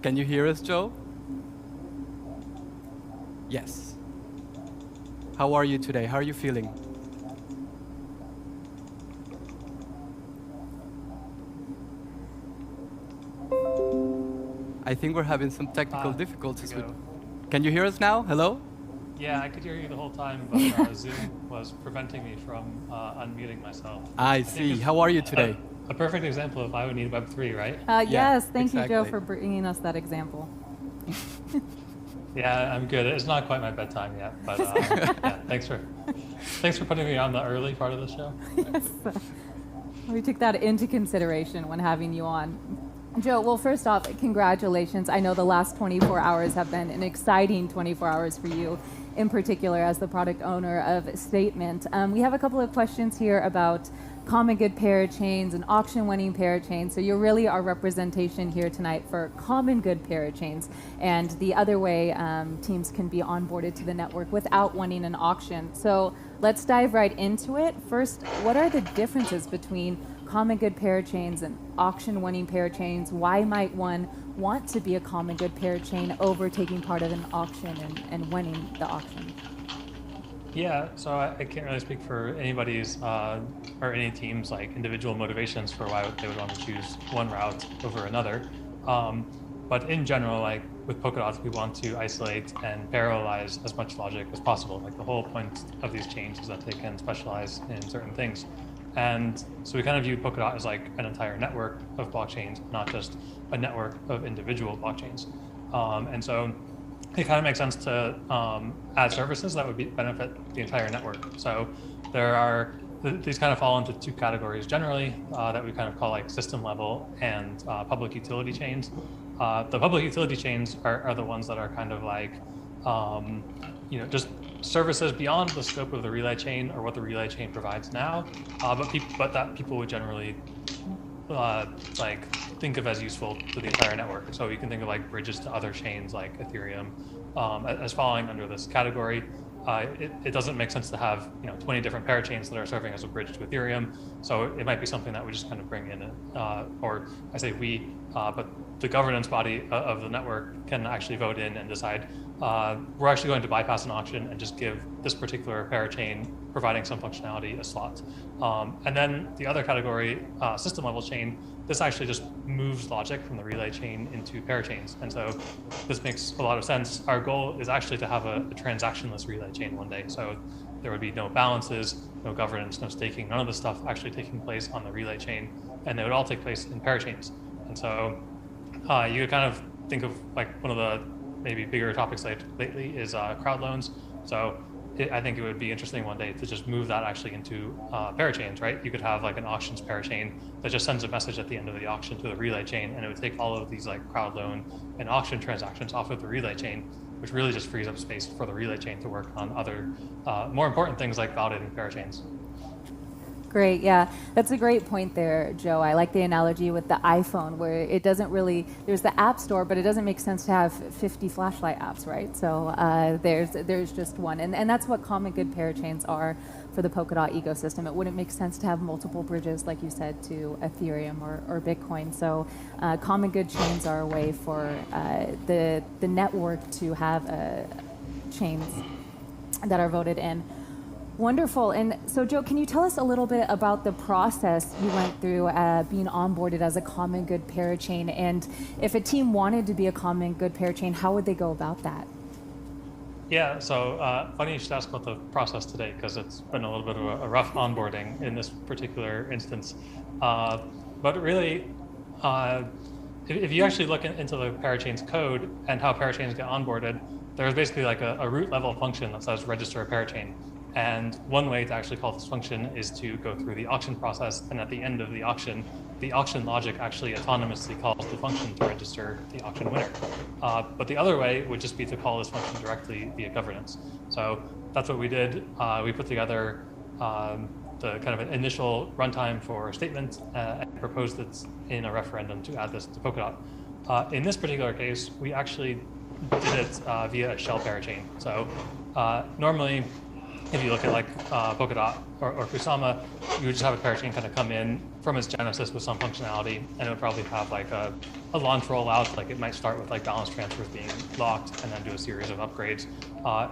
Speaker 21: Can you hear us, Joe? Yes. How are you today? How are you feeling? I think we're having some technical difficulties with... Can you hear us now? Hello?
Speaker 1: Yeah, I could hear you the whole time, but Zoom was preventing me from unmuting myself.
Speaker 21: I see. How are you today?
Speaker 1: A perfect example of why we need Web3, right?
Speaker 22: Yes, thank you, Joe, for bringing us that example.
Speaker 1: Yeah, I'm good. It's not quite my bedtime yet, but yeah, thanks for putting me on the early part of the show.
Speaker 22: Yes. We took that into consideration when having you on. Joe, well, first off, congratulations. I know the last 24 hours have been an exciting 24 hours for you, in particular as the product owner of Statement. We have a couple of questions here about common good parachains and auction-winning parachains. So you're really our representation here tonight for common good parachains, and the other way teams can be onboarded to the network without winning an auction. So let's dive right into it. First, what are the differences between common good parachains and auction-winning parachains? Why might one want to be a common good parachain over taking part of an auction and winning the auction?
Speaker 1: Yeah, so I can't really speak for anybody's or any team's like individual motivations for why they would want to choose one route over another. But in general, like with Polkadot, we want to isolate and parallelize as much logic as possible. Like the whole point of these chains is that they can specialize in certain things. And so we kind of view Polkadot as like an entire network of blockchains, not just a network of individual blockchains. And so it kind of makes sense to add services that would benefit the entire network. So there are these kind of fall into two categories generally that we kind of call like system level and public utility chains. The public utility chains are the ones that are kind of like, just services beyond the scope of the relay chain or what the relay chain provides now, but that people would generally like think of as useful to the entire network. So you can think of like bridges to other chains like Ethereum as falling under this category. It doesn't make sense to have 20 different parachains that are serving as a bridge to Ethereum. So it might be something that we just kind of bring in, or I say we, but the governance body of the network can actually vote in and decide we're actually going to bypass an auction and just give this particular parachain providing some functionality a slot. And then the other category, system level chain, this actually just moves logic from the relay chain into parachains. And so this makes a lot of sense. Our goal is actually to have a transactionless relay chain one day. So there would be no balances, no governance, no staking, none of the stuff actually taking place on the relay chain. And they would all take place in parachains. And so you could kind of think of like one of the maybe bigger topics lately is crowd loans. So I think it would be interesting one day to just move that actually into parachains, right? You could have like an auctions parachain that just sends a message at the end of the auction to the relay chain, and it would take all of these like crowd loan and auction transactions off of the relay chain, which really just frees up space for the relay chain to work on other more important things like validating parachains.
Speaker 22: Great, yeah. That's a great point there, Joe. I like the analogy with the iPhone where it doesn't really, there's the App Store, but it doesn't make sense to have 50 flashlight apps, right? So there's just one. And that's what common good parachains are for the Polkadot ecosystem. It wouldn't make sense to have multiple bridges, like you said, to Ethereum or Bitcoin. So common good chains are a way for the network to have chains that are voted in. Wonderful. And so, Joe, can you tell us a little bit about the process you went through being onboarded as a common good parachain? And if a team wanted to be a common good parachain, how would they go about that?
Speaker 1: Yeah, so funny you should ask about the process today, because it's been a little bit of a rough onboarding in this particular instance. But really, if you actually look into the parachain's code and how parachains get onboarded, there's basically like a root level function that says register a parachain. And one way to actually call this function is to go through the auction process, and at the end of the auction logic actually autonomously calls the function to register the auction winner. But the other way would just be to call this function directly via governance. So that's what we did. We put together the kind of an initial runtime for statement and proposed it in a referendum to add this to Polkadot. In this particular case, we actually did it via a shell parachain. So normally, if you look at like Polkadot or Kusama, you would just have a parachain kind of come in from its genesis with some functionality, and it would probably have like a launch rollout. Like it might start with like balance transfers being locked and then do a series of upgrades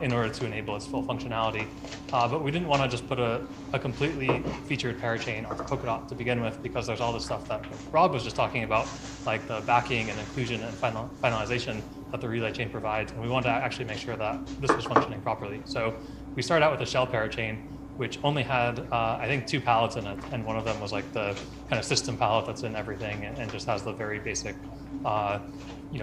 Speaker 1: in order to enable its full functionality. But we didn't want to just put a completely featured parachain onto Polkadot to begin with, because there's all this stuff that Rob was just talking about, like the backing and inclusion and finalization that the relay chain provides. And we wanted to actually make sure that this was functioning properly. So we started out with a shell parachain, which only had, I think, 2 palettes in it. And one of them was like the kind of system palette that's in everything and just has the very basic,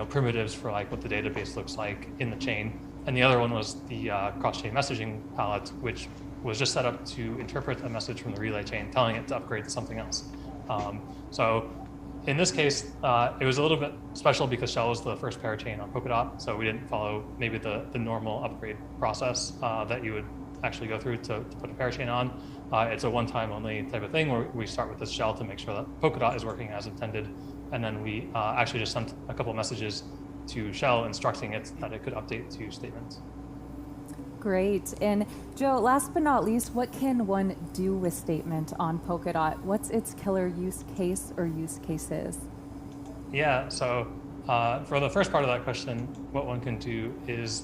Speaker 1: primitives for like what the database looks like in the chain. And the other one was the cross-chain messaging palette, which was just set up to interpret a message from the relay chain, telling it to upgrade to something else. So in this case, it was a little bit special because Shell was the first parachain on Polkadot, so we didn't follow maybe the normal upgrade process that you would actually go through to put a parachain on. It's a one-time only type of thing where we start with this shell to make sure that Polkadot is working as intended, and then we actually just sent a couple messages to Shell instructing it that it could update to statements.
Speaker 22: Great. And Joe, last but not least, what can one do with statement on Polkadot? What's its killer use case or use cases?
Speaker 1: Yeah, so for the first part of that question, what one can do is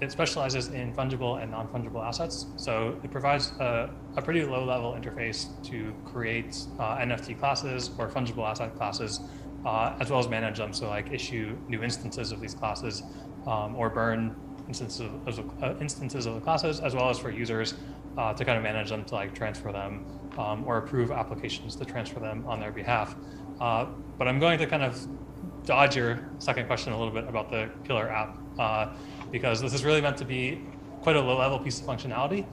Speaker 1: it specializes in fungible and non-fungible assets. So it provides a pretty low-level interface to create NFT classes or fungible asset classes, as well as manage them. So like issue new instances of these classes or burn instances of the classes, as well as for users to kind of manage them, to like transfer them or approve applications to transfer them on their behalf. But I'm going to kind of dodge your second question a little bit about the killer app, because this is really meant to be quite a low-level piece of functionality.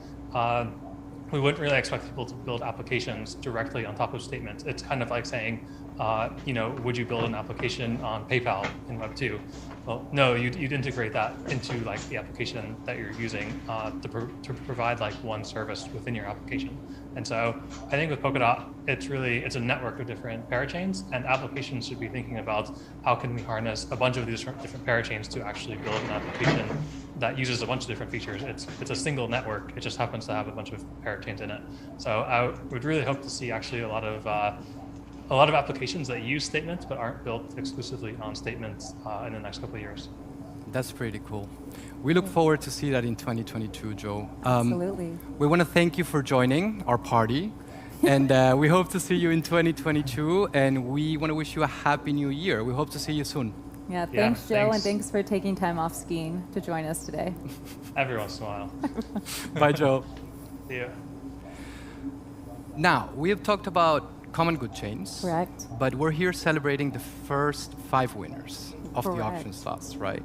Speaker 1: we wouldn't really expect people to build applications directly on top of statements. It's kind of like saying, would you build an application on PayPal in Web 2? Well, no, you'd integrate that into like the application that you're using to provide like one service within your application. And so I think with Polkadot, it's a network of different parachains, and applications should be thinking about how can we harness a bunch of these different parachains to actually build an application that uses a bunch of different features. It's a single network. It just happens to have a bunch of parachains in it. So I would really hope to see actually a lot of applications that use statements but aren't built exclusively on statements in the next couple of years.
Speaker 21: That's pretty cool. We look forward to see that in 2022, Joe.
Speaker 22: Absolutely.
Speaker 21: We want to thank you for joining our party. And we hope to see you in 2022. And we want to wish you a happy new year. We hope to see you soon.
Speaker 22: Yeah, thanks, Joe, and thanks for taking time off skiing to join us today.
Speaker 1: Every once in a while.
Speaker 21: Bye, Joe.
Speaker 1: See ya.
Speaker 21: Now, we have talked about common good chains.
Speaker 22: Correct.
Speaker 21: But we're here celebrating the first 5 winners of the
Speaker 22: Correct.
Speaker 21: auction slots, right?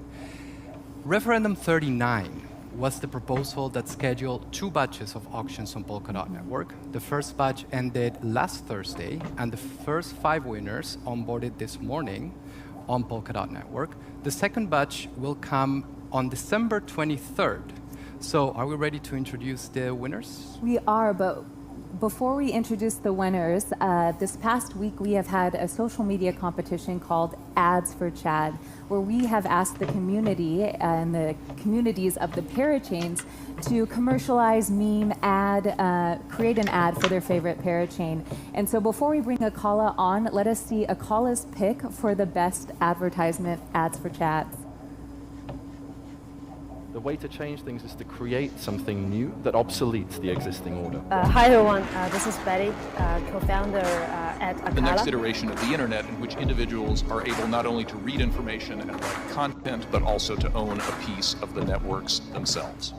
Speaker 21: Referendum 39 was the proposal that scheduled 2 batches of auctions on Polkadot Network. The first batch ended last Thursday, and the first 5 winners onboarded this morning on Polkadot Network. The second batch will come on December 23rd. So are we ready to introduce the winners?
Speaker 22: We are, but before we introduce the winners, this past week we have had a social media competition called Ads for Chad, where we have asked the community and the communities of the parachains to commercialize, meme, ad, create an ad for their favorite parachain. And so before we bring Akala on, let us see Akala's pick for the best advertisement Ads for Chads.
Speaker 2: The way to change things is to create something new that obsoletes the existing order.
Speaker 3: Hi everyone, this is Betty, co-founder at Akala.
Speaker 14: The next iteration of the internet in which individuals are able not only to read information and write content, but also to own a piece of the networks themselves.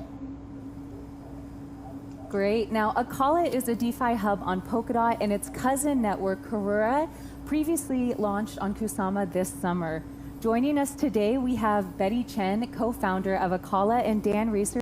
Speaker 22: Great. Now, Akala is a DeFi hub on Polkadot, and its cousin network, Karura, previously launched on Kusama this summer. Joining us today, we have Betty Chen, co-founder of Akala, and Dan Reeser.